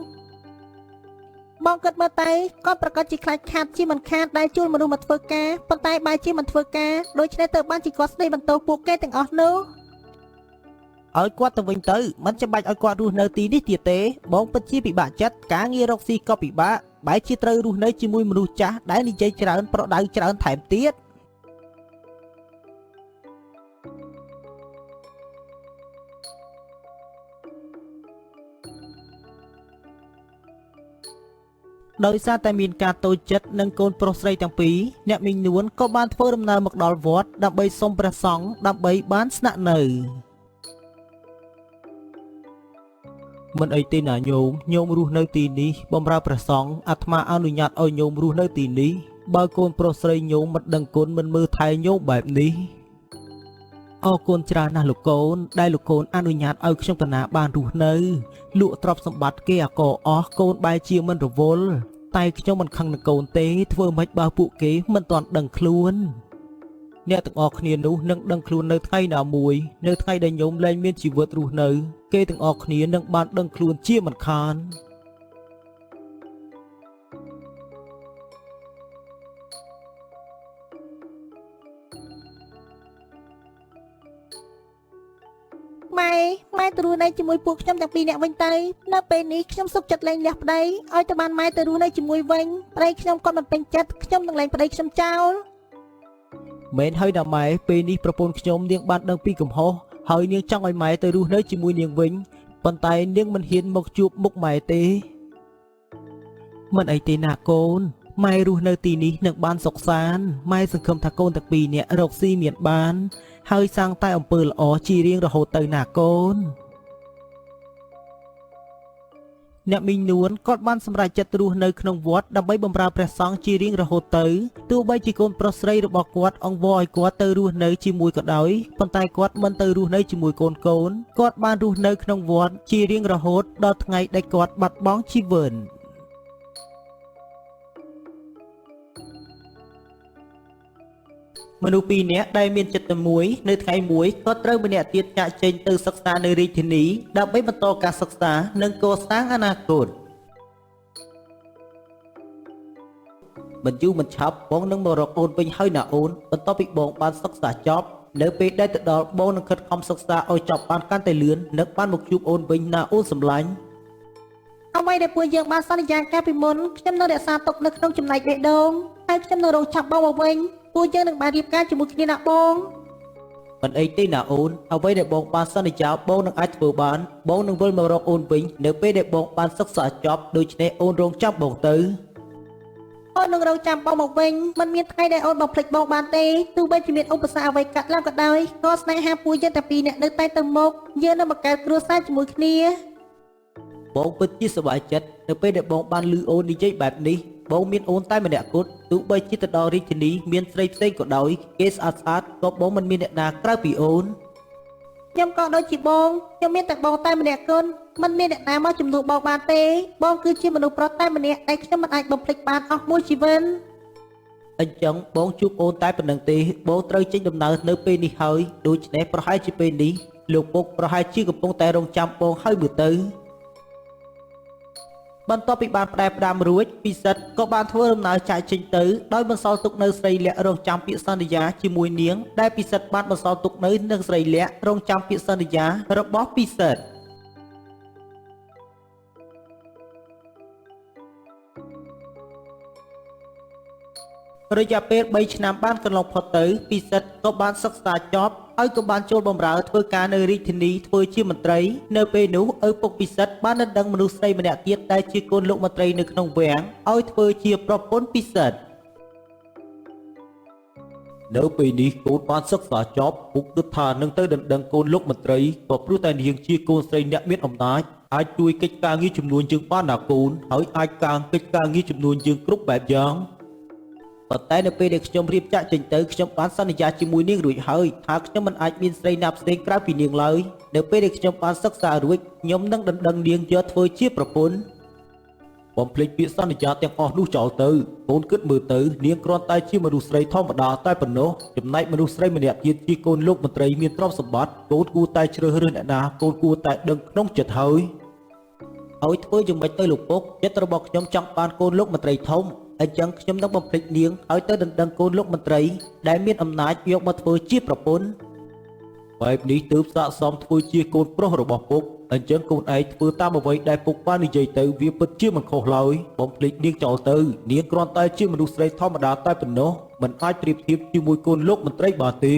បងគិតមើលទៅគាត់ប្រកាសជាខ្លាចខាតជាមិនខាតដែលជួលមនុស្សមកធ្វើការប៉ុន្តែបែរជាមិនធ្វើការដូច្នេះទៅបានជាគាត់ស្ដីបន្ទោសពួកគេទាំងអស់នោះឲ្យគាត់ទៅវិញទៅមិនចាំបាច់ឲ្យគាត់រស់នៅទីនេះទៀតទេបងពិតជាពិបាកចិត្តការងាររកស៊ីក៏ពិបាកបែរជាត្រូវរស់នៅជាមួយមនុស្សចាស់ដែលនិយាយច្រើនប្រដៅច្រើនថែមទៀតដោយសារតែមានការតូចចិត្តនឹងកូនប្រុសស្រីទាំងពីរអ្នកមីងនួនក៏បានធ្វើដំណើរមកដល់វត្តដើម្បីសុំព្រះសង្ឃដើម្បីបានស្នាក់នៅមិនអីទេណាញោមរស់នៅទីនេះបម្រើព្រះសង្ឃអាត្មាអនុញ្ញាតឲ្យញោមរស់នៅទីនេះបើកូនប្រុសស្រីញោមមិនដឹងគុណមិនមើលថែញោមបែបនេះអរគុណច្រើនណាស់លោកកូនដែលលោកកូនអនុញ្ញាតឲ្យខ្ញុំកណាបានរស់នៅលក់ទ្រព្យសម្បត្តិគេអកអស់កូនបែរជាមិនរវល់តែខ្ញុំមិនខឹងនឹងកូនទេធ្វើម៉េចបើពួកគេមិនទាន់ដឹងខ្លួនអ្នកទាំងអស់គ្នានោះនឹងដឹងខ្លួននៅថ្ងៃណាមួយនៅថ្ងៃដែលញោមលែងមានជីវិតរស់នៅគេទាំងអស់គ្នានឹងបានដឹងខ្លួនជាមិនខានម៉ែទៅរស់នៅជាមួយពួកខ្ញុំទាំងពីរនាក់វិញទៅនៅពេលនេះខ្ញុំសុខចិត្តលែងលះប្តីឲ្យទៅបានម៉ែទៅរស់នៅជាមួយវិញប្តីខ្ញុំគាត់មិនពេញចិត្តខ្ញុំនឹងលែងប្តីខ្ញុំចោលមែនហើយណាម៉ែពេលនេះប្រពន្ធខ្ញុំនាងបានដឹងពីកំហុសហើយនាងចង់ឲ្យម៉ែទៅរស់នៅជាមួយនាងវិញប៉ុន្តែនាងមិនហ៊ានមកជួបមុខម៉ែទេមិនអីទេណាកូនម៉ែរស់នៅទីនេះនឹងបានសុខសាន្តម៉ែសង្ឃឹមថាកូនទាំងពីរនាក់រកស៊ីមានបានហើយសាងតែអំពើល្អជារៀងរហូតទៅណាកូនអ្នកមីងនួនគាត់បានសម្រេចចិត្តរស់នៅក្នុងវត្តដើម្បីបម្រើព្រះសង្ឃជារៀងរហូតទៅទោះបីជាកូនប្រុសស្រីរបស់គាត់អង្វរឲ្យគាត់ទៅរស់នៅជាមួយក៏ដោយប៉ុន្តែគាត់មិនទៅរស់នៅជាមួយកូនគាត់បានរស់នៅក្នុងវត្តជារៀងរហូតដល់ថ្ងៃដែលគាត់បាត់បង់ជីវិតមនុស្សពីរនាក់ដែលមានចិត្តតែមួយនៅថ្ងៃមួយក៏ត្រូវម្នាក់ទៀតចាកចេញទៅសិក្សានៅរាជធានីដើម្បីបន្តការសិក្សានិងកសាងអនាគតមិនយូរមិនឆាប់បងនឹងមករកអូនវិញហើយណាអូនបន្ទាប់ពីបងបានសិក្សាចប់នៅពេលដែលទៅដល់បងនឹងខិតខំសិក្សាឲ្យចប់បានកាន់តែលឿននិងបានមកជួបអូនវិញណាអូនសម្លាញ់អ្វីដែលពួកយើងបានសន្យាកាលពីមុនខ្ញុំនៅរក្សាទុកនៅក្នុងចំណែកបេះដូងហើយខ្ញុំនៅរងចាំបងមកវិញពួកយើងនឹងបានរៀបការជាមួយគ្នាណាបង មិនអីទេណាអូនអ្វីដែលបងបានសន្យាបងនឹងអាចធ្វើបានបងនឹងវិលមករកអូនវិញនៅពេលដែលបងបានសិក្សាចប់ដូច្នេះអូនរងចាំបងទៅ អូននឹងរងចាំបងមកវិញមិនមានថ្ងៃដែលអូនបំភ្លេចបងបានទេទោះបីជាមានឧបសគ្គអ្វីកាត់ឡើងក៏ដោយក៏ស្នេហាពួកយើងតែពីរនាក់នៅតែទៅមុខយើងនឹងបង្កើតគ្រួសារជាមួយគ្នា បងពិតជាសប្បាយចិត្តនៅពេលដែលបងបានឮអូននិយាយបែបនេះបងមានអូនតែម្នាក់គត់ទោះបីជាទៅដល់រាជធានីមានស្រីផ្សេងក៏ដោយគេស្អាតស្អាតក៏បងមិនមានអ្នកណាក្រៅពីអូន ខ្ញុំក៏ដូចជាបងខ្ញុំមានតែបងតែម្នាក់គត់មិនមានអ្នកណាមកជំនួសបងបានទេបងគឺជាមនុស្សប្រុសតែម្នាក់ដែលខ្ញុំមិនអាចបំភ្លេចបានអស់មួយជីវិត អញ្ចឹងបងជួបអូនតែប៉ុណ្្នឹងទេបងត្រូវចេញដំណើរនៅពេលនេះហើយដូច្នេះប្រហែលជាពេលនេះលោកពុកប្រហែលជាកំពុងតែរងចាំបងហើយមើលទៅបន្ទាប់ពីបានផ្ដែផ្ដាំរួចពិសិដ្ឋក៏បានធ្វើដំណើរចាកចេញទៅដោយបន្សល់ទុកនៅស្រីលក្ខរងចាំពាក្យសន្យាជាមួយនាងដែលពិសិដ្ឋបានបន្សល់ទុកនៅនឹងស្រីលក្ខរងចាំពាក្យសន្យារបស់ពិសិដ្ឋ រយៈពេល3ឆ្នាំបានកន្លងផុតទៅពិសិដ្ឋក៏បានសិក្សាចប់ហើយក៏បានចូលបម្រើធ្វើការនៅរាជធានីធ្វើជាមន្ត្រីនៅពេលនោះឪពុកពិសិដ្ឋបានដណ្ដឹងមនុស្សស្រីម្នាក់ទៀតដែលជាកូនលោកមន្ត្រីនៅក្នុងវាំងឲ្យធ្វើជាប្រពន្ធពិសិដ្ឋនៅពេលនេះកូនបានសិក្សាចប់ពុកគិតថានឹងទៅដណ្ដឹងកូនលោកមន្ត្រីក៏ព្រោះតែនាងជាកូនស្រីអ្នកមានអំណាចអាចជួយកិច្ចការងារចំនួនជាងបានណាកូនហើយអាចកាងកិច្ចការងារចំនួនជាងគ្រប់បែបយ៉ាង ប៉ុន្តែនៅពេលដែលខ្ញុំរៀបចាក់ចេញទៅខ្ញុំបានសន្យាជាមួយនាងរួចហើយថាខ្ញុំមិនអាចមានស្រីណាផ្សេងក្រៅពីនាងឡើយនៅពេលដែលខ្ញុំបានសិក្សារួចខ្ញុំនឹងដណ្ដឹងនាងយកធ្វើជាប្រពន្ធបំភ្លេចពាក្យសន្យាទាំងអស់នោះចោលទៅកូនគិតមើលទៅនាងគ្រាន់តែជាមនុស្សស្រីធម្មតាតែប៉ុណ្ណោះចំណែកមនុស្សស្រីម្នាក់ទៀតជាកូនលោកមន្ត្រីមានទ្រព្យសម្បត្តិកូនគួរតែជ្រើសរើសអ្នកណាកូនគួរតែដឹងក្នុងចិត្តហើយធ្វើយ៉ាងម៉េចទៅលោកពុកចិត្តរបស់ខ្ញុំចង់បានកូនលោកមន្ត្រីធំ អញ្ចឹងខ្ញុំនឹងបំភ្លេចនាងឲ្យទៅដណ្ដឹងកូនលោកមន្ត្រីដែលមានអំណាចយកមកធ្វើជាប្រពន្ធបែបនេះទើបស័ក្តិសមធ្វើជាកូនប្រុសរបស់ពុកអញ្ចឹងកូនឯងធ្វើតាមអ្វីដែលពុកបាននិយាយទៅវាពិតជាមិនខុសឡើយបំភ្លេចនាងចោលទៅនាងគ្រាន់តែជាមនុស្សស្រីធម្មតាតែប៉ុណ្ណោះមិនអាចប្រៀបធៀបជាមួយកូនលោកមន្ត្រីបានទេ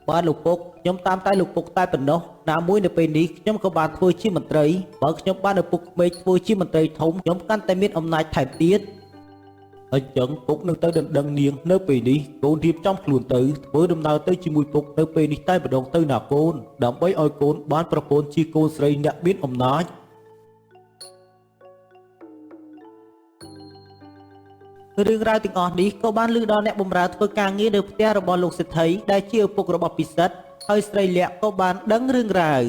បាទលោកពុកខ្ញុំតាមតែលោកពុកតែប៉ុណ្ណោះណាមួយនៅពេលនេះខ្ញុំក៏បានធ្វើជាមន្ត្រីបើខ្ញុំបានឪពុកក្មេកធ្វើជាមន្ត្រីធំខ្ញុំកាន់តែមានអំណាចថែមទៀត អញ្ចឹងពុកនឹងទៅដណ្ដឹងនាងនៅពេលនេះកូនរៀបចំខ្លួនទៅធ្វើដំណើរទៅជាមួយពុកនៅពេលនេះតែម្ដងទៅណាកូនដើម្បីឲ្យកូនបានប្រពន្ធជាកូនស្រីអ្នកមានអំណាចរឿងរ៉ាវទាំងអស់នេះក៏បានលើកដល់អ្នកបម្រើធ្វើការងារនៅផ្ទះរបស់លោកសេដ្ឋីដែលជាឪពុករបស់ពិសិដ្ឋហើយស្រីលក្ខក៏បានដឹងរឿងរ៉ាវ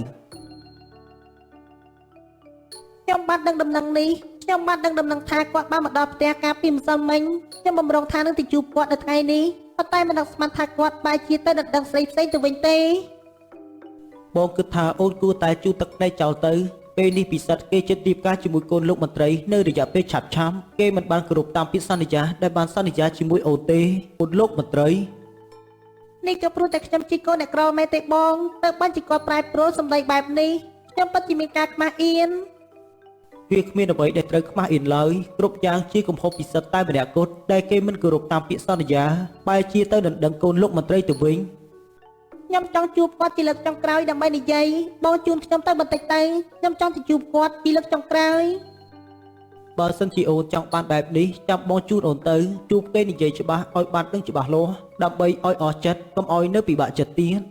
ខ្ញុំបានដឹងដំណឹងនេះខ្ញុំបានដឹងដំណឹងថាគាត់បានមកដល់ផ្ទះកាលពីម្សិលមិញខ្ញុំបំរុងថានឹងទៅជួបគាត់នៅថ្ងៃនេះប៉ុន្តែមិននឹកស្មានថាគាត់បែរជាទៅដណ្ដឹងស្រីផ្សេងទៅវិញទេបងគិតថាអូនគួរតែជូតទឹកភ្នែកចោលទៅពេលនេះពិសិដ្ឋគេចិត្តរៀបការជាមួយកូនលោកមន្ត្រីនៅរយៈពេលឆាប់ឆាប់គេមិនបានគោរពតាមពាក្យសន្យាដែលបានសន្យាជាមួយអូនទេកូនលោកមន្ត្រីនេះក៏ព្រោះតែខ្ញុំជាកូនអ្នកក្រមែនទេបងទៅបានជាគាត់ប្រែប្រួលសម្ដីបែបនេះខ្ញុំពិតជាមានការខ្មាស់អៀន វាគ្មានអ្វីដែលត្រូវខ្មាស់អៀនឡើយគ្រប់យ៉ាងជាកំហុសពិសិដ្ឋតែម្នាក់គត់ដែលគេមិនគោរពតាមពាក្យសន្យាបែរជាទៅដណ្ដឹងកូនលោកមន្ត្រីទៅវិញខ្ញុំចង់ជួបគាត់ជាលើកចុងក្រោយដើម្បីនិយាយបងជូនខ្ញុំទៅបន្តិចទៅខ្ញុំចង់ទៅជួបគាត់ជាលើកចុងក្រោយបើសិនជាអូនចង់បានបែបនេះចាំបងជូនអូនទៅជួបគេនិយាយច្បាស់ឲ្យបានដឹងច្បាស់លាស់ដើម្បីឲ្យអស់ចិត្តកុំឲ្យនៅពិបាកចិត្តទៀត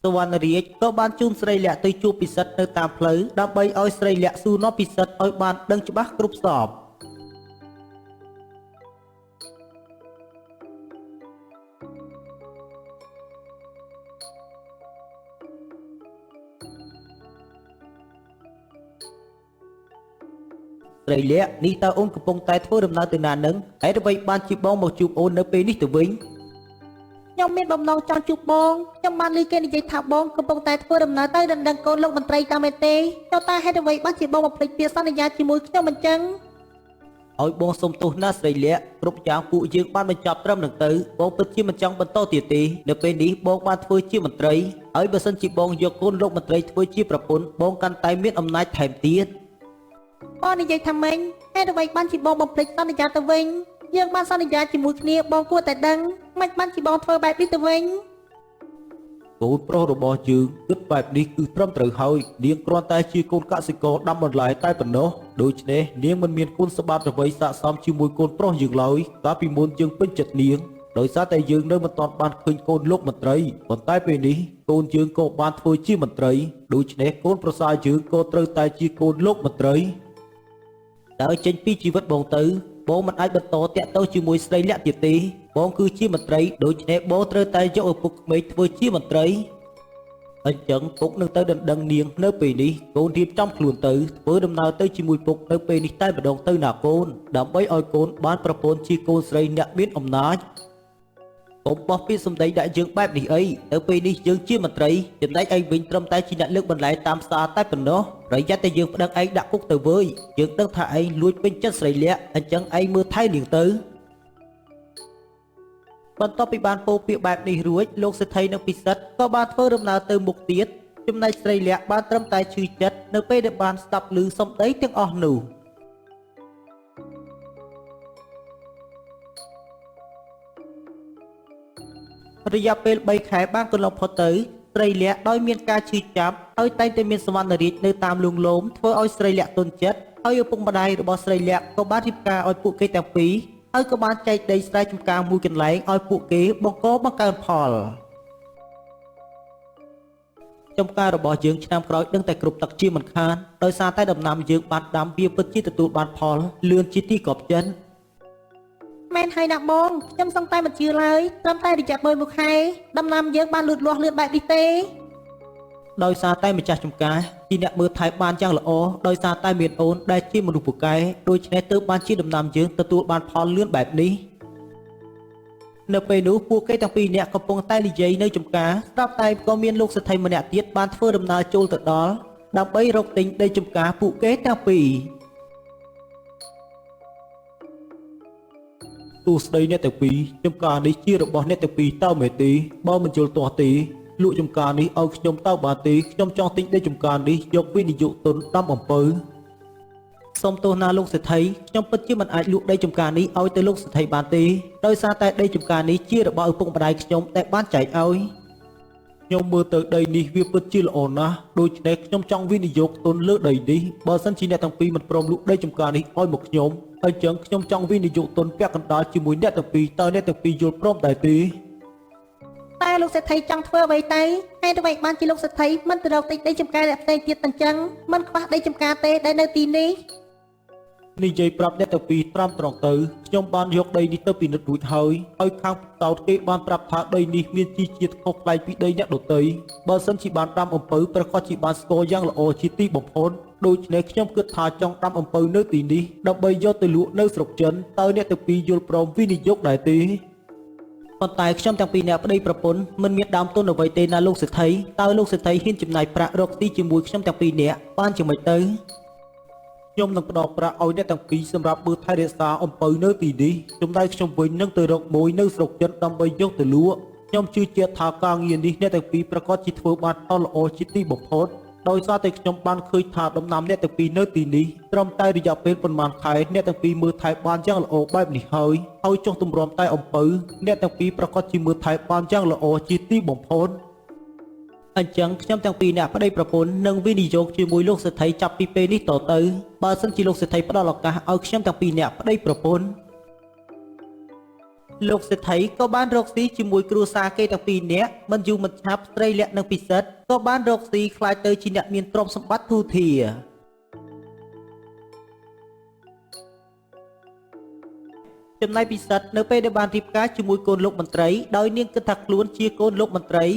សវណ្ណរាជក៏បានជូនស្រីលក្ខទៅជួបពិសិដ្ឋនៅតាមផ្លូវដើម្បីឲ្យស្រីលក្ខសួរនាំពិសិដ្ឋឲ្យបានដឹងច្បាស់គ្រប់សពស្រីលក្ខនេះតើអូនកំពុងតែធ្វើដំណើរទៅណានឹងហើយអ្វីបានជាបងមកជួបអូននៅពេលនេះទៅវិញ ខ្ញុំមានបំណងចង់ជួបបងខ្ញុំបានឮគេនិយាយថាបងកំពុងតែធ្វើដំណើរទៅដណ្ដឹងកូនលោកមន្ត្រីតាមមែនទេចុះតើហេតុអ្វីបានជាបងបំភ្លេចពាក្យសន្យាជាមួយខ្ញុំអញ្ចឹងឲ្យបងសុំទោសណាស្រីលក្ខគ្រប់យ៉ាងពួកយើងបានបញ្ចប់ត្រឹមនឹងទៅបងពិតជាមិនចង់បន្តទៀតទេនៅពេលនេះបងបានធ្វើជាមន្ត្រីហើយបើសិនជាបងយកកូនលោកមន្ត្រីធ្វើជាប្រពន្ធបងកាន់តែមានអំណាចថែមទៀតបងនិយាយថាម៉េចហេតុអ្វីបានជាបងបំភ្លេចសន្យាទៅវិញ យើងបានសន្យាជាមួយគ្នាបងគួរតែដឹងមិនបានជាបងធ្វើបែបនេះទៅវិញ កូនប្រុសរបស់យើងគិតបែបនេះគឺត្រឹមត្រូវហើយនាងគ្រាន់តែជាកូនកសិករដាំបន្លែតែប៉ុណ្ណោះដូច្នេះនាងមិនមានគុណសម្បត្តិអ្វីស័ក្តិសមជាមួយកូនប្រុសយើងឡើយកាលពីមុនយើងពេញចិត្តនាងដោយសារតែយើងនៅមិនទាន់បានឃើញកូនលោកមន្ត្រីប៉ុន្តែពេលនេះកូនយើងក៏បានធ្វើជាមន្ត្រីដូច្នេះកូនប្រសារយើងក៏ត្រូវតែជាកូនលោកមន្ត្រីតើចេញពីជីវិតបងទៅបងមិនអាចបន្តតាក់ទងជាមួយស្រីលក្ខទៀតទេបងគឺជាមន្ត្រីដូច្នេះបងត្រូវតែយកឪពុកក្មេកធ្វើជាមន្ត្រីអញ្ចឹងពុកនឹងទៅដណ្ដឹងនាងនៅពេលនេះកូនរៀបចំខ្លួនទៅធ្វើដំណើរទៅជាមួយពុកនៅពេលនេះតែម្ដងទៅណាកូនដើម្បីឲ្យកូនបានប្រពន្ធជាកូនស្រីអ្នកមានអំណាចកុំបោះពាក្យសម្ដីដាក់យើងបែបនេះអីទៅពេលនេះយើងជាមន្ត្រីចំណែកឯងវិញត្រឹមតែជាអ្នកលើកបន្លែតាមផ្សារតែប៉ុណ្ណោះប្រយ័ត្នតែយើងប្តឹងឯងដាក់គុកទៅវើយយើងដឹងថាឯងលួចពេញចិត្តស្រីលក្ខអញ្ចឹងឯងមើលថែនាងទៅបន្ទាប់ពីបានពោលពាក្យបែបនេះរួចលោកសេដ្ឋីនិងពិសិដ្ឋក៏បានធ្វើដំណើរទៅមុខទៀតចំណែកស្រីលក្ខបានត្រឹមតែឈឺចិត្តនៅពេលដែលបានស្ដាប់ឮសំដីទាំងអស់នោះរយៈពេល3ខែបានកន្លងផុតទៅស្រីលក្ខដោយមានការឈឺចាប់ហើយតែងតែមានសវណ្ណរាជនៅតាមលួងលោមធ្វើឲ្យស្រីលក្ខទន់ចិត្តហើយឪពុកម្ដាយរបស់ស្រីលក្ខក៏បានរៀបការឲ្យពួកគេទាំងពីរហើយក៏បានចែកដីស្រែចម្ការមួយកន្លែងឲ្យពួកគេបង្កបង្កើនផលចម្ការរបស់យើងឆ្នាំក្រោយដឹងតែគ្រប់ទឹកជាមិនខានដោយសារតែដំណាំយើងបានដាំវាពិតជាទទួលបានផលលឿនជាទីកប់ចិនមែនហើយណាបងខ្ញុំសង្កេតមិនជឿឡើយត្រឹមតែរយៈពេល1ខែដំណាំយើងបានលូតលាស់លឿនបែបនេះទេដោយសារតែម្ចាស់ចម្ការជាអ្នកមើលថែបានយ៉ាងល្អដោយសារតែមានអូនដែលជាមនុស្សពូកែដូច្នេះទើបបានជាដំណាំយើងទទួលបានផលលឿនបែបនេះនៅពេលនោះពួកគេទាំងពីរនាក់កំពុងតែនិយាយនៅចម្ការស្រាប់តែក៏មានលោកសេដ្ឋីម្នាក់ទៀតបានធ្វើដំណើរចូលទៅដល់ដើម្បីរកទិញដីចម្ការពួកគេទាំងពីរទូស្ដីអ្នកទាំងពីរចម្ការនេះជារបស់អ្នកទាំងពីរតើមែនទេបើមិនយល់ទាស់ទេលក់ចម្ការនេះឲ្យខ្ញុំតើបានទេខ្ញុំចង់ទិញដីចម្ការនេះយកវិនិយោគទុនដាំអំពៅសូមទោសណាលោកសេដ្ឋីខ្ញុំពិតជាមិនអាចលក់ដីចម្ការនេះឲ្យទៅលោកសេដ្ឋីបានទេដោយសារតែដីចម្ការនេះជារបស់ឪពុកម្ដាយខ្ញុំដែលបានចែកឲ្យខ្ញុំមើលទៅដីនេះវាពិតជាល្អណាស់ដូច្នេះខ្ញុំចង់វិនិយោគទុនលើដីនេះបើសិនជាអ្នកទាំងពីរមិនព្រមលក់ដីចម្ការនេះឲ្យមកខ្ញុំអញ្ចឹងខ្ញុំចង់វិនិយោគទុនពាក់កណ្ដាលជាមួយអ្នកទាំងពីរតើអ្នកទាំងពីរយល់ព្រមដែរទេតែលោកសេដ្ឋីចង់ធ្វើអ្វីទៅហេតុអ្វីបានជាលោកសេដ្ឋីមិនទៅរកទិញដីចម្ការអ្នកផ្សេងទៀតអញ្ចឹងមិនខ្វះដីចម្ការទេដែលនៅទីនេះនិយាយប្រាប់អ្នកទាំងពីរត្រាំត្រង់ទៅខ្ញុំបានយកដីនេះទៅពិនិត្យរួចហើយខាងផ្សោតគេបានប្រាប់ថាដីនេះមានជីជាតិខុសប្លែកពីដីអ្នកដទៃបើសិនជាបានដាំអំពៅប្រកាសជាបានស្គាល់យ៉ាងល្អជាទីបំផុតដូច្នេះខ្ញុំគិតថាចង់ដាំអំពៅនៅទីនេះដើម្បីយកទៅលក់នៅស្រុកចិនតើអ្នកទាំងពីរយល់ព្រមវិនិយោគដែរទេប៉ុន្តែខ្ញុំទាំងពីរអ្នកប្តីប្រពន្ធមិនមានដើមទុនអ្វីទេណាលោកសេដ្ឋីតើលោកសេដ្ឋីហ៊ានចំណាយប្រាក់រកស៊ីជាមួយខ្ញុំទាំងពីរអ្នកបានជាមិនទៅខ្ញុំនឹងផ្ដល់ប្រាក់ឲ្យអ្នកទាំងពីរសម្រាប់មើលថែរក្សាអំពៅនៅទីនេះចំណែកខ្ញុំវិញនឹងទៅរកមួយនៅស្រុកចិនដើម្បីយកទៅលក់ខ្ញុំជឿជាក់ថាការងារនេះអ្នកទាំងពីរប្រកាសជាធ្វើបានផលល្អជាទីបំផុតដោយសារតែខ្ញុំបានឃើញថាដំណាំអ្នកទាំងពីរនៅទីនេះត្រឹមតែរយៈពេលប៉ុន្មានខែអ្នកទាំងពីរមើលថែបានយ៉ាងល្អបែបនេះហើយចុះទម្រាំតែអំពៅអ្នកទាំងពីរប្រកាសជាមើលថែបានយ៉ាងល្អជាទីបំផុតអញ្ចឹងខ្ញុំទាំងពីរអ្នកប្តីប្រពន្ធនឹងវិនិយោគជាមួយលោកសេដ្ឋីចាប់ពីពេលនេះតទៅបើសិនជាលោកសេដ្ឋីផ្ដល់ឱកាសឲ្យខ្ញុំទាំងពីរអ្នកប្តីប្រពន្ធលោកសេដ្ឋីក៏បានរកស៊ីជាមួយគ្រួសារគេទាំងពីរនាក់មិនយូរមិនឆាប់ស្រីលក្ខនិងពិសិដ្ឋក៏បានរកស៊ីខ្លាចទៅជាអ្នកមានទ្រព្យសម្បត្តិធូរធារចំណែកពិសិដ្ឋនៅពេលដែលបានរៀបការជាមួយកូនលោកមន្ត្រីដោយនាងគិតថាខ្លួនជាកូនលោកមន្ត្រី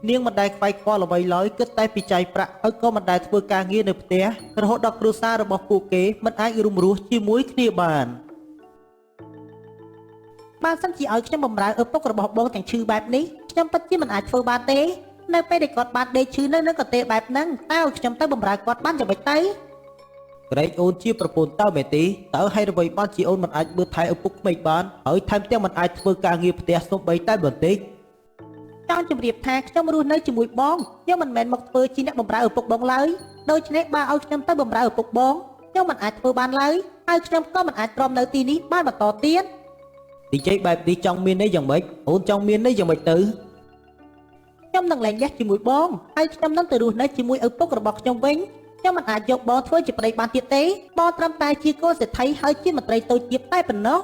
នាងមិនដែលខ្វាយខ្វល់អ្វីឡើយគិតតែពិច័យប្រាក់ហើយក៏មិនដែលធ្វើការងារនៅផ្ទះរហូតដល់គ្រួសាររបស់ពួកគេមិនអាចរួមរស់ជាមួយគ្នាបានសិនជាឲ្យខ្ញុំបម្រើឪពុករបស់បងទាំងឈឺបែបនេះខ្ញុំពិតជាមិនអាចធ្វើបានទេនៅពេលដែលគាត់បានដេកឈឺនៅកន្ទេលបែបហ្នឹងតើឲ្យខ្ញុំទៅបម្រើគាត់បានយ៉ាងម៉េចទៅក្រែងអូនជាប្រពន្ធតើមែនទេតើហេតុអ្វីបានជាអូនមិនអាចមើលថែឪពុកក្មេកបានហើយថែមទាំងមិនអាចធ្វើការងារផ្ទះសូម្បីតែបន្តិចចង់ជម្រាបថាខ្ញុំរស់នៅជាមួយបងខ្ញុំមិនមែនមកធ្វើជាអ្នកបម្រើឪពុកបងឡើយដូច្នេះបើឲ្យខ្ញុំទៅបម្រើឪពុកបងខ្ញុំមិនអាចធ្វើបានឡើយហើយខ្ញុំក៏មិនអាចទ្រាំនៅទីនេះបានបន្តទៀត និយាយបែបនេះចង់មានន័យយ៉ាងម៉េចអូនចង់មានន័យយ៉ាងម៉េចទៅ ខ្ញុំនឹងលែងលះជាមួយបងហើយខ្ញុំនឹងទៅរស់នៅជាមួយឪពុករបស់ខ្ញុំវិញខ្ញុំមិនអាចយកបងធ្វើជាប្តីបានទៀតទេបងត្រឹមតែជាកូនសេដ្ឋីហើយជាមន្ត្រីតូចទាបតែប៉ុណ្ណោះ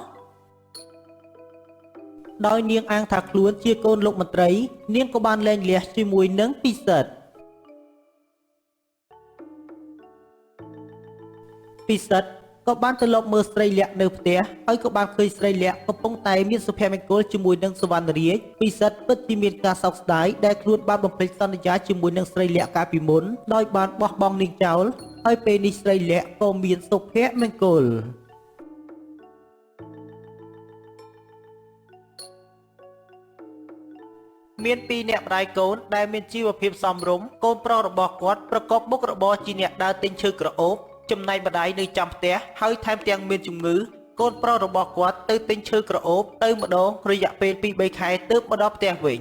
ដោយនាងអាងថាខ្លួនជាកូនលោកមន្ត្រីនាងក៏បានលែងលះជាមួយនឹងពិសិដ្ឋក៏បានទៅលបមើលស្រីលក្ខនៅផ្ទះហើយក៏បានឃើញស្រីលក្ខកំពុងតែមានសុភមង្គលជាមួយនឹងសុវណ្ណរាជពិសិដ្ឋពិតជាមានការសោកស្ដាយដែលខ្លួនបានបំភ្លេចសន្យាជាមួយនឹងស្រីលក្ខកាលពីមុនដោយបានបោះបង់នាងចោលហើយពេលនេះស្រីលក្ខក៏មានសុភមង្គល មានពីរអ្នកម្ដាយកូនដែលមានជីវភាពសមរម្យកូនប្រុសរបស់គាត់ប្រកបមុខរបរជាអ្នកដើរទិញឈើក្រអូបចំណែកម្ដាយនៅចាំផ្ទះហើយថែមទាំងមានជំងឺកូនប្រុសរបស់គាត់ទៅទិញឈើក្រអូបទៅម្ដងរយៈពេល 2-3 ខែទើបមកដល់ផ្ទះវិញ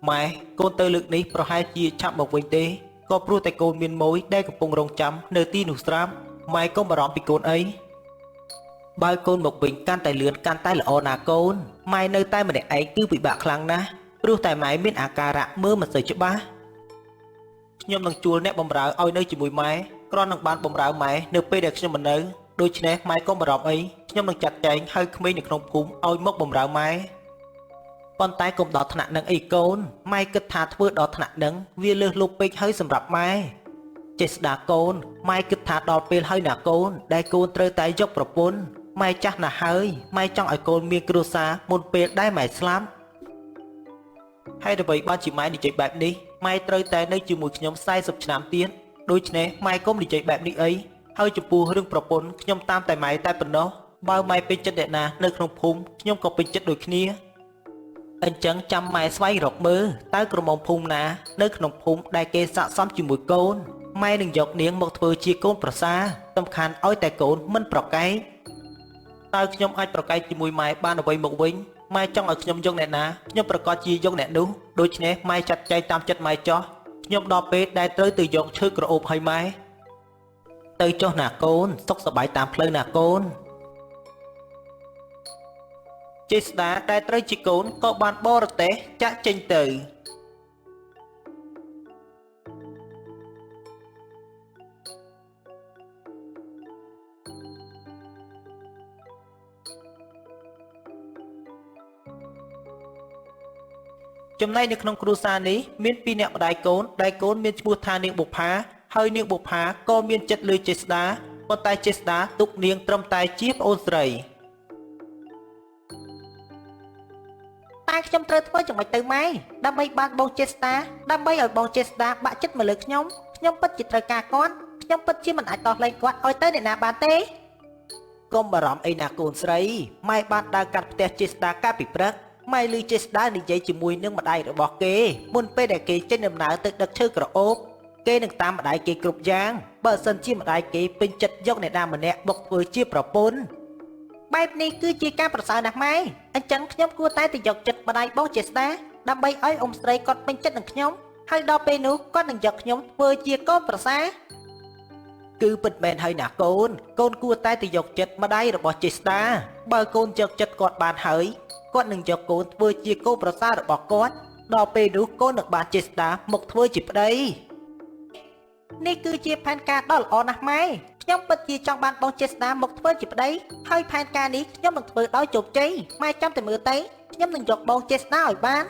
ម៉ែកូនទៅលើកនេះប្រហែលជាឆាប់មកវិញទេក៏ព្រោះតែកូនមានម៉ួយដែលកំពុងរងចាំនៅទីនោះស្រាប់ម៉ែកុំបារម្ភពីកូនអី បើកូនមកវិញកាន់តែលឿនកាន់តែល្អណាកូនម៉ែនៅតែម្នាក់ឯងគឺពិបាកខ្លាំងណាស់ព្រោះតែម៉ែមានអាការៈមើលមិនសូវច្បាស់ខ្ញុំនឹងជួលអ្នកបម្រើឲ្យនៅជាមួយម៉ែគ្រាន់នឹងបានបម្រើម៉ែនៅពេលដែលខ្ញុំមិននៅដូច្នេះម៉ែកុំបារម្ភអីខ្ញុំនឹងចាត់ចែងឲ្យក្មេងនៅក្នុងភូមិឲ្យមកបម្រើម៉ែប៉ុន្តែកុំដល់ថ្នាក់នឹងអីកូនម៉ែគិតថាធ្វើដល់ថ្នាក់នឹងវាលើសលប់ពេកហើយសម្រាប់ម៉ែចេះស្ដាកូនម៉ែគិតថាដល់ពេលហើយណាកូនដែលកូនត្រូវតែយកប្រពន្ធ ម៉ែចាស់ណាស់ហើយម៉ែចង់ឲ្យកូនមានគ្រួសារមុនពេលដែលម៉ែស្លាប់ហើយដើម្បីបានជាម៉ែនិយាយបែបនេះម៉ែត្រូវតែនៅជាមួយខ្ញុំ40ឆ្នាំទៀតដូច្នេះម៉ែកុំនិយាយបែបនេះអីហើយចំពោះរឿងប្រពន្ធខ្ញុំតាមតែម៉ែតែប៉ុណ្ណោះបើម៉ែពេញចិត្តអ្នកណានៅក្នុងភូមិខ្ញុំក៏ពេញចិត្តដូចគ្នាអញ្ចឹងចាំម៉ែស្វែងរកមើលតើក្រមុំភូមិណានៅក្នុងភូមិដែលគេស័ក្តិសមជាមួយកូនម៉ែនឹងយកនាងមកធ្វើជាកូនប្រសារសំខាន់ឲ្យតែកូនមិនប្រកែក តើខ្ញុំអាចប្រកែកជាមួយម៉ែបានអ្វីមកវិញម៉ែចង់ឲ្យខ្ញុំយកអ្នកណាខ្ញុំប្រកាសជាយកអ្នកនោះដូច្នេះម៉ែចាត់ចែងតាមចិត្តម៉ែចោះខ្ញុំដល់ពេលដែលត្រូវទៅយកឈើក្រអូបឲ្យម៉ែទៅចុះណាកូនសុខសប្បាយតាមផ្លូវណាកូនចេស្តាដែលត្រូវជាកូនក៏បានបរទេះចាក់ចេញទៅ ចំណែកនៅក្នុងគ្រួសារនេះមានពីរអ្នកម្ដាយកូនដែលកូនមានឈ្មោះថានាងបុប្ផាហើយនាងបុប្ផាក៏មានចិត្តលើចេស្តាប៉ុន្តែចេស្តាទុកនាងត្រឹមតែជាប្អូនស្រី តែខ្ញុំត្រូវធ្វើយ៉ាងម៉េចទៅម៉ែដើម្បីបានបងចេស្តាដើម្បីឲ្យបងចេស្តាបាក់ចិត្តមកលើខ្ញុំពិតជាត្រូវការគាត់ខ្ញុំពិតជាមិនអាចដោះលែងគាត់ឲ្យទៅអ្នកណាបានទេ កុំបារម្ភអីណាកូនស្រីម៉ែបានដើរកាត់ផ្ទះចេស្តាកាលពីព្រឹកម៉ែឮចេស្តានិយាយជាមួយនឹងម្ដាយរបស់គេមុនពេលដែលគេចេញដំណើរទៅដឹកឈើក្រអូបគេនឹងតាមម្ដាយគេគ្រប់យ៉ាងបើសិនជាម្ដាយគេពេញចិត្តយកអ្នកណាម្នាក់មកធ្វើជាប្រពន្ធ បែបនេះគឺជាការប្រសើរណាស់ម៉ែអញ្ចឹងខ្ញុំគួរតែទៅយកចិត្តម្ដាយបងចេស្តាដើម្បីឲ្យអ៊ំស្រីគាត់ពេញចិត្តនឹងខ្ញុំហើយដល់ពេលនោះគាត់នឹងយកខ្ញុំធ្វើជាកូនប្រសារ គឺពិតមែនហើយណាកូនគួរតែទៅយកចិត្តម្ដាយរបស់ចេស្តាបើកូនយកចិត្តគាត់បានហើយគាត់នឹងយកកូនធ្វើជាកូនប្រសាររបស់គាត់ដល់ពេលនោះកូននឹងបានចេស្តាមកធ្វើជាប្តី នេះគឺជាផែនការដ៏ល្អណាស់ម៉ែខ្ញុំពិតជាចង់បានបងចេស្តាមកធ្វើជាប្តីហើយផែនការនេះខ្ញុំនឹងធ្វើដោយជោគជ័យម៉ែចាំតែមើលទៅខ្ញុំនឹងយកបងចេស្តាឲ្យបាន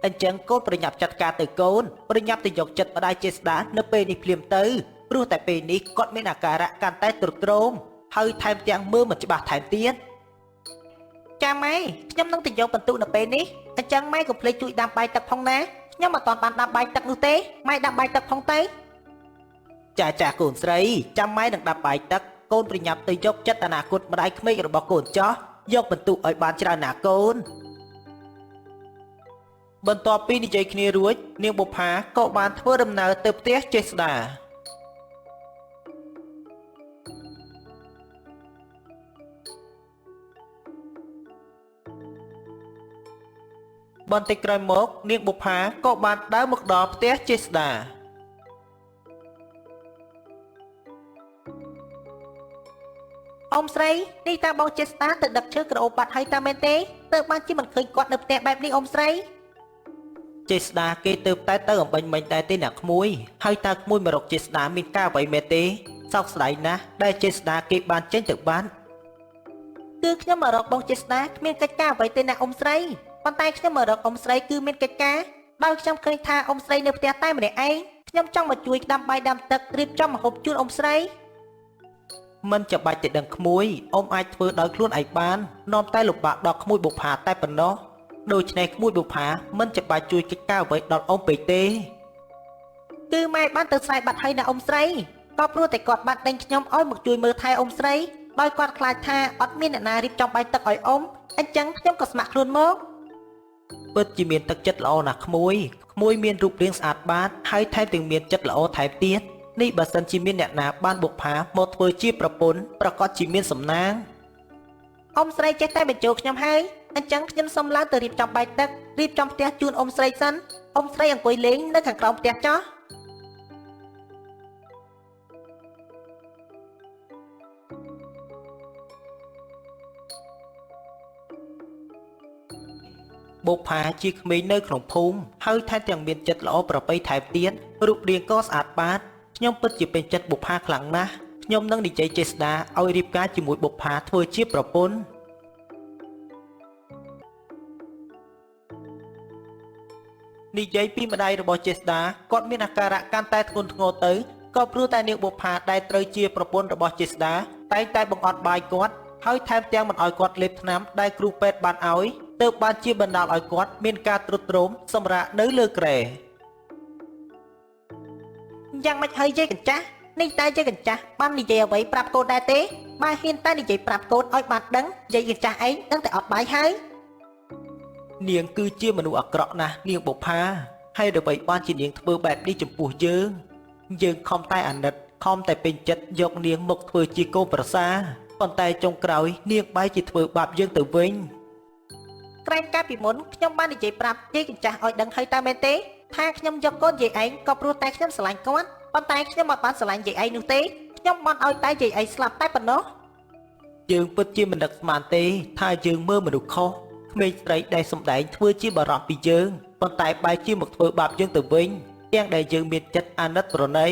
អញ្ចឹងកូនប្រញាប់ចាត់ការទៅកូនប្រញាប់ទៅយកចិត្តម្ដាយចេស្តានៅពេលនេះភ្លាមទៅព្រោះតែពេលនេះគាត់មានអាការៈកាន់តែទ្រុឌទ្រោមហើយថែមទាំងមើលមិនច្បាស់ថែមទៀត ចាម៉ែខ្ញុំនឹងទៅយកបន្ទុកនៅពេលនេះអញ្ចឹងម៉ែកុំភ្លេចជួយដាំបាយទឹកផងណាខ្ញុំមិនទាន់បានដាំបាយទឹកនោះទេម៉ែដាំបាយទឹកផងទៅ ចាកូនស្រីចាំម៉ែនឹងដាំបាយទឹកកូនប្រញាប់ទៅយកចិត្តអនាគតម្ដាយក្មេករបស់កូនចោះយកបន្ទុកឲ្យបានច្រើនណាកូនបន្ទាប់ពីនិយាយគ្នារួចនាងបុប្ផាក៏បានធ្វើដំណើរទៅផ្ទះចេស្តា បន្តិចក្រោយមកនាងបុប្ផាក៏បានដើរមកដល់ផ្ទះចេស្តា អ៊ំស្រីនេះតាបងចេស្តាទៅដឹកឈើក្រអូបបាត់ហើយតាមែនទេទើបបានជាមិនឃើញគាត់នៅផ្ទះបែបនេះអ៊ំស្រីចេស្តាគេទៅតែអំបញ្ញមិញដែរទេអ្នកក្មួយហើយតើក្មួយមករកចេស្តាមានការអ្វីមែនទេសោកស្ដាយណាស់ដែលចេស្តាគេបានចេញទៅបាត់គឺខ្ញុំមករកបងចេស្តាគ្មានកិច្ចការអ្វីទេណាអ៊ំស្រីប៉ុន្តែខ្ញុំមករកអ៊ំស្រីគឺមានកិច្ចការដោយខ្ញុំឃើញថាអ៊ំស្រីនៅផ្ទះតែម្នាក់ឯងខ្ញុំចង់មកជួយដាំបាយដាំទឹករៀបចំម្ហូបជូនអ៊ំស្រីមិនចាំបាច់ទៅដឹងក្មួយអ៊ំអាចធ្វើដោយខ្លួនឯងបាននាំតែលំបាកដល់ក្មួយបុប្ផាតែប៉ុណ្ណោះដូច្នេះក្មួយបុប្ផាមិនចាំបាច់ជួយកិច្ចការអ្វីដល់អ៊ំពេកទេគឺម៉ែបានទៅស្រែបាត់ហើយណាអ៊ំស្រីក៏ព្រោះតែគាត់បានដេញខ្ញុំឲ្យមកជួយមើលថែអ៊ំស្រីដោយគាត់ខ្លាចថាអត់មានអ្នកណារៀបចំបាយទឹកឲ្យអ៊ំអញ្ចឹងខ្ញុំក៏ស្ម័គ្រខ្លួនមកពិតជាមានទឹកចិត្តល្អណាស់ក្មួយមានរូបរាងស្អាតបាតហើយថែមទាំងមានចិត្តល្អថែមទៀតនេះបើសិនជាមានអ្នកណាបានបុកផាមកធ្វើជាប្រពន្ធប្រកាសជាមានសំណាងអ៊ំស្រីចេះតែបញ្ចូលខ្ញុំហើយអញ្ចឹងខ្ញុំសូមឡើងទៅរៀបចំបាយទឹករៀបចំផ្ទះជូនអ៊ំស្រីសិនអ៊ំស្រីអង្គុយលេងនៅខាងក្រោមផ្ទះចុះបុប្ផាជាក្មេងនៅក្នុងភូមិហើយថែមទាំងមានចិត្តល្អប្រពៃថែមទៀតរូបរាងក៏ស្អាតបាតខ្ញុំពិតជាពេញចិត្តបុប្ផាខ្លាំងណាស់ខ្ញុំនឹងនិយាយចេស្តាឲ្យរៀបការជាមួយបុប្ផាធ្វើជាប្រពន្ធនិយាយពីម្ដាយរបស់ចេស្តាគាត់មានអាការៈកាន់តែធ្ងន់ធ្ងរទៅក៏ព្រោះតែនាងបុប្ផាដែលត្រូវជាប្រពន្ធរបស់ចេស្តាតែងតែបង្អត់បាយគាត់ហើយថែមទាំងមិនឲ្យគាត់លេបថ្នាំដែលគ្រូពេទ្យបានឲ្យទើបបានជាបណ្ដាលឲ្យគាត់មានការទ្រុឌទ្រោមសម្រាកនៅលើគ្រែយ៉ាងម៉េចហើយយាយកញ្ចាស់នេះតែយាយកញ្ចាស់បាននិយាយអ្វីប្រាប់កូនដែរទេបើហ៊ានតែនិយាយប្រាប់កូនឲ្យបានដឹងយាយកញ្ចាស់ឯងដឹងតែអត់បាយហើយនាងគឺជាមនុស្សអាក្រក់ណាស់នាងបុប្ផាហើយអ្វីបានជានាងធ្វើបែបនេះចំពោះយើងខំតែអាណិតខំតែពេញចិត្តយកនាងមកធ្វើជាកូនប្រសាប៉ុន្តែចុងក្រោយនាងបែរជាធ្វើបាបយើងទៅវិញក្រែងកាលពីមុនខ្ញុំបាននិយាយប្រាប់យាយកញ្ចាស់ឲ្យដឹងហើយតើមែនទេថាខ្ញុំយកកូនយាយឯងក៏ព្រោះតែខ្ញុំស្រឡាញ់គាត់ប៉ុន្តែខ្ញុំមិនបានស្រឡាញ់យាយឯងនោះទេខ្ញុំបានឲ្យតែយាយឯងស្លាប់តែប៉ុណ្ណោះយើងពិតជាមិននឹកស្មានទេថាយើងមើលមនុស្សខុសក្មេងស្រីដែលសម្ដែងធ្វើជាបារម្ភពីយើងប៉ុន្តែបែរជាមកធ្វើបាបយើងទៅវិញទាំងដែលយើងមានចិត្តអាណិតប្រណី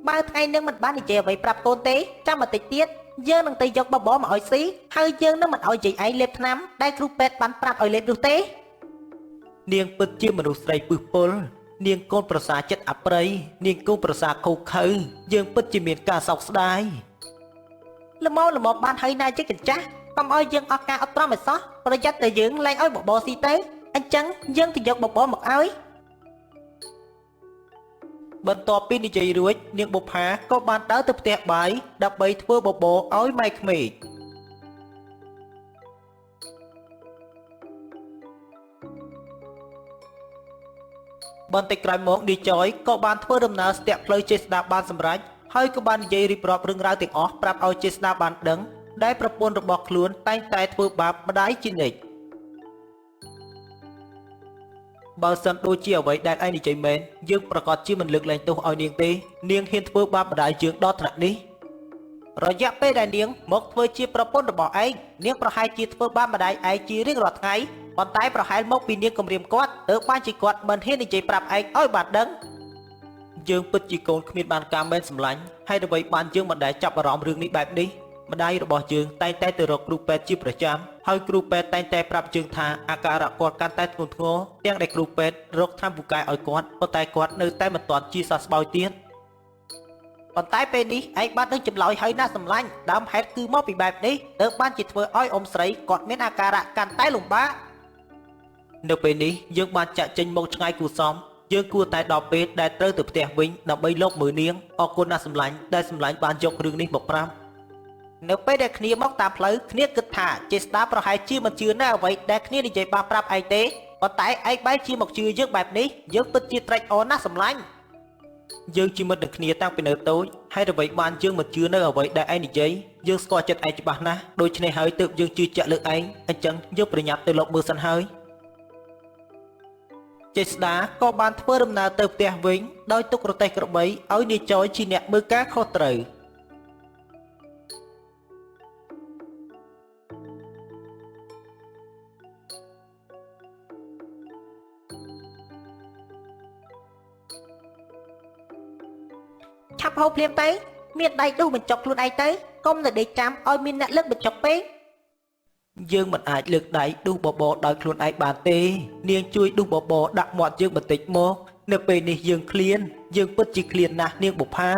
បើថ្ងៃនឹងមិនបាននិយាយអ្វីប្រាប់កូនទេចាំបន្តិចទៀតយើងនឹងទៅយកបបរមកឲ្យស៊ីហើយយើងនឹងមិនឲ្យយាយឯងលេបថ្នាំដែលគ្រូពេទ្យបានប្រាប់ឲ្យលេបនោះទេនាងពិតជាមនុស្សស្រីពឹសពុលនាងកូនប្រសាចិត្តអប្រិយនាងកូនប្រសាខូខើយើងពិតជាមានការសោកស្ដាយល្មមបានហើយណាយាយកញ្ចាស់កុំឲ្យយើងអស់ការអត់ទ្រាំឲ្យសោះប្រយ័ត្នតែយើងលែងឲ្យបបរស៊ីទៅអញ្ចឹងយើងទៅយកបបរមកឲ្យបន្ទាប់ពីនិយាយរួចនាងបុប្ផាក៏បានដើរទៅផ្ទះបាយដើម្បីធ្វើបបរឲ្យម៉ែក្មេកបន្តិចក្រោយមកឌីចយក៏បានធ្វើដំណើរស្ទាក់ផ្លូវចេស្តាបានសម្រេចហើយក៏បាននិយាយរៀបរាប់រឿងរ៉ាវទាំងអស់ប្រាប់ឲ្យចេស្តាបានដឹងដែលប្រពន្ធរបស់ខ្លួនតែងតែធ្វើបាបម្ដាយជានិច្ចបើសិនដូចជាអ្វីដែលឯងនិយាយមែនយើងប្រកាសជាមិនលើកលែងទោសឲ្យនាងទេនាងហ៊ានធ្វើបាបម្ដាយយើងដល់ថ្នាក់នេះរយៈពេលដែលនាងមកធ្វើជាប្រពន្ធរបស់ឯងនាងប្រហែលជាធ្វើបាបម្ដាយឯងជារៀងរាល់ថ្ងៃប៉ុន្តែប្រហែលមកពីនាងគំរាមគាត់ទើបបានជាគាត់មិនហ៊ាននិយាយប្រាប់ឯងឲ្យបានដឹងយើងពិតជាកូនគ្មានបានការមែនសម្លាញ់ហើយអ្វីបានយើងមិនដែលចាប់អារម្មណ៍រឿងនេះបែបនេះម្ដាយរបស់យើងតែងតែទៅរកគ្រូពេទ្យជាប្រចាំហើយគ្រូពេទ្យតែងតែប្រាប់យើងថាអាការៈគាត់កាន់តែធ្ងន់ធ្ងរទាំងដែលគ្រូពេទ្យរកថ្នាំពូកែឲ្យគាត់ប៉ុន្តែគាត់នៅតែមិនទាន់ជាសះស្បើយទៀតប៉ុន្តែពេលនេះឯងបាននឹងចម្លើយហើយណាសម្លាញ់ដើមហេតុគឺមកពីបែបនេះទើបបានជាធ្វើឲ្យអ៊ំស្រីគាត់មានអាការៈកាន់តែលំបាកនៅពេលនេះយើងបានចាក់ចេញមកឆ្ងាយគួរសមយើងគួរតែដល់ពេលដែលត្រូវទៅផ្ទះវិញដើម្បីលោកមើលនាងអរគុណណាស់សម្លាញ់ដែលសម្លាញ់បានយករឿងនេះមកប្រាប់នៅពេលដែលគ្នាមកតាមផ្លូវគ្នាគិតថាចេស្តាប្រហែលជាមិនជឿនៅអ្វីដែលគ្នានិយាយបានប្រាប់ឯងទេប៉ុន្តែឯងបែរជាមកជឿយើងបែបនេះយើងពិតជាត្រេកអរណាស់សម្លាញ់យើងជាមិត្តនឹងគ្នាតាំងពីនៅតូចហើយអ្វីបានយើងមិនជឿនៅអ្វីដែលឯងនិយាយយើងស្គាល់ចិត្តឯងច្បាស់ណាស់ដូច្នេះហើយទើបយើងជឿជាក់លើឯងអញ្ចឹងយើងប្រញាប់ទៅលោកមើលសិនហើយចេស្តាក៏បានធ្វើដំណើរទៅផ្ទះវិញដោយទុករទេះក្របីឲ្យនាយចយជាអ្នកមើលការខុសត្រូវ បហូបភ្លាមទៅមានដៃដុះបញ្ចុកខ្លួនឯងទៅកុំនៅដេកចាំឲ្យមានអ្នកលើកបញ្ចុកពេក យើងមិនអាចលើកដៃដុះបបរដោយខ្លួនឯងបានទេនាងជួយដុះបបរដាក់មាត់យើងបន្តិចមកនៅពេលនេះយើងឃ្លានយើងពិតជាឃ្លានណាស់នាងបុប្ផា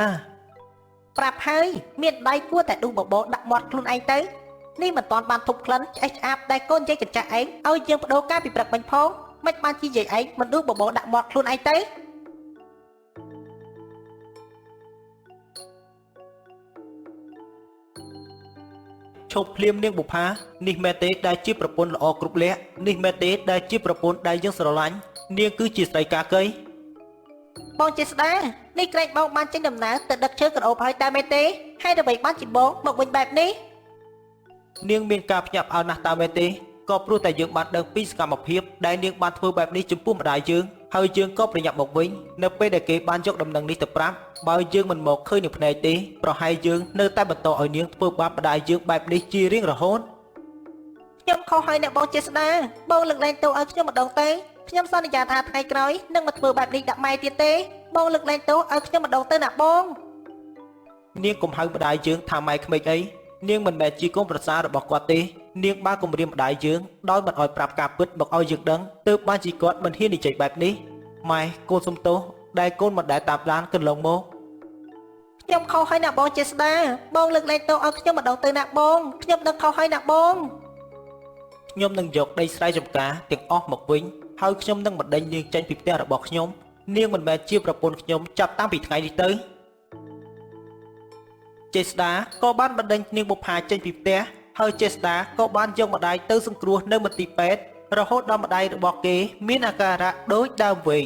ប្រាប់ហើយមានដៃគួរតែដុះបបរដាក់មាត់ខ្លួនឯងទៅនេះមិនតាន់បានធប់ក្លិនឆ្អេះឆ្អាបតែកូនយាយកញ្ចាក់ឯងឲ្យយើងបដូរការពីព្រឹកមិញផងមិនបានជាយាយឯងមិនដួសបបរដាក់មាត់ខ្លួនឯងទៅ ឈប់ភ្លាមនាងបុប្ផានេះមែនទេដែលជាប្រពន្ធល្អគ្រប់លក្ខនេះមែនទេដែលជាប្រពន្ធដែលយើងស្រឡាញ់នាងគឺជាស្រីកាកី បងជាស្ដានេះក្រែងបងបានចេញដំណើរទៅដឹកឈើក្រអូបហើយតែមែនទេហើយដើម្បីបានជាបងមកវិញបែបនេះ នាងមានការភ្ញាក់ផ្អើលណាស់តើមែនទេក៏ព្រោះតែយើងបានដឹងពីសកម្មភាពដែលនាងបានធ្វើបែបនេះចំពោះម្ដាយយើងហើយយើងក៏ប្រញាប់មកវិញនៅពេលដែលគេបានយកដំណឹងនេះទៅប្រាប់បើយើងមិនមកឃើញនឹងភ្នែកទេប្រហែលយើងនៅតែបន្តឲ្យនាងធ្វើបាបម្ដាយយើងបែបនេះជារៀងរហូត ខ្ញុំខុសហើយអ្នកបងជាស្ដាបងលើកលែងទោសឲ្យខ្ញុំម្ដងទៅខ្ញុំសន្យាថាថ្ងៃក្រោយនឹងមកធ្វើបែបនេះដាក់ម៉ែទៀតទេបងលើកលែងទោសឲ្យខ្ញុំម្ដងទៅណាបង នាងកុំហៅម្ដាយយើងថាម៉ែក្មេកអីនាងមិនមែនជាកូនប្រសាររបស់គាត់ទេនាងបានគំរាមម្ដាយយើងដោយមិនឲ្យប្រាប់ការពិតមកឲ្យយើងដឹងទើបបានជាគាត់មិនហ៊ាននិយាយបែបនេះម៉ែកូនសុំទោសដែលកូនមិនដែលតាមដានកន្លងមក ខ្ញុំខុសហើយណាបងជាស្ដាបងលើកលែងទោសឲ្យខ្ញុំម្ដងទៅណាបងខ្ញុំដឹងខុសហើយណាបង ខ្ញុំនឹងយកដីស្រែចម្ការទាំងអស់មកវិញហើយខ្ញុំនឹងបណ្ដេញនាងចេញពីផ្ទះរបស់ខ្ញុំនាងមិនមែនជាប្រពន្ធខ្ញុំចាប់តាំងពីថ្ងៃនេះទៅចេស្តាក៏បានបណ្ដេញនាងបុប្ផាចេញពីផ្ទះហើយចេស្តាក៏បានយកម្ដាយទៅសង្គ្រោះនៅមន្ទីរពេទ្យរហូតដល់ម្ដាយរបស់គេមានអាការៈដូចដើមវិញ